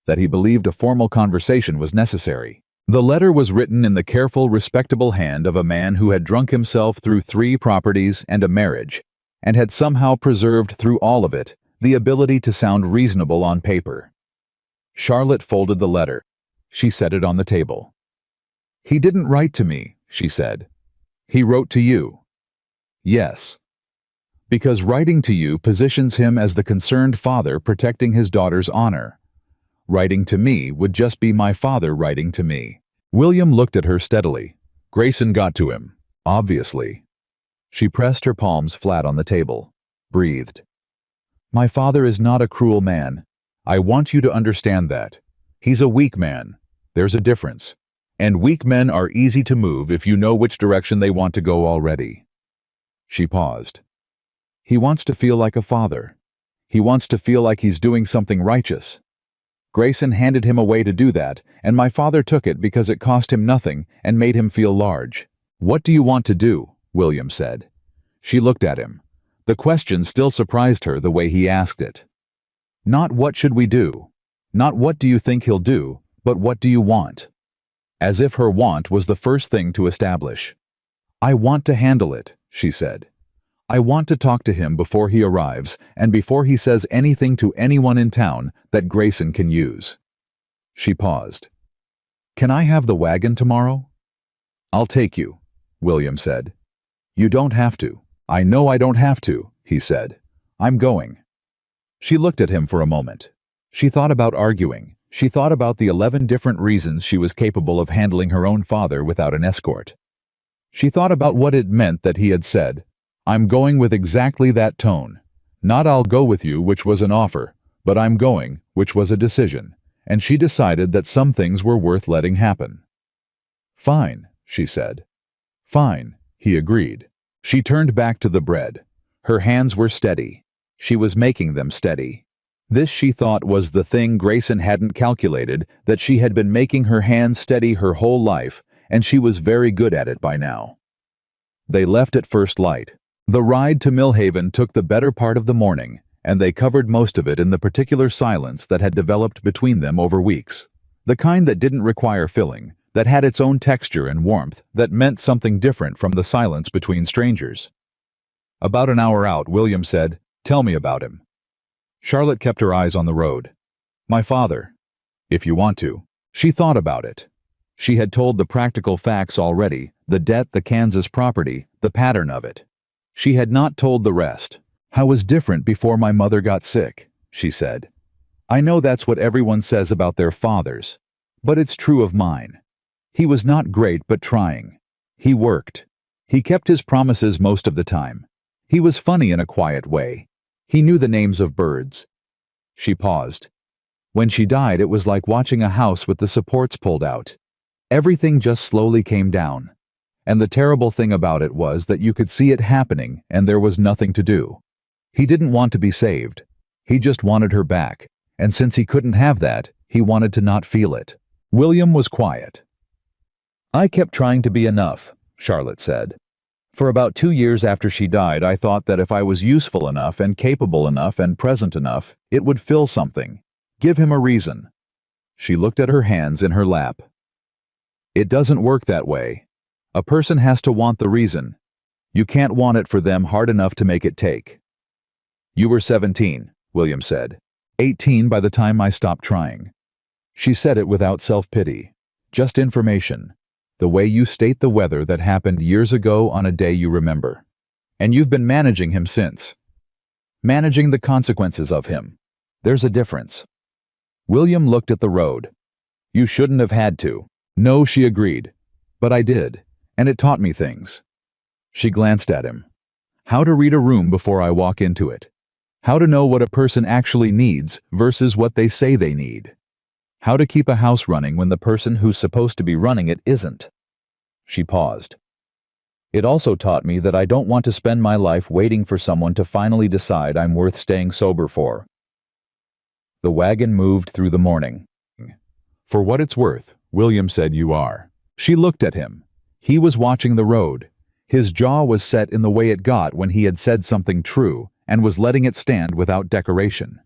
that he believed a formal conversation was necessary. The letter was written in the careful, respectable hand of a man who had drunk himself through 3 properties and a marriage, and had somehow preserved through all of it the ability to sound reasonable on paper. Charlotte folded the letter. She set it on the table. "He didn't write to me," she said. "He wrote to you." Yes. Because writing to you positions him as the concerned father protecting his daughter's honor. Writing to me would just be my father writing to me. William looked at her steadily. Grayson got to him, obviously. She pressed her palms flat on the table, breathed. My father is not a cruel man. I want you to understand that. He's a weak man. There's a difference. And weak men are easy to move if you know which direction they want to go already. She paused. He wants to feel like a father. He wants to feel like he's doing something righteous. Grayson handed him a way to do that, and my father took it because it cost him nothing and made him feel large. What do you want to do? William said. She looked at him. The question still surprised her the way he asked it. Not what should we do? Not what do you think he'll do, but what do you want? As if her want was the first thing to establish. I want to handle it, she said. I want to talk to him before he arrives and before he says anything to anyone in town that Grayson can use. She paused. Can I have the wagon tomorrow? I'll take you, William said. You don't have to. I know I don't have to, he said. I'm going. She looked at him for a moment. She thought about arguing. She thought about the 11 different reasons she was capable of handling her own father without an escort. She thought about what it meant that he had said, I'm going with exactly that tone. Not I'll go with you, which was an offer, but I'm going, which was a decision, and she decided that some things were worth letting happen. Fine, she said. Fine, he agreed. She turned back to the bread. Her hands were steady. She was making them steady. This, she thought, was the thing Grayson hadn't calculated, that she had been making her hands steady her whole life, and she was very good at it by now. They left at first light. The ride to Millhaven took the better part of the morning, and they covered most of it in the particular silence that had developed between them over weeks. The kind that didn't require filling, that had its own texture and warmth, that meant something different from the silence between strangers. About an hour out, William said, Tell me about him. Charlotte kept her eyes on the road. My father. If you want to. She thought about it. She had told the practical facts already, the debt, the Kansas property, the pattern of it. She had not told the rest. I was different before my mother got sick, she said. I know that's what everyone says about their fathers, but it's true of mine. He was not great but trying. He worked. He kept his promises most of the time. He was funny in a quiet way. He knew the names of birds. She paused. When she died, it was like watching a house with the supports pulled out. Everything just slowly came down. And the terrible thing about it was that you could see it happening and there was nothing to do. He didn't want to be saved. He just wanted her back, and since he couldn't have that, he wanted to not feel it. William was quiet. I kept trying to be enough, Charlotte said. For about 2 years after she died, I thought that if I was useful enough and capable enough and present enough, it would fill something. Give him a reason. She looked at her hands in her lap. It doesn't work that way. A person has to want the reason. You can't want it for them hard enough to make it take. You were 17, William said. 18 by the time I stopped trying. She said it without self-pity. Just information. The way you state the weather that happened years ago on a day you remember. And you've been managing him since. Managing the consequences of him. There's a difference. William looked at the road. You shouldn't have had to. No, she agreed. But I did. And it taught me things. She glanced at him. How to read a room before I walk into it. How to know what a person actually needs versus what they say they need. How to keep a house running when the person who's supposed to be running it isn't. She paused. It also taught me that I don't want to spend my life waiting for someone to finally decide I'm worth staying sober for. The wagon moved through the morning. For what it's worth, William said you are. She looked at him. He was watching the road. His jaw was set in the way it got when he had said something true and was letting it stand without decoration.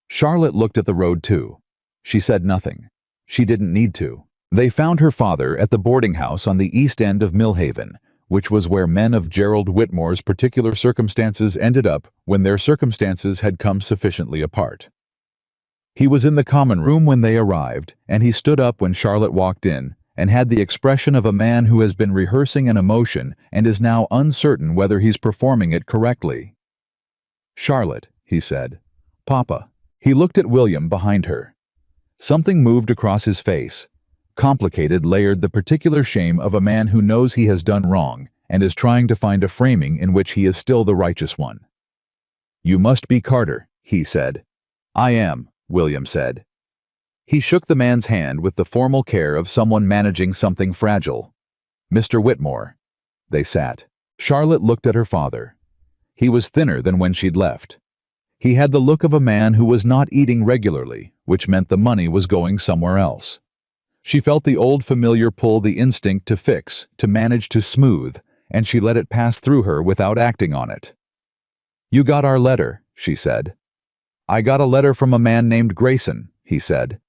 Charlotte looked at the road too. She said nothing. She didn't need to. They found her father at the boarding house on the east end of Millhaven, which was where men of Gerald Whitmore's particular circumstances ended up when their circumstances had come sufficiently apart. He was in the common room when they arrived, and he stood up when Charlotte walked in, and had the expression of a man who has been rehearsing an emotion and is now uncertain whether he's performing it correctly. "Charlotte," he said. "Papa." He looked at William behind her. Something moved across his face. Complicated layered the particular shame of a man who knows he has done wrong and is trying to find a framing in which he is still the righteous one. "You must be Carter," he said. "I am," William said. He shook the man's hand with the formal care of someone managing something fragile. "Mr. Whitmore." They sat. Charlotte looked at her father. He was thinner than when she'd left. He had the look of a man who was not eating regularly, which meant the money was going somewhere else. She felt the old familiar pull, the instinct to fix, to manage, to smooth, and she let it pass through her without acting on it. "You got our letter," she said. "I got a letter from a man named Grayson," he said.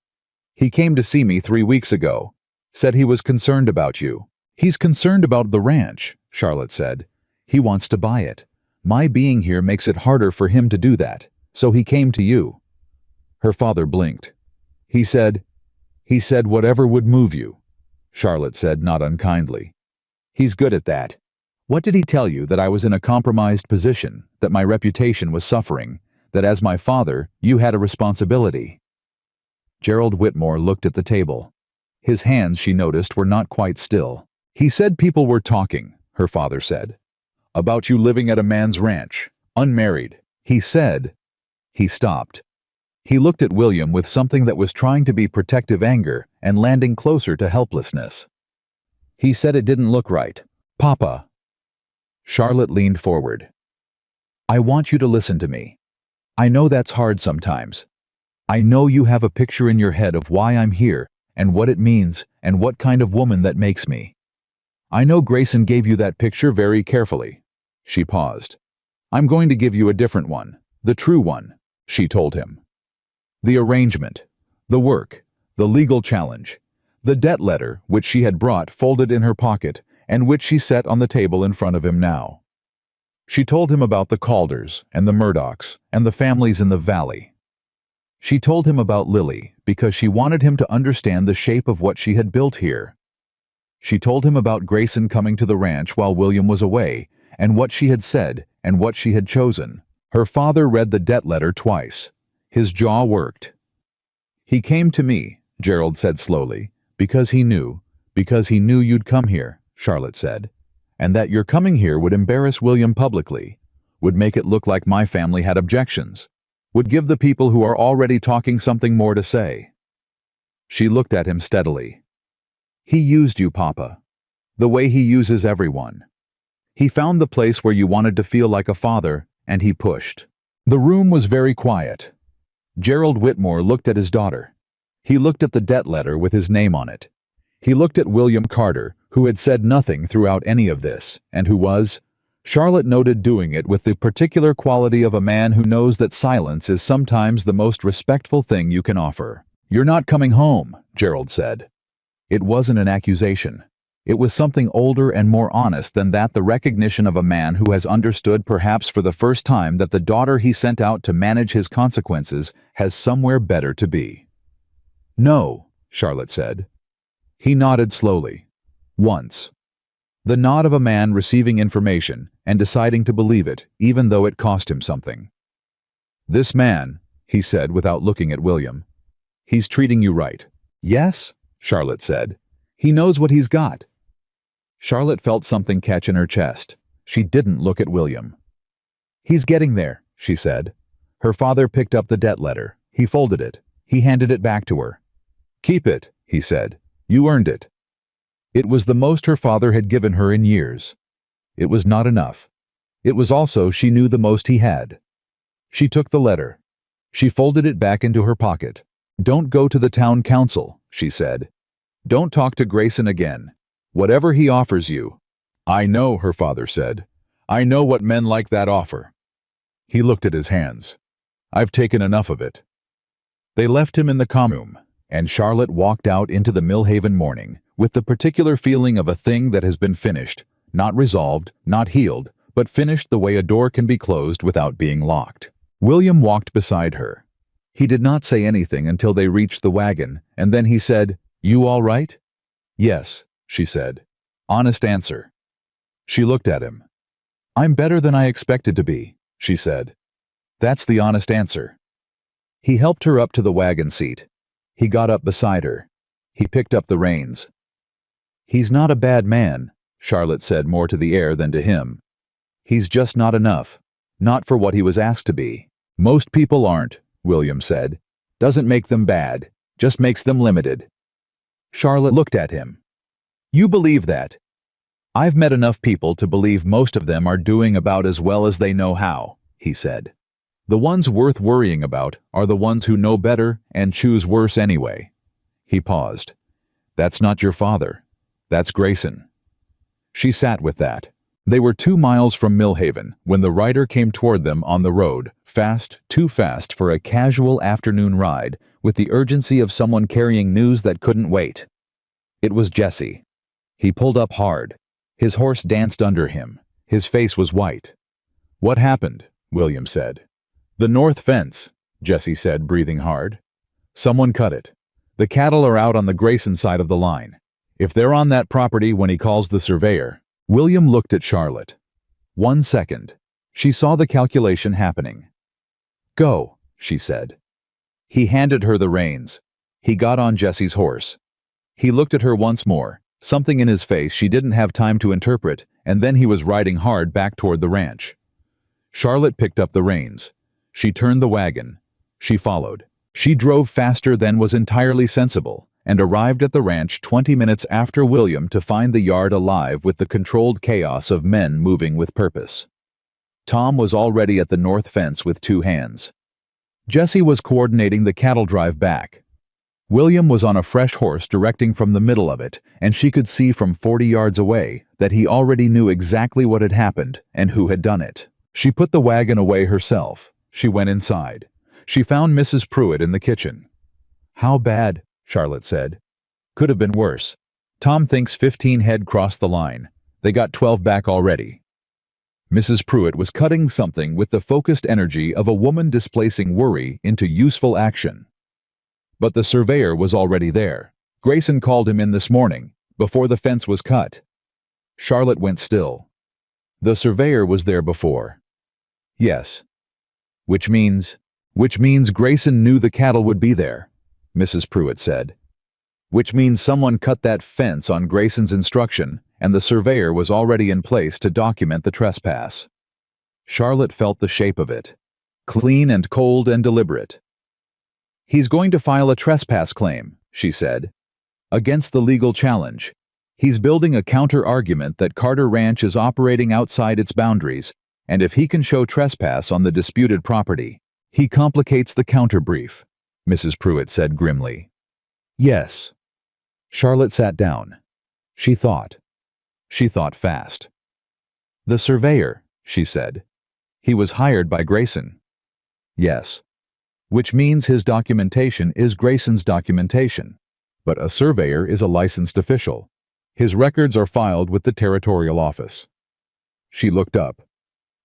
"He came to see me 3 weeks ago. Said he was concerned about you." "He's concerned about the ranch," Charlotte said. "He wants to buy it. My being here makes it harder for him to do that, so he came to you." Her father blinked. He said whatever would move you," Charlotte said, not unkindly. "He's good at that. What did he tell you, that I was in a compromised position, that my reputation was suffering, that as my father, you had a responsibility?" Gerald Whitmore looked at the table. His hands, she noticed, were not quite still. "He said people were talking," her father said. "About you living at a man's ranch, unmarried. He said—" He stopped. He looked at William with something that was trying to be protective anger and landing closer to helplessness. "He said it didn't look right. Papa." Charlotte leaned forward. "I want you to listen to me. I know that's hard sometimes. I know you have a picture in your head of why I'm here and what it means and what kind of woman that makes me. I know Grayson gave you that picture very carefully." She paused. "I'm going to give you a different one, the true one," she told him. The arrangement, the work, the legal challenge, the debt letter which she had brought folded in her pocket and which she set on the table in front of him now. She told him about the Calders and the Murdochs and the families in the valley. She told him about Lily because she wanted him to understand the shape of what she had built here. She told him about Grayson coming to the ranch while William was away, and what she had said and what she had chosen. Her father read the debt letter twice. His jaw worked. "He came to me," Gerald said slowly, because he knew you'd come here," Charlotte said, "and that your coming here would embarrass William publicly, would make it look like my family had objections, would give the people who are already talking something more to say." She looked at him steadily. "He used you, Papa, the way he uses everyone. He found the place where you wanted to feel like a father, and he pushed." The room was very quiet. Gerald Whitmore looked at his daughter. He looked at the debt letter with his name on it. He looked at William Carter, who had said nothing throughout any of this, and who was, Charlotte noted, doing it with the particular quality of a man who knows that silence is sometimes the most respectful thing you can offer. "You're not coming home," Gerald said. It wasn't an accusation. It was something older and more honest than that, the recognition of a man who has understood perhaps for the first time that the daughter he sent out to manage his consequences has somewhere better to be. "No," Charlotte said. He nodded slowly. Once. The nod of a man receiving information and deciding to believe it, even though it cost him something. "This man," he said without looking at William, "he's treating you right." "Yes," Charlotte said. "He knows what he's got." Charlotte felt something catch in her chest. She didn't look at William. "He's getting there," she said. Her father picked up the debt letter. He folded it. He handed it back to her. "Keep it," he said. "You earned it." It was the most her father had given her in years. It was not enough. It was also, she knew, the most he had. She took the letter. She folded it back into her pocket. "Don't go to the town council," she said. "Don't talk to Grayson again. Whatever he offers you—" "I know," her father said. "I know what men like that offer." He looked at his hands. "I've taken enough of it." They left him in the commune, and Charlotte walked out into the Millhaven morning with the particular feeling of a thing that has been finished, not resolved, not healed, but finished the way a door can be closed without being locked. William walked beside her. He did not say anything until they reached the wagon, and then he said, "You all right?" Yes, she said. Honest answer. She looked at him. I'm better than I expected to be, she said. That's the honest answer. He helped her up to the wagon seat. He got up beside her. He picked up the reins. He's not a bad man, Charlotte said more to the air than to him. He's just not enough. Not for what he was asked to be. Most people aren't, William said. Doesn't make them bad, just makes them limited. Charlotte looked at him. You believe that? I've met enough people to believe most of them are doing about as well as they know how, he said. The ones worth worrying about are the ones who know better and choose worse anyway. He paused. That's not your father. That's Grayson. She sat with that. They were 2 miles from Millhaven when the rider came toward them on the road, fast, too fast for a casual afternoon ride, with the urgency of someone carrying news that couldn't wait. It was Jesse. He pulled up hard. His horse danced under him. His face was white. What happened? William said. The north fence, Jesse said, breathing hard. Someone cut it. The cattle are out on the Grayson side of the line. If they're on that property when he calls the surveyor. William looked at Charlotte. 1 second. She saw the calculation happening. Go, she said. He handed her the reins. He got on Jesse's horse. He looked at her once more, something in his face she didn't have time to interpret, and then he was riding hard back toward the ranch. Charlotte picked up the reins. She turned the wagon. She followed. She drove faster than was entirely sensible, and arrived at the ranch 20 minutes after William to find the yard alive with the controlled chaos of men moving with purpose. Tom was already at the north fence with 2 hands. Jesse was coordinating the cattle drive back. William was on a fresh horse directing from the middle of it, and she could see from 40 yards away that he already knew exactly what had happened and who had done it. She put the wagon away herself. She went inside. She found Mrs. Pruitt in the kitchen. How bad? Charlotte said. Could have been worse. Tom thinks 15 head crossed the line. They got 12 back already. Mrs. Pruitt was cutting something with the focused energy of a woman displacing worry into useful action. But the surveyor was already there. Grayson called him in this morning, before the fence was cut. Charlotte went still. The surveyor was there before. Yes. Which means Grayson knew the cattle would be there, Mrs. Pruitt said. Which means someone cut that fence on Grayson's instruction, and the surveyor was already in place to document the trespass. Charlotte felt the shape of it. Clean and cold and deliberate. He's going to file a trespass claim, she said. Against the legal challenge. He's building a counter-argument that Carter Ranch is operating outside its boundaries, and if he can show trespass on the disputed property, he complicates the counter-brief, Mrs. Pruitt said grimly. Yes. Charlotte sat down. She thought. She thought fast. The surveyor, she said. He was hired by Grayson. Yes. Which means his documentation is Grayson's documentation. But a surveyor is a licensed official. His records are filed with the territorial office. She looked up.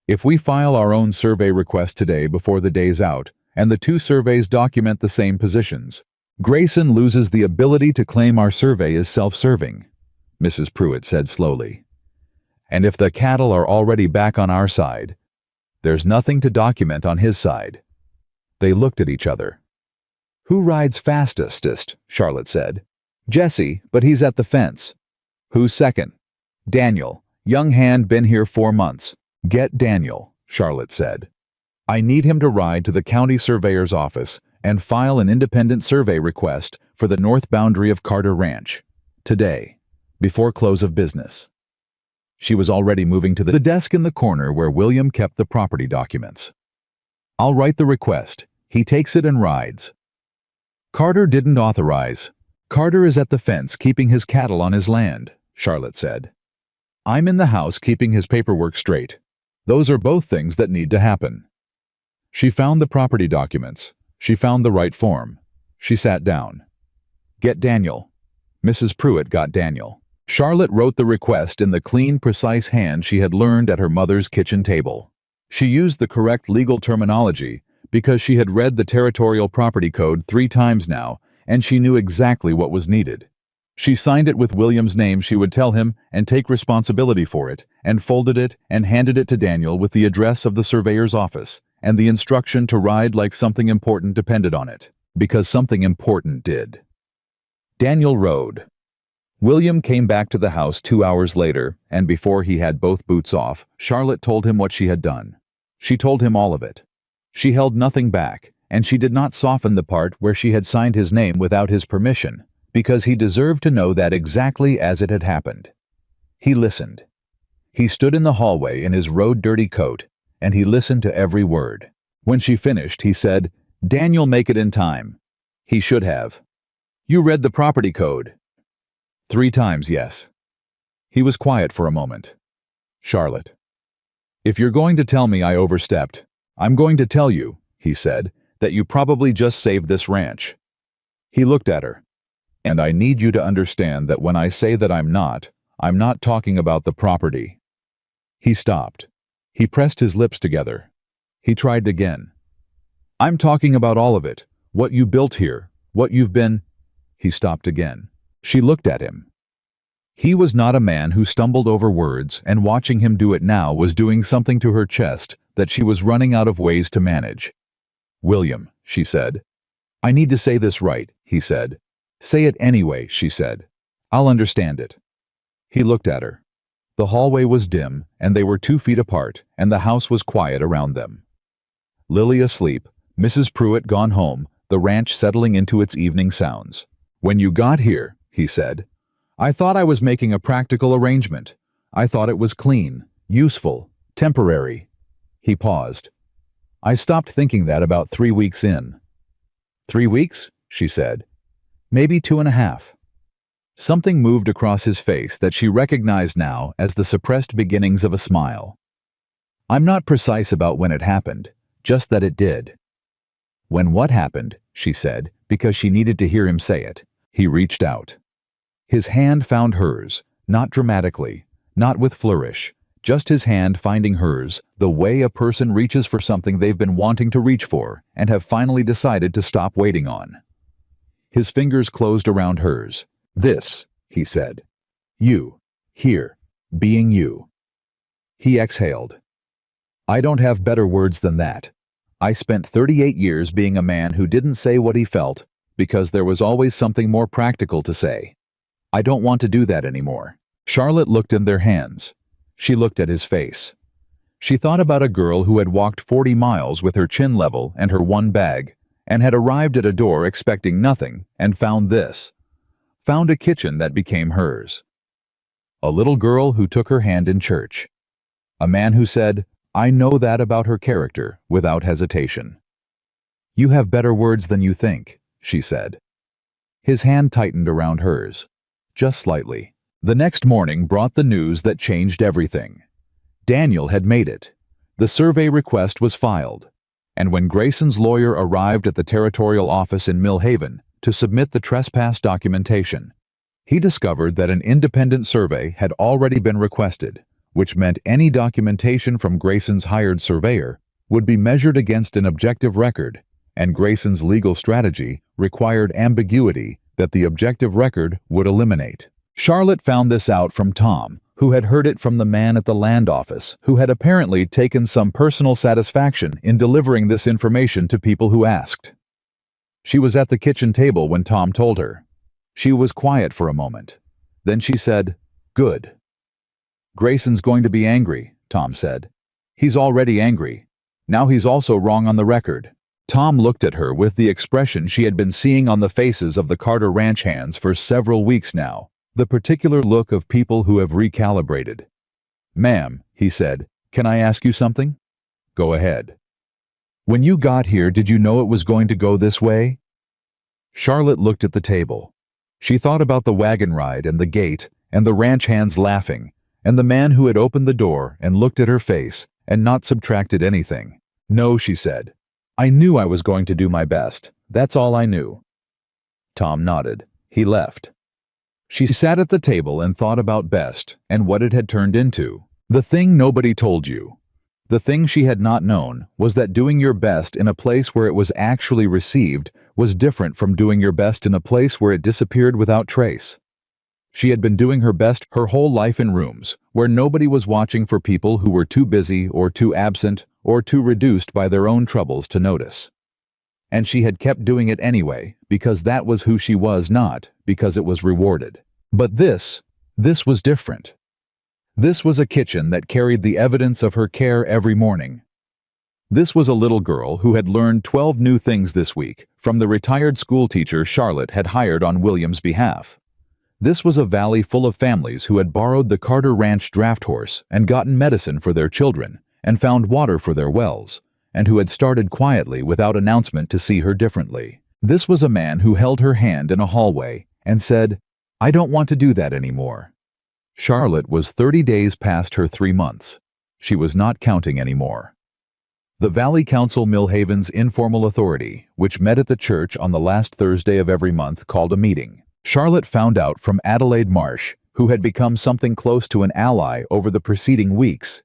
If we file our own survey request today before the day's out, and the 2 surveys document the same positions, Grayson loses the ability to claim our survey is self-serving, Mrs. Pruitt said slowly. And if the cattle are already back on our side, there's nothing to document on his side. They looked at each other. Who rides fastest? Charlotte said. Jesse, but he's at the fence. Who's second? Daniel. Young hand, been here 4 months. Get Daniel, Charlotte said. I need him to ride to the county surveyor's office and file an independent survey request for the north boundary of Carter Ranch. Today, before close of business. She was already moving to the desk in the corner where William kept the property documents. I'll write the request. He takes it and rides. Carter didn't authorize. Carter is at the fence keeping his cattle on his land, Charlotte said. I'm in the house keeping his paperwork straight. Those are both things that need to happen. She found the property documents. She found the right form. She sat down. Get Daniel. Mrs. Pruitt got Daniel. Charlotte wrote the request in the clean, precise hand she had learned at her mother's kitchen table. She used the correct legal terminology because she had read the Territorial Property Code 3 times now, and she knew exactly what was needed. She signed it with William's name. She would tell him and take responsibility for it, and folded it and handed it to Daniel with the address of the surveyor's office and the instruction to ride like something important depended on it, because something important did. Daniel rode. William came back to the house 2 hours later, and before he had both boots off, Charlotte told him what she had done. She told him all of it. She held nothing back, and she did not soften the part where she had signed his name without his permission, because he deserved to know that exactly as it had happened. He listened. He stood in the hallway in his road-dirty coat, and he listened to every word. When she finished, he said, "Daniel, make it in time." He should have. "You read the property code?" "3 times, yes." He was quiet for a moment. "Charlotte, if you're going to tell me I overstepped, I'm going to tell you," he said, "that you probably just saved this ranch." He looked at her. "And I need you to understand that when I say that I'm not talking about the property." He stopped. He pressed his lips together. He tried again. "I'm talking about all of it, what you built here, what you've been—" He stopped again. She looked at him. He was not a man who stumbled over words, and watching him do it now was doing something to her chest that she was running out of ways to manage. "William," she said. "I need to say this right," he said. "Say it anyway," she said. "I'll understand it." He looked at her. The hallway was dim, and they were 2 feet apart, and the house was quiet around them. Lily asleep, Mrs. Pruitt gone home, the ranch settling into its evening sounds. "When you got here," he said, "I thought I was making a practical arrangement. I thought it was clean, useful, temporary." He paused. "I stopped thinking that about 3 weeks in." "3 weeks?" she said. "Maybe 2.5. Something moved across his face that she recognized now as the suppressed beginnings of a smile. "I'm not precise about when it happened, just that it did." "When what happened?" she said, because she needed to hear him say it. He reached out. His hand found hers, not dramatically, not with flourish, just his hand finding hers, the way a person reaches for something they've been wanting to reach for and have finally decided to stop waiting on. His fingers closed around hers. "This," he said. "You. Here. Being you." He exhaled. "I don't have better words than that. I spent 38 years being a man who didn't say what he felt because there was always something more practical to say. I don't want to do that anymore." Charlotte looked in their hands. She looked at his face. She thought about a girl who had walked 40 miles with her chin level and her one bag, and had arrived at a door expecting nothing and found this. Found a kitchen that became hers. A little girl who took her hand in church. A man who said, "I know that about her character," without hesitation. "You have better words than you think," she said. His hand tightened around hers. Just slightly. The next morning brought the news that changed everything. Daniel had made it. The survey request was filed. And when Grayson's lawyer arrived at the territorial office in Mill Haven to submit the trespass documentation, he discovered that an independent survey had already been requested, which meant any documentation from Grayson's hired surveyor would be measured against an objective record, and Grayson's legal strategy required ambiguity that the objective record would eliminate. Charlotte found this out from Tom, who had heard it from the man at the land office, who had apparently taken some personal satisfaction in delivering this information to people who asked. She was at the kitchen table when Tom told her. She was quiet for a moment. Then she said, "Good." "Grayson's going to be angry," Tom said. "He's already angry. Now he's also wrong on the record." Tom looked at her with the expression she had been seeing on the faces of the Carter Ranch hands for several weeks now, the particular look of people who have recalibrated. "Ma'am," he said, "can I ask you something?" "Go ahead." "When you got here, did you know it was going to go this way?" Charlotte looked at the table. She thought about the wagon ride and the gate and the ranch hands laughing, and the man who had opened the door and looked at her face and not subtracted anything. "No," she said. "I knew I was going to do my best. That's all I knew." Tom nodded. He left. She sat at the table and thought about best and what it had turned into. The thing nobody told you. The thing she had not known was that doing your best in a place where it was actually received was different from doing your best in a place where it disappeared without trace. She had been doing her best her whole life in rooms where nobody was watching for people who were too busy or too absent or too reduced by their own troubles to notice. And she had kept doing it anyway, because that was who she was, not because it was rewarded. But this was different. This was a kitchen that carried the evidence of her care every morning. This was a little girl who had learned 12 new things this week from the retired schoolteacher Charlotte had hired on William's behalf. This was a valley full of families who had borrowed the Carter Ranch draft horse and gotten medicine for their children and found water for their wells, and who had started quietly without announcement to see her differently. This was a man who held her hand in a hallway and said, "I don't want to do that anymore." Charlotte was 30 days past her 3 months. She was not counting anymore. The Valley Council, Millhaven's informal authority, which met at the church on the last Thursday of every month, called a meeting. Charlotte found out from Adelaide Marsh, who had become something close to an ally over the preceding weeks,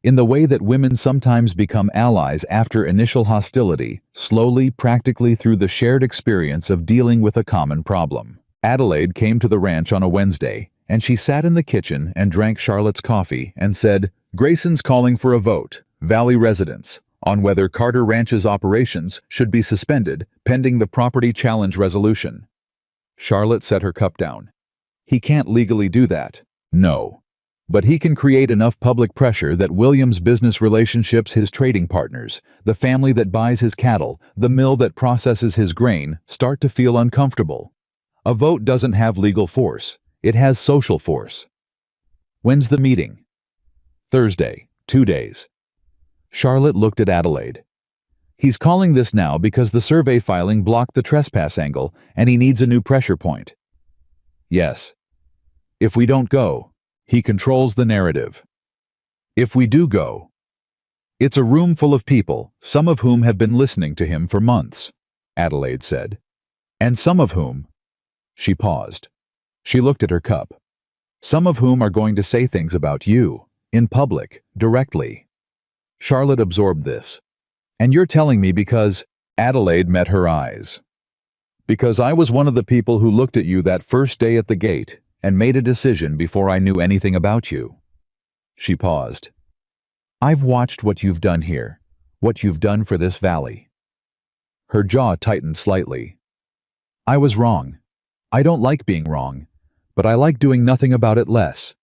in the way that women sometimes become allies after initial hostility, slowly, practically through the shared experience of dealing with a common problem. Adelaide came to the ranch on a Wednesday, and she sat in the kitchen and drank Charlotte's coffee and said, "Grayson's calling for a vote, Valley residents, on whether Carter Ranch's operations should be suspended pending the property challenge resolution." Charlotte set her cup down. "He can't legally do that." "No. But he can create enough public pressure that William's business relationships, his trading partners, the family that buys his cattle, the mill that processes his grain, start to feel uncomfortable. A vote doesn't have legal force. It has social force." "When's the meeting?" "Thursday, 2 days." Charlotte looked at Adelaide. "He's calling this now because the survey filing blocked the trespass angle and he needs a new pressure point." "Yes. If we don't go, he controls the narrative. If we do go, it's a room full of people, some of whom have been listening to him for months," Adelaide said. "And some of whom—" She paused. She looked at her cup. "Some of whom are going to say things about you, in public, directly." Charlotte absorbed this. "And you're telling me because—" Adelaide met her eyes. "Because I was one of the people who looked at you that first day at the gate and made a decision before I knew anything about you." She paused. "I've watched what you've done here, what you've done for this valley." Her jaw tightened slightly. "I was wrong. I don't like being wrong, but I like doing nothing about it less."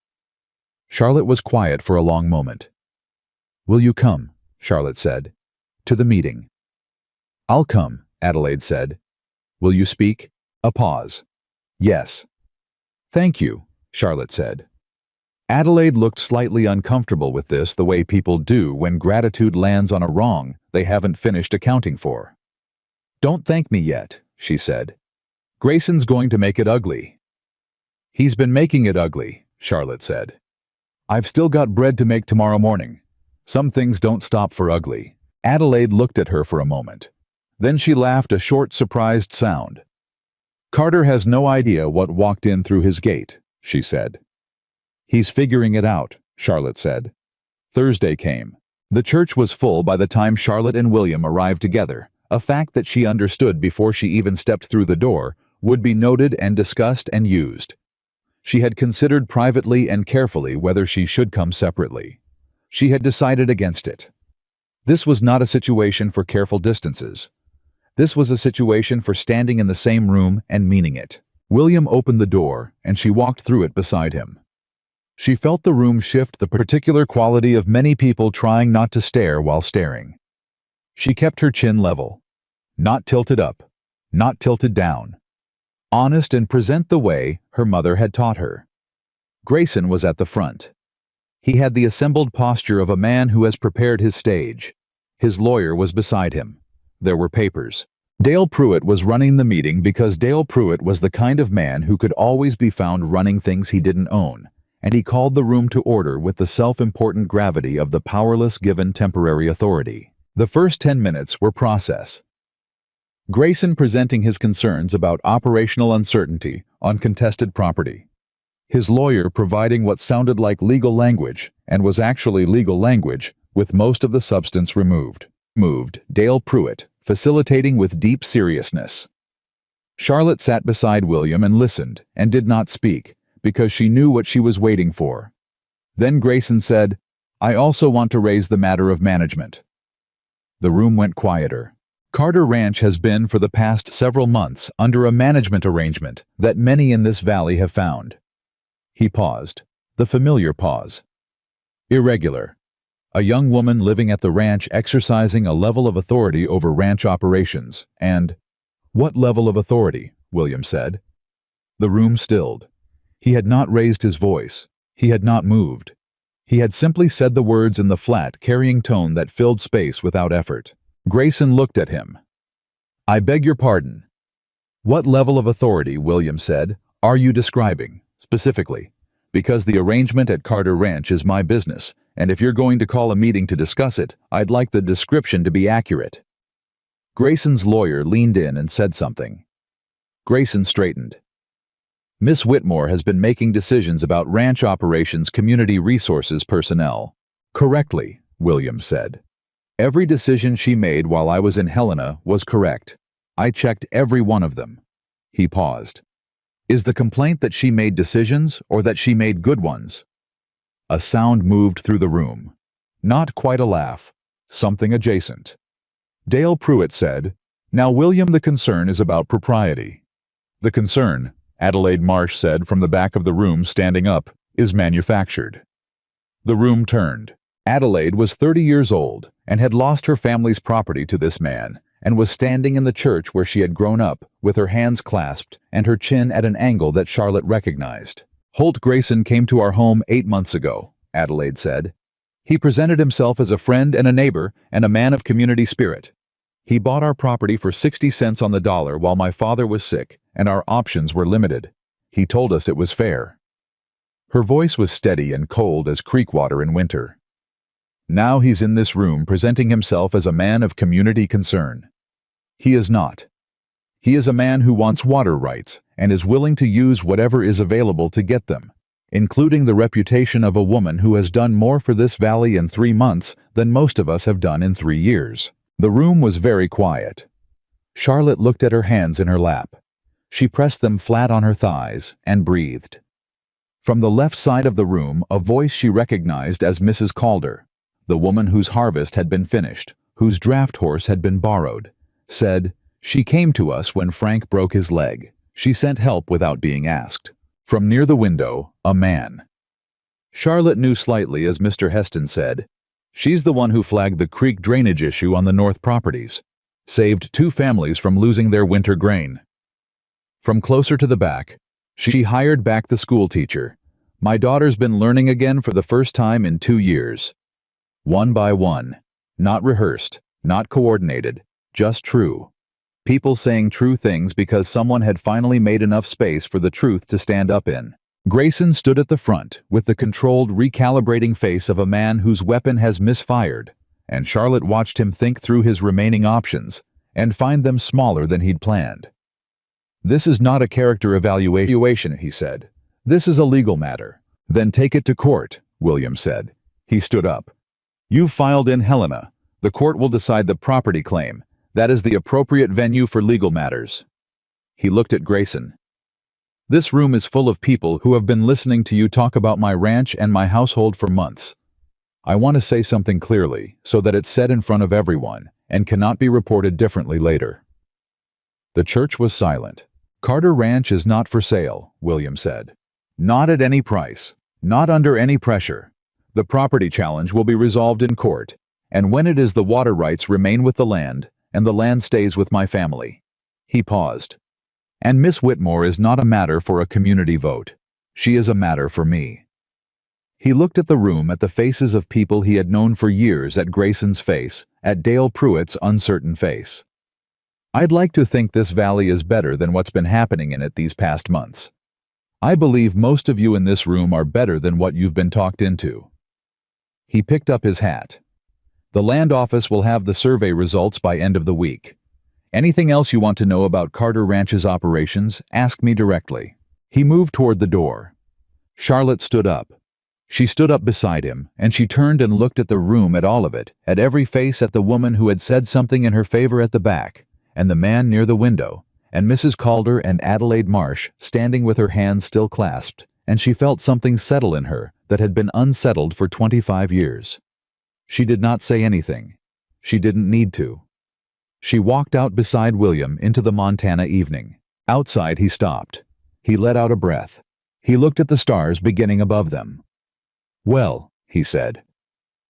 Charlotte was quiet for a long moment. "Will you come?" Charlotte said. "To the meeting?" "I'll come," Adelaide said. "Will you speak?" A pause. "Yes." "Thank you," Charlotte said. Adelaide looked slightly uncomfortable with this, the way people do when gratitude lands on a wrong they haven't finished accounting for. "Don't thank me yet," she said. "Grayson's going to make it ugly." "He's been making it ugly," Charlotte said. "I've still got bread to make tomorrow morning. Some things don't stop for ugly." Adelaide looked at her for a moment. Then she laughed a short, surprised sound. "Carter has no idea what walked in through his gate," she said. "He's figuring it out," Charlotte said. Thursday came. The church was full by the time Charlotte and William arrived together, a fact that she understood before she even stepped through the door, would be noted and discussed and used. She had considered privately and carefully whether she should come separately. She had decided against it. This was not a situation for careful distances. This was a situation for standing in the same room and meaning it. William opened the door, and she walked through it beside him. She felt the room shift, the particular quality of many people trying not to stare while staring. She kept her chin level. Not tilted up, not tilted down. Honest and present the way her mother had taught her. Grayson was at the front. He had the assembled posture of a man who has prepared his stage. His lawyer was beside him. There were papers. Dale Pruitt was running the meeting because Dale Pruitt was the kind of man who could always be found running things he didn't own, and he called the room to order with the self-important gravity of the powerless given temporary authority. The first 10 minutes were process. Grayson presenting his concerns about operational uncertainty on contested property. His lawyer providing what sounded like legal language, and was actually legal language, with most of the substance removed. Dale Pruitt, facilitating with deep seriousness. Charlotte sat beside William and listened, and did not speak, because she knew what she was waiting for. Then Grayson said, "I also want to raise the matter of management." The room went quieter. Carter Ranch has been for the past several months under a management arrangement that many in this valley have found. He paused. The familiar pause. Irregular. A young woman living at the ranch exercising a level of authority over ranch operations, and, "What level of authority?" William said. The room stilled. He had not raised his voice. He had not moved. He had simply said the words in the flat, carrying tone that filled space without effort. Grayson looked at him. "I beg your pardon. What level of authority," William said, "are you describing, specifically? Because the arrangement at Carter Ranch is my business, and if you're going to call a meeting to discuss it, I'd like the description to be accurate." Grayson's lawyer leaned in and said something. Grayson straightened. "Miss Whitmore has been making decisions about ranch operations community resources personnel." "Correctly," William said. "Every decision she made while I was in Helena was correct. I checked every one of them." He paused. "Is the complaint that she made decisions or that she made good ones?" A sound moved through the room. Not quite a laugh. Something adjacent. Dale Pruitt said, "Now, William, the concern is about propriety." "The concern," Adelaide Marsh said from the back of the room, standing up, "is manufactured." The room turned. Adelaide was 30 years old and had lost her family's property to this man, and was standing in the church where she had grown up, with her hands clasped and her chin at an angle that Charlotte recognized. "Holt Grayson came to our home 8 months ago," Adelaide said. "He presented himself as a friend and a neighbor and a man of community spirit. He bought our property for 60 cents on the dollar while my father was sick and our options were limited. He told us it was fair." Her voice was steady and cold as creek water in winter. "Now he's in this room presenting himself as a man of community concern. He is not. He is a man who wants water rights and is willing to use whatever is available to get them, including the reputation of a woman who has done more for this valley in 3 months than most of us have done in 3 years. The room was very quiet. Charlotte looked at her hands in her lap. She pressed them flat on her thighs and breathed. From the left side of the room, a voice she recognized as Mrs. Calder, the woman whose harvest had been finished, whose draft horse had been borrowed, said, "She came to us when Frank broke his leg. She sent help without being asked." From near the window, a man. Charlotte knew slightly as Mr. Heston said, "She's the one who flagged the creek drainage issue on the north properties. Saved 2 families from losing their winter grain." From closer to the back, she hired back the school teacher. "My daughter's been learning again for the first time in 2 years. One by one. Not rehearsed, not coordinated, just true. People saying true things because someone had finally made enough space for the truth to stand up in." Grayson stood at the front with the controlled, recalibrating face of a man whose weapon has misfired, and Charlotte watched him think through his remaining options and find them smaller than he'd planned. "This is not a character evaluation," he said. "This is a legal matter." "Then take it to court," William said. He stood up. "You've filed in Helena. The court will decide the property claim. That is the appropriate venue for legal matters." He looked at Grayson. "This room is full of people who have been listening to you talk about my ranch and my household for months. I want to say something clearly, so that it's said in front of everyone, and cannot be reported differently later." The church was silent. "Carter Ranch is not for sale," William said. "Not at any price. Not under any pressure. The property challenge will be resolved in court, and when it is, the water rights remain with the land, and the land stays with my family." He paused. "And Miss Whitmore is not a matter for a community vote. She is a matter for me." He looked at the room, at the faces of people he had known for years, at Grayson's face, at Dale Pruitt's uncertain face. "I'd like to think this valley is better than what's been happening in it these past months. I believe most of you in this room are better than what you've been talked into." He picked up his hat. "The land office will have the survey results by end of the week. Anything else you want to know about Carter Ranch's operations, ask me directly." He moved toward the door. Charlotte stood up. She stood up beside him, and she turned and looked at the room, at all of it, at every face, at the woman who had said something in her favor at the back, and the man near the window, and Mrs. Calder and Adelaide Marsh standing with her hands still clasped, and she felt something settle in her that had been unsettled for 25 years. She did not say anything. She didn't need to. She walked out beside William into the Montana evening. Outside he stopped. He let out a breath. He looked at the stars beginning above them. "Well," he said.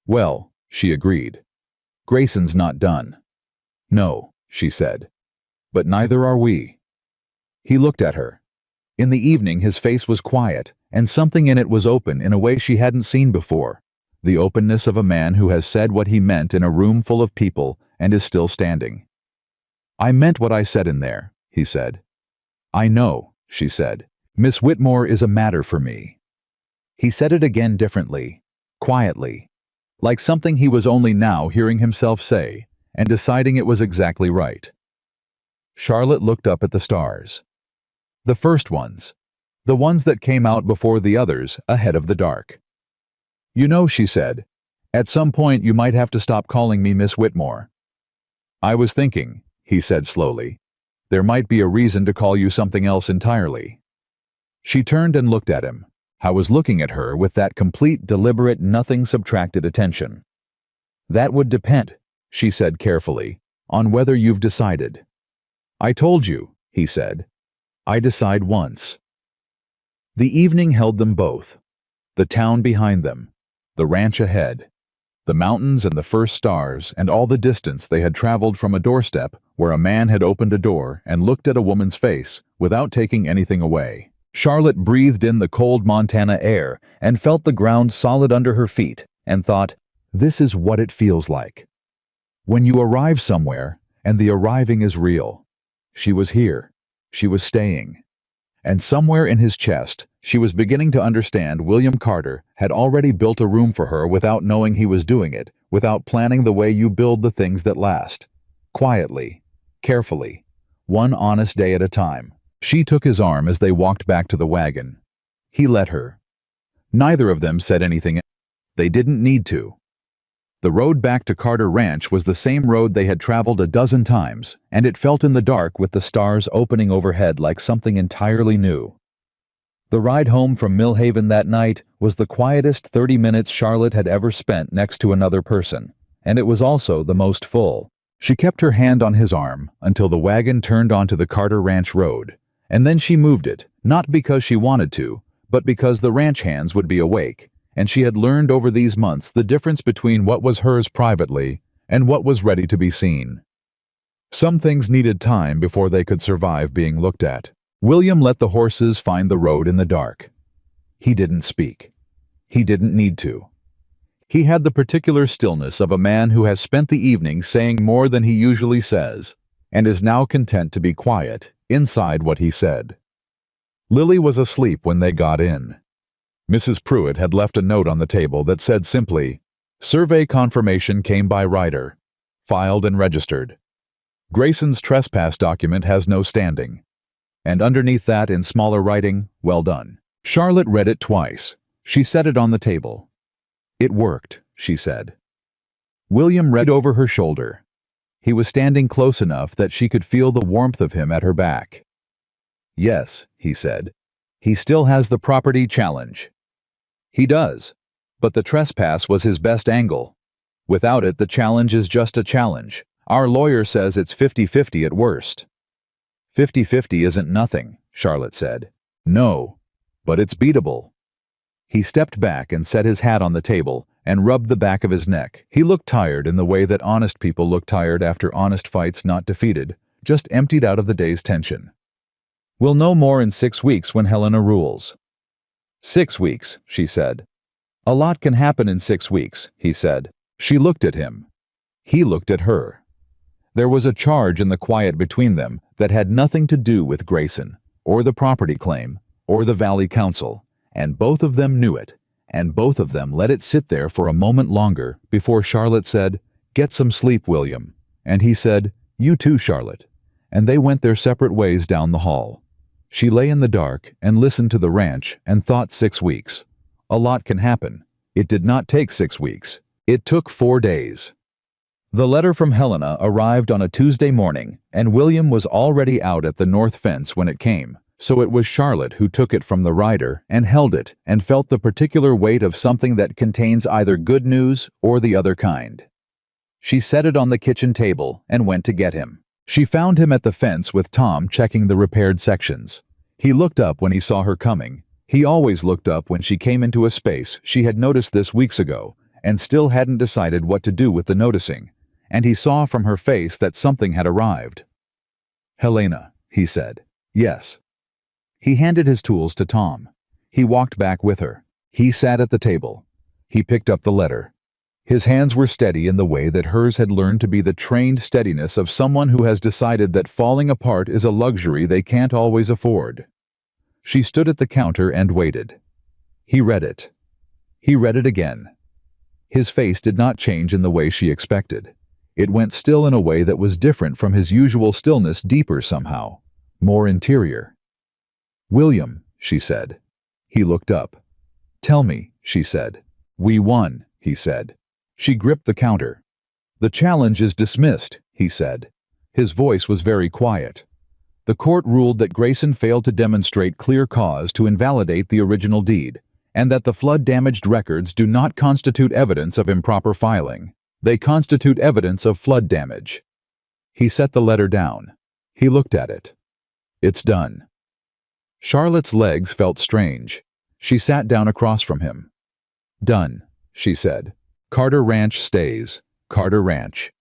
"Well," she agreed. "Grayson's not done." "No," she said. "But neither are we." He looked at her. In the evening his face was quiet, and something in it was open in a way she hadn't seen before. The openness of a man who has said what he meant in a room full of people and is still standing. "I meant what I said in there," he said. "I know," she said. "Miss Whitmore is a matter for me." He said it again differently, quietly, like something he was only now hearing himself say, and deciding it was exactly right. Charlotte looked up at the stars. The first ones. The ones that came out before the others, ahead of the dark. "You know," she said, "at some point you might have to stop calling me Miss Whitmore." "I was thinking," he said slowly, "there might be a reason to call you something else entirely." She turned and looked at him. I was looking at her with that complete, deliberate, nothing-subtracted attention. "That would depend," she said carefully, "on whether you've decided." "I told you," he said. "I decide once." The evening held them both. The town behind them, the ranch ahead, the mountains and the first stars, and all the distance they had traveled from a doorstep where a man had opened a door and looked at a woman's face without taking anything away. Charlotte breathed in the cold Montana air and felt the ground solid under her feet and thought, this is what it feels like. When you arrive somewhere and the arriving is real. She was here. She was staying. And somewhere in his chest, she was beginning to understand William Carter had already built a room for her without knowing he was doing it, without planning the way you build the things that last. Quietly, carefully, one honest day at a time. She took his arm as they walked back to the wagon. He let her. Neither of them said anything. They didn't need to. The road back to Carter Ranch was the same road they had traveled a dozen times, and it felt in the dark with the stars opening overhead like something entirely new. The ride home from Millhaven that night was the quietest 30 minutes Charlotte had ever spent next to another person, and it was also the most full. She kept her hand on his arm until the wagon turned onto the Carter Ranch road, and then she moved it, not because she wanted to, but because the ranch hands would be awake, and she had learned over these months the difference between what was hers privately and what was ready to be seen. Some things needed time before they could survive being looked at. William let the horses find the road in the dark. He didn't speak. He didn't need to. He had the particular stillness of a man who has spent the evening saying more than he usually says, and is now content to be quiet inside what he said. Lily was asleep when they got in. Mrs. Pruitt had left a note on the table that said simply, "Survey confirmation came by rider. Filed and registered. Grayson's trespass document has no standing." And underneath that, in smaller writing, "Well done." Charlotte read it twice. She set it on the table. "It worked," she said. William read over her shoulder. He was standing close enough that she could feel the warmth of him at her back. "Yes," he said. "He still has the property challenge." "He does. But the trespass was his best angle. Without it, the challenge is just a challenge. Our lawyer says it's 50-50 at worst." "50-50 isn't nothing," Charlotte said. "No, but it's beatable." He stepped back and set his hat on the table and rubbed the back of his neck. He looked tired in the way that honest people look tired after honest fights not defeated, just emptied out of the day's tension. "We'll know more in 6 weeks when Helena rules." 6 weeks, she said. "A lot can happen in 6 weeks," he said. She looked at him. He looked at her. There was a charge in the quiet between them that had nothing to do with Grayson, or the property claim, or the Valley Council, and both of them knew it, and both of them let it sit there for a moment longer before Charlotte said, "Get some sleep, William," and he said, "You too, Charlotte," and they went their separate ways down the hall. She lay in the dark and listened to the ranch and thought 6 weeks. A lot can happen. It did not take 6 weeks. It took 4 days. The letter from Helena arrived on a Tuesday morning, and William was already out at the north fence when it came, So it was Charlotte who took it from the rider and held it and felt the particular weight of something that contains either good news or the other kind. She set it on the kitchen table and went to get him. She found him at the fence with Tom checking the repaired sections. He looked up when he saw her coming. He always looked up when she came into a space she had noticed this weeks ago and still hadn't decided what to do with the noticing, and he saw from her face that something had arrived. "Helena," he said. "Yes." He handed his tools to Tom. He walked back with her. He sat at the table. He picked up the letter. His hands were steady in the way that hers had learned to be the trained steadiness of someone who has decided that falling apart is a luxury they can't always afford. She stood at the counter and waited. He read it. He read it again. His face did not change in the way she expected. It went still in a way that was different from his usual stillness, deeper somehow, more interior. "William," she said. He looked up. "Tell me," she said. "We won," he said. She gripped the counter. "The challenge is dismissed," he said. His voice was very quiet. "The court ruled that Grayson failed to demonstrate clear cause to invalidate the original deed, and that the flood-damaged records do not constitute evidence of improper filing. They constitute evidence of flood damage." He set the letter down. He looked at it. "It's done." Charlotte's legs felt strange. She sat down across from him. "Done," she said. "Carter Ranch stays. Carter Ranch."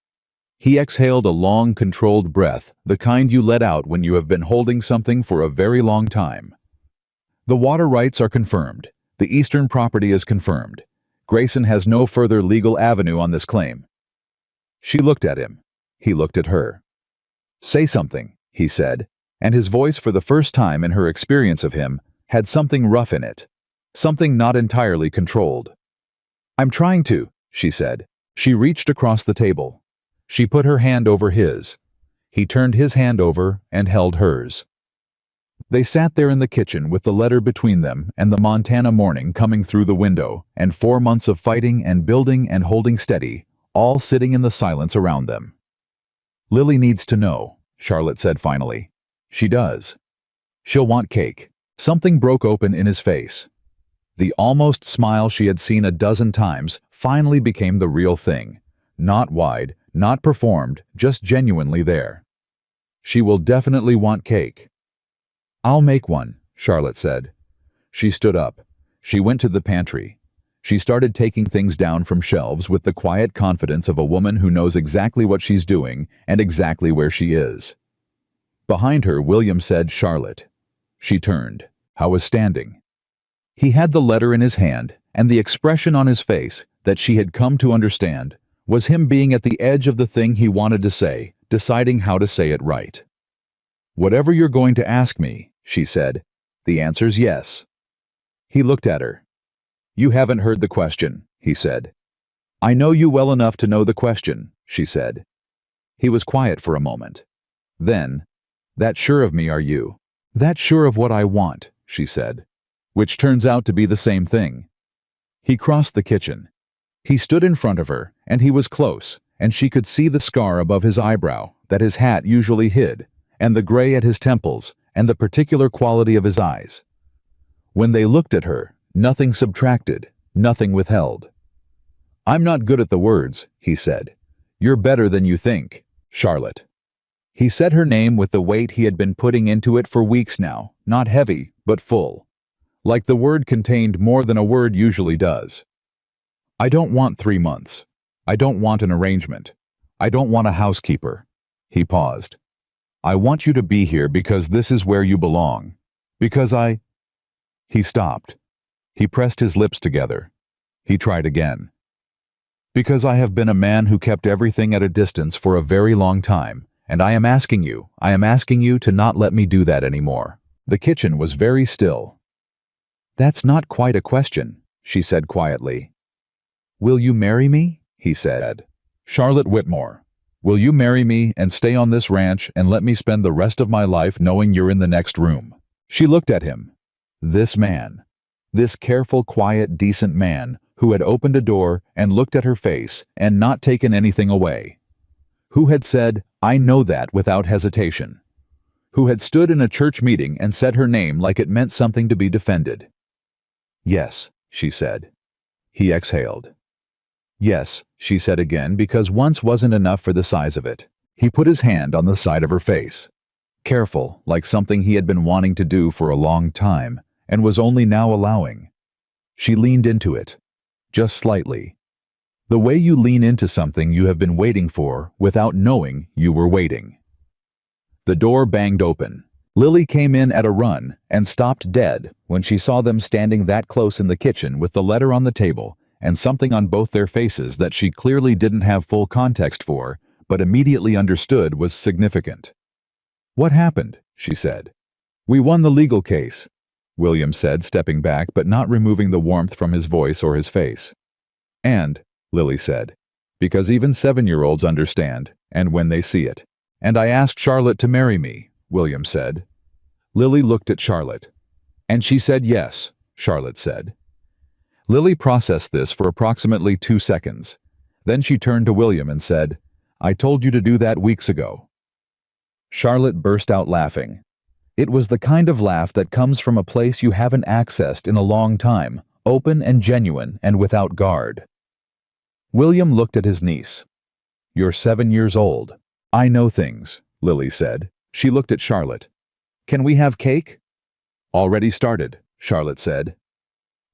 He exhaled a long, controlled breath, the kind you let out when you have been holding something for a very long time. "The water rights are confirmed. The eastern property is confirmed. Grayson has no further legal avenue on this claim." She looked at him. He looked at her. "Say something," he said, and his voice, for the first time in her experience of him, had something rough in it, something not entirely controlled. "I'm trying to," she said. She reached across the table. She put her hand over his. He turned his hand over and held hers. They sat there in the kitchen with the letter between them and the Montana morning coming through the window, and 4 months of fighting and building and holding steady, all sitting in the silence around them. "Lily needs to know," Charlotte said finally. "She does. She'll want cake." Something broke open in his face. The almost smile she had seen a dozen times finally became the real thing. Not wide, not performed, just genuinely there. "She will definitely want cake." "I'll make one," Charlotte said. She stood up. She went to the pantry. She started taking things down from shelves with the quiet confidence of a woman who knows exactly what she's doing and exactly where she is. Behind her, William said, "Charlotte." She turned. Howe was standing. He had the letter in his hand, and the expression on his face that she had come to understand was him being at the edge of the thing he wanted to say, deciding how to say it right. "Whatever you're going to ask me," she said, "the answer's yes." He looked at her. "You haven't heard the question," he said. "I know you well enough to know the question," she said. He was quiet for a moment. Then, "That sure of me, are you?" "That sure of what I want," she said. Which turns out to be the same thing. He crossed the kitchen. He stood in front of her, and he was close, and she could see the scar above his eyebrow that his hat usually hid, and the gray at his temples, and the particular quality of his eyes. When they looked at her, nothing subtracted, nothing withheld. "I'm not good at the words," he said. "You're better than you think, Charlotte." He said her name with the weight he had been putting into it for weeks now, not heavy, but full. Like the word contained more than a word usually does. "I don't want 3 months. I don't want an arrangement. I don't want a housekeeper." He paused. "I want you to be here because this is where you belong. Because I—" He stopped. He pressed his lips together. He tried again. "Because I have been a man who kept everything at a distance for a very long time, and I am asking you to not let me do that anymore." The kitchen was very still. "That's not quite a question," she said quietly. "Will you marry me?" he said. "Charlotte Whitmore, will you marry me and stay on this ranch and let me spend the rest of my life knowing you're in the next room?" She looked at him. This man. This careful, quiet, decent man who had opened a door and looked at her face and not taken anything away. Who had said, "I know that," without hesitation. who had stood in a church meeting and said her name like it meant something to be defended. "Yes," she said. He exhaled. "Yes," she said again, because once wasn't enough for the size of it. He put his hand on the side of her face. Careful, like something he had been wanting to do for a long time, and was only now allowing. She leaned into it. Just slightly. The way you lean into something you have been waiting for without knowing you were waiting. The door banged open. Lily came in at a run and stopped dead when she saw them standing that close in the kitchen with the letter on the table and something on both their faces that she clearly didn't have full context for, but immediately understood was significant. "What happened?" she said. "We won the legal case," William said, stepping back but not removing the warmth from his voice or his face. "And," Lily said, "because even 7-year-olds understand, and when they see it. And I asked Charlotte to marry me," William said. Lily looked at Charlotte. "And she said yes," Charlotte said. Lily processed this for approximately 2 seconds. Then she turned to William and said, "I told you to do that weeks ago." Charlotte burst out laughing. It was the kind of laugh that comes from a place you haven't accessed in a long time, open and genuine and without guard. William looked at his niece. "You're 7 years old. I know things," Lily said. She looked at Charlotte. "Can we have cake?" "Already started," Charlotte said.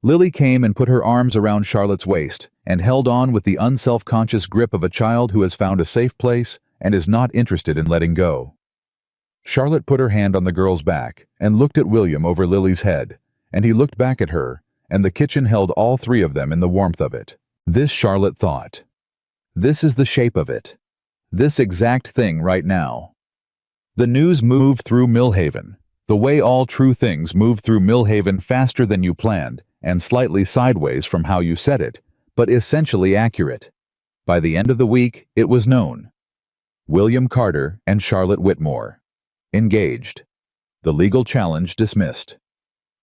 Lily came and put her arms around Charlotte's waist and held on with the unself-conscious grip of a child who has found a safe place and is not interested in letting go. Charlotte put her hand on the girl's back and looked at William over Lily's head, and he looked back at her, and the kitchen held all 3 of them in the warmth of it. This, Charlotte thought. This is the shape of it. This exact thing right now. The news moved through Millhaven, the way all true things move through Millhaven faster than you planned, and slightly sideways from how you said it, but essentially accurate. By the end of the week, it was known. William Carter and Charlotte Whitmore. Engaged. The legal challenge dismissed.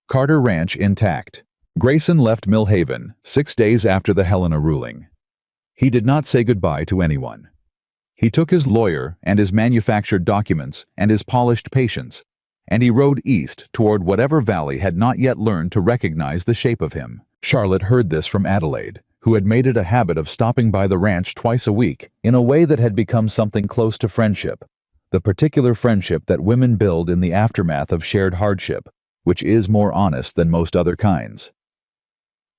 Carter Ranch intact. Grayson left Millhaven 6 days after the Helena ruling. He did not say goodbye to anyone. He took his lawyer and his manufactured documents and his polished patience, and he rode east toward whatever valley had not yet learned to recognize the shape of him. Charlotte heard this from Adelaide, who had made it a habit of stopping by the ranch twice a week in a way that had become something close to friendship, the particular friendship that women build in the aftermath of shared hardship, which is more honest than most other kinds.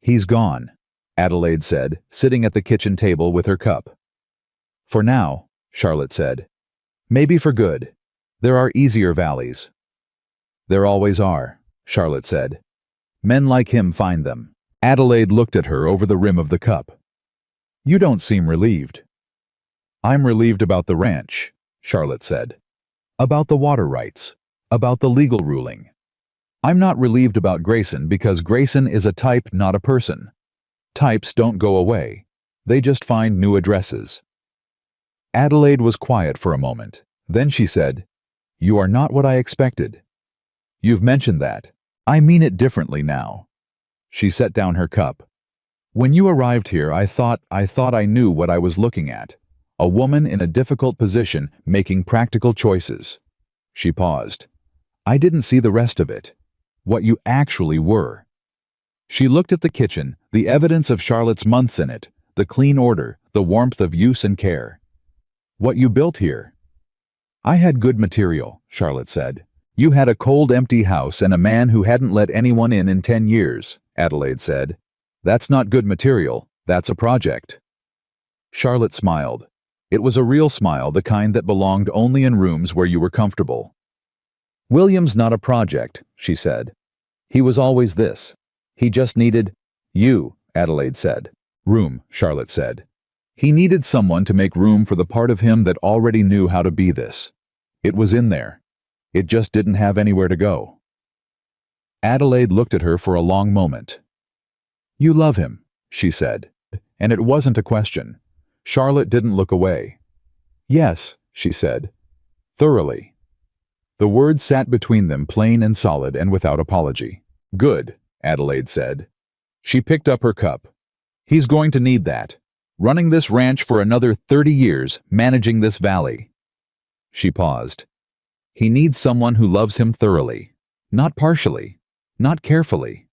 "He's gone," Adelaide said, sitting at the kitchen table with her cup. "For now," Charlotte said. "Maybe for good. There are easier valleys." "There always are," Charlotte said. "Men like him find them." Adelaide looked at her over the rim of the cup. "You don't seem relieved." "I'm relieved about the ranch," Charlotte said. "About the water rights. About the legal ruling. I'm not relieved about Grayson because Grayson is a type, not a person. Types don't go away. They just find new addresses." Adelaide was quiet for a moment. Then she said, "You are not what I expected." "You've mentioned that. I mean it differently now." She set down her cup. "When you arrived here, I thought I knew what I was looking at. A woman in a difficult position making practical choices." She paused. "I didn't see the rest of it. What you actually were." She looked at the kitchen, the evidence of Charlotte's months in it, the clean order, the warmth of use and care. "What you built here." "I had good material," Charlotte said. "You had a cold, empty house and a man who hadn't let anyone in 10 years, Adelaide said. "That's not good material, that's a project." Charlotte smiled. It was a real smile, the kind that belonged only in rooms where you were comfortable. "William's not a project," she said. "He was always this. He just needed—" "You," Adelaide said. "Room," Charlotte said. "He needed someone to make room for the part of him that already knew how to be this. It was in there. It just didn't have anywhere to go." Adelaide looked at her for a long moment. "You love him," she said, and it wasn't a question. Charlotte didn't look away. "Yes," she said. "Thoroughly." The words sat between them plain and solid and without apology. "Good," Adelaide said. She picked up her cup. "He's going to need that. Running this ranch for another 30 years, managing this valley." She paused. He needs someone who loves him thoroughly, not partially, not carefully.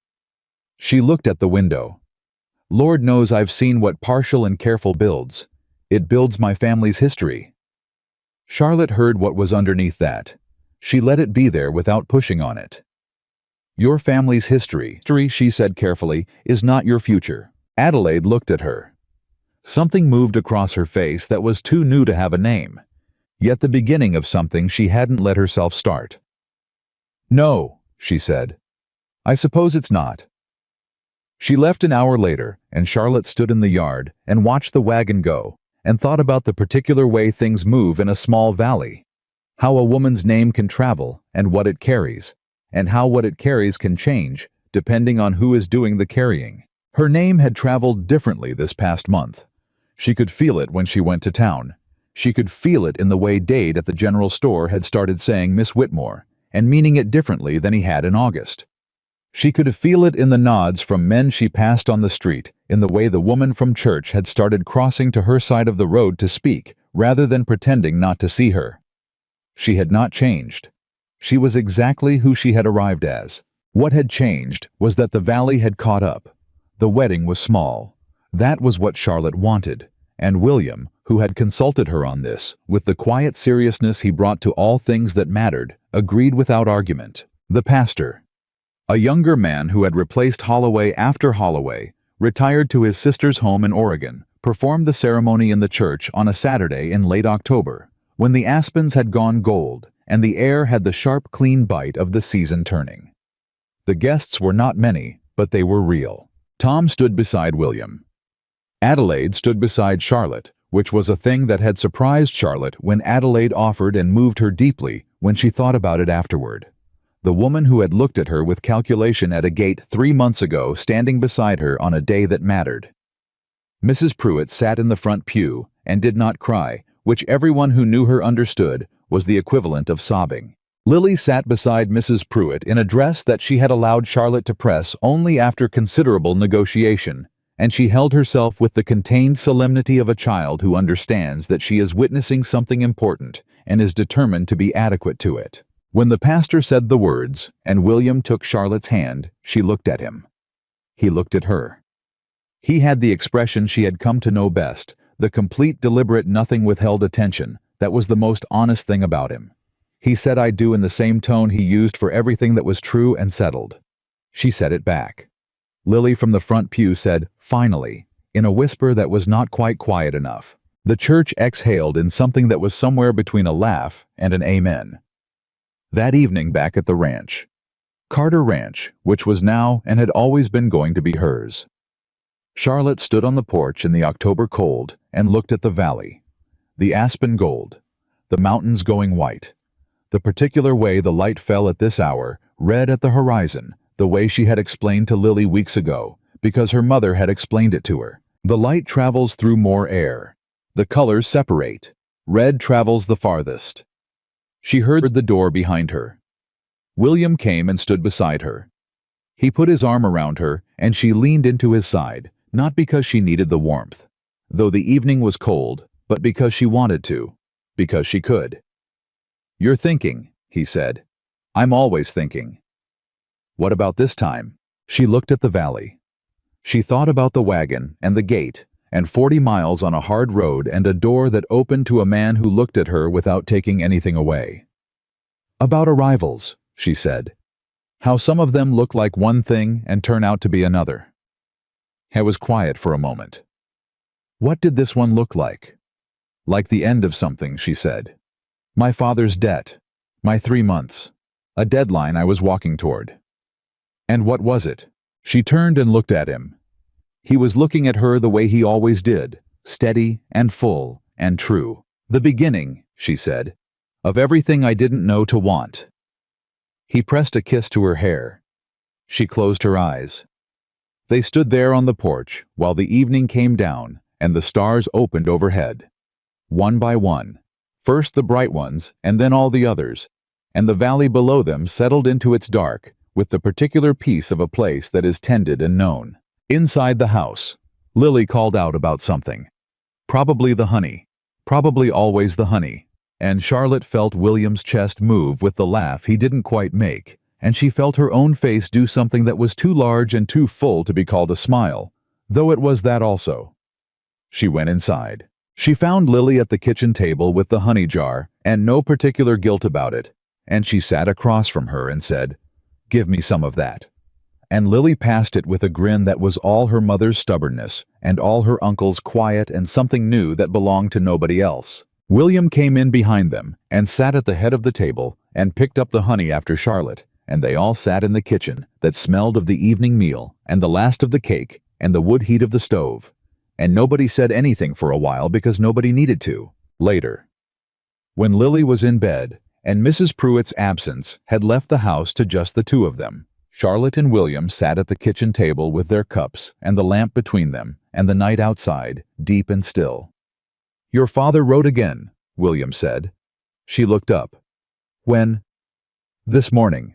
She looked at the window. Lord knows I've seen what partial and careful builds. It builds my family's history. Charlotte heard what was underneath that. She let it be there without pushing on it. Your family's history, she said carefully, is not your future. Adelaide looked at her. Something moved across her face that was too new to have a name, yet the beginning of something she hadn't let herself start. No, she said. I suppose it's not. She left an hour later, and Charlotte stood in the yard and watched the wagon go, and thought about the particular way things move in a small valley. How a woman's name can travel and what it carries, and how what it carries can change, depending on who is doing the carrying. Her name had traveled differently this past month. She could feel it when she went to town. She could feel it in the way Dade at the general store had started saying Miss Whitmore, and meaning it differently than he had in August. She could feel it in the nods from men she passed on the street, in the way the woman from church had started crossing to her side of the road to speak, rather than pretending not to see her. She had not changed. She was exactly who she had arrived as. What had changed was that the valley had caught up. The wedding was small. That was what Charlotte wanted, and William, who had consulted her on this, with the quiet seriousness he brought to all things that mattered, agreed without argument. The pastor, a younger man who had replaced Holloway after Holloway, retired to his sister's home in Oregon, performed the ceremony in the church on a Saturday in late October, when the aspens had gone gold and the air had the sharp, clean bite of the season turning. The guests were not many, but they were real. Tom stood beside William. Adelaide stood beside Charlotte, which was a thing that had surprised Charlotte when Adelaide offered and moved her deeply when she thought about it afterward. The woman who had looked at her with calculation at a gate 3 months ago standing beside her on a day that mattered. Mrs. Pruitt sat in the front pew and did not cry, which everyone who knew her understood was the equivalent of sobbing. Lily sat beside Mrs. Pruitt in a dress that she had allowed Charlotte to press only after considerable negotiation, and she held herself with the contained solemnity of a child who understands that she is witnessing something important and is determined to be adequate to it. When the pastor said the words, and William took Charlotte's hand, she looked at him. He looked at her. He had the expression she had come to know best, the complete, deliberate, nothing withheld attention that was the most honest thing about him. He said "I do" in the same tone he used for everything that was true and settled. She said it back. Lily from the front pew said, "Finally," in a whisper that was not quite quiet enough. The church exhaled in something that was somewhere between a laugh and an amen. That evening back at the ranch, Carter Ranch, which was now and had always been going to be hers, Charlotte stood on the porch in the October cold and looked at the valley. The aspen gold, the mountains going white, the particular way the light fell at this hour, red at the horizon, the way she had explained to Lily weeks ago, because her mother had explained it to her. The light travels through more air. The colors separate. Red travels the farthest. She heard the door behind her. William came and stood beside her. He put his arm around her, and she leaned into his side, not because she needed the warmth, though the evening was cold, but because she wanted to, because she could. "You're thinking," he said. "I'm always thinking." "What about this time?" She looked at the valley. She thought about the wagon and the gate, and 40 miles on a hard road and a door that opened to a man who looked at her without taking anything away. "About arrivals," she said. "How some of them look like one thing and turn out to be another." It was quiet for a moment. "What did this one look like?" "Like the end of something," she said. "My father's debt. My 3 months. A deadline I was walking toward." "And what was it?" She turned and looked at him. He was looking at her the way he always did, steady and full and true. "The beginning," she said, "of everything I didn't know to want." He pressed a kiss to her hair. She closed her eyes. They stood there on the porch while the evening came down and the stars opened overhead. One by one, first the bright ones and then all the others, and the valley below them settled into its dark with the particular peace of a place that is tended and known. Inside the house, Lily called out about something. Probably the honey. Probably always the honey. And Charlotte felt William's chest move with the laugh he didn't quite make, and she felt her own face do something that was too large and too full to be called a smile, though it was that also. She went inside. She found Lily at the kitchen table with the honey jar, and no particular guilt about it, and she sat across from her and said, "Give me some of that." And Lily passed it with a grin that was all her mother's stubbornness, and all her uncle's quiet and something new that belonged to nobody else. William came in behind them, and sat at the head of the table, and picked up the honey after Charlotte, and they all sat in the kitchen that smelled of the evening meal, and the last of the cake, and the wood heat of the stove. And nobody said anything for a while because nobody needed to. Later, when Lily was in bed, and Mrs. Pruitt's absence had left the house to just the two of them, Charlotte and William sat at the kitchen table with their cups and the lamp between them, and the night outside, deep and still. "Your father wrote again," William said. She looked up. "When?" "This morning.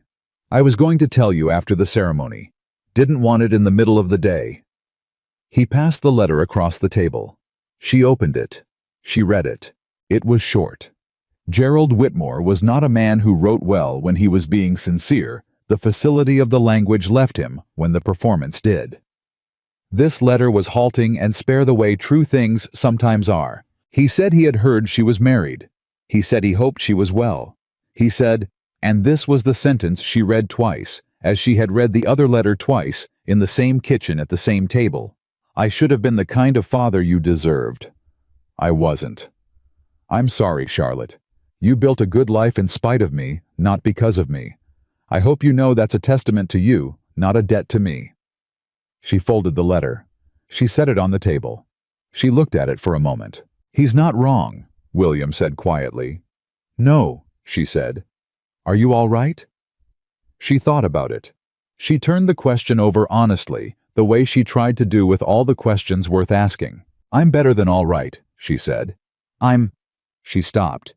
I was going to tell you after the ceremony. Didn't want it in the middle of the day." He passed the letter across the table. She opened it. She read it. It was short. Gerald Whitmore was not a man who wrote well when he was being sincere. The facility of the language left him when the performance did. This letter was halting and spare the way true things sometimes are. He said he had heard she was married. He said he hoped she was well. He said, and this was the sentence she read twice, as she had read the other letter twice, in the same kitchen at the same table. "I should have been the kind of father you deserved. I wasn't. I'm sorry, Charlotte. You built a good life in spite of me, not because of me. I hope you know that's a testament to you, not a debt to me." She folded the letter. She set it on the table. She looked at it for a moment. "He's not wrong," William said quietly. "No," she said. "Are you all right?" She thought about it. She turned the question over honestly, the way she tried to do with all the questions worth asking. "I'm better than all right," she said. She stopped.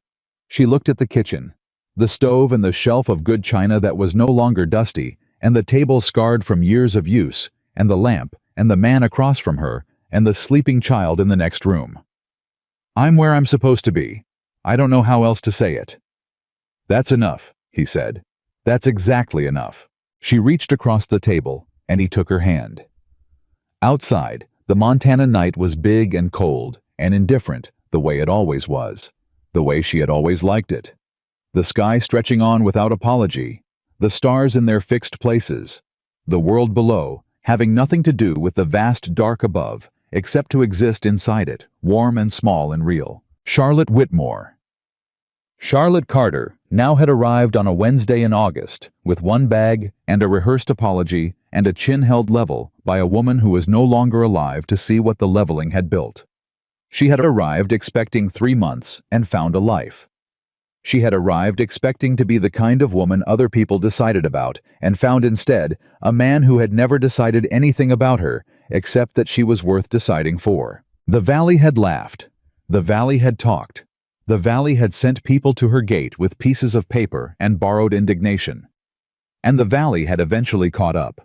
She looked at the kitchen, the stove and the shelf of good china that was no longer dusty, and the table scarred from years of use, and the lamp, and the man across from her, and the sleeping child in the next room. "I'm where I'm supposed to be. I don't know how else to say it." "That's enough," he said. "That's exactly enough." She reached across the table, and he took her hand. Outside, the Montana night was big and cold, and indifferent, the way it always was, the way she had always liked it. The sky stretching on without apology, the stars in their fixed places, the world below, having nothing to do with the vast dark above, except to exist inside it, warm and small and real. Charlotte Whitmore. Charlotte Carter now had arrived on a Wednesday in August, with one bag and a rehearsed apology and a chin held level by a woman who was no longer alive to see what the leveling had built. She had arrived expecting 3 months and found a life. She had arrived expecting to be the kind of woman other people decided about, and found instead a man who had never decided anything about her, except that she was worth deciding for. The valley had laughed. The valley had talked. The valley had sent people to her gate with pieces of paper and borrowed indignation. And the valley had eventually caught up.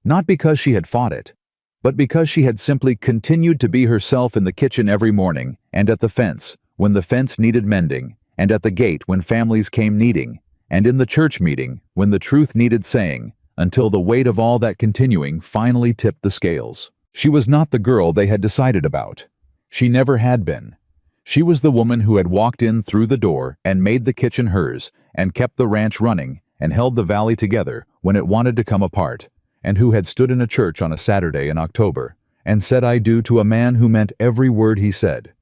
Not because she had fought it, but because she had simply continued to be herself in the kitchen every morning, and at the fence, when the fence needed mending, and at the gate when families came needing, and in the church meeting when the truth needed saying, until the weight of all that continuing finally tipped the scales. She was not the girl they had decided about. She never had been. She was the woman who had walked in through the door and made the kitchen hers, and kept the ranch running, and held the valley together when it wanted to come apart, and who had stood in a church on a Saturday in October, and said "I do" to a man who meant every word he said.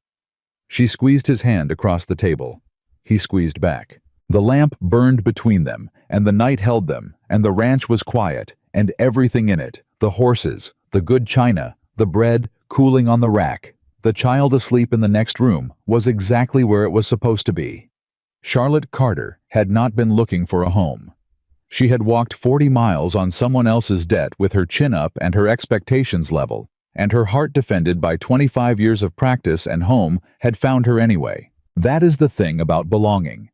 She squeezed his hand across the table. He squeezed back. The lamp burned between them, and the night held them, and the ranch was quiet, and everything in it, the horses, the good china, the bread cooling on the rack, the child asleep in the next room, was exactly where it was supposed to be. Charlotte Carter had not been looking for a home. She had walked 40 miles on someone else's debt with her chin up and her expectations level, and her heart defended by 25 years of practice and home had found her anyway. That is the thing about belonging.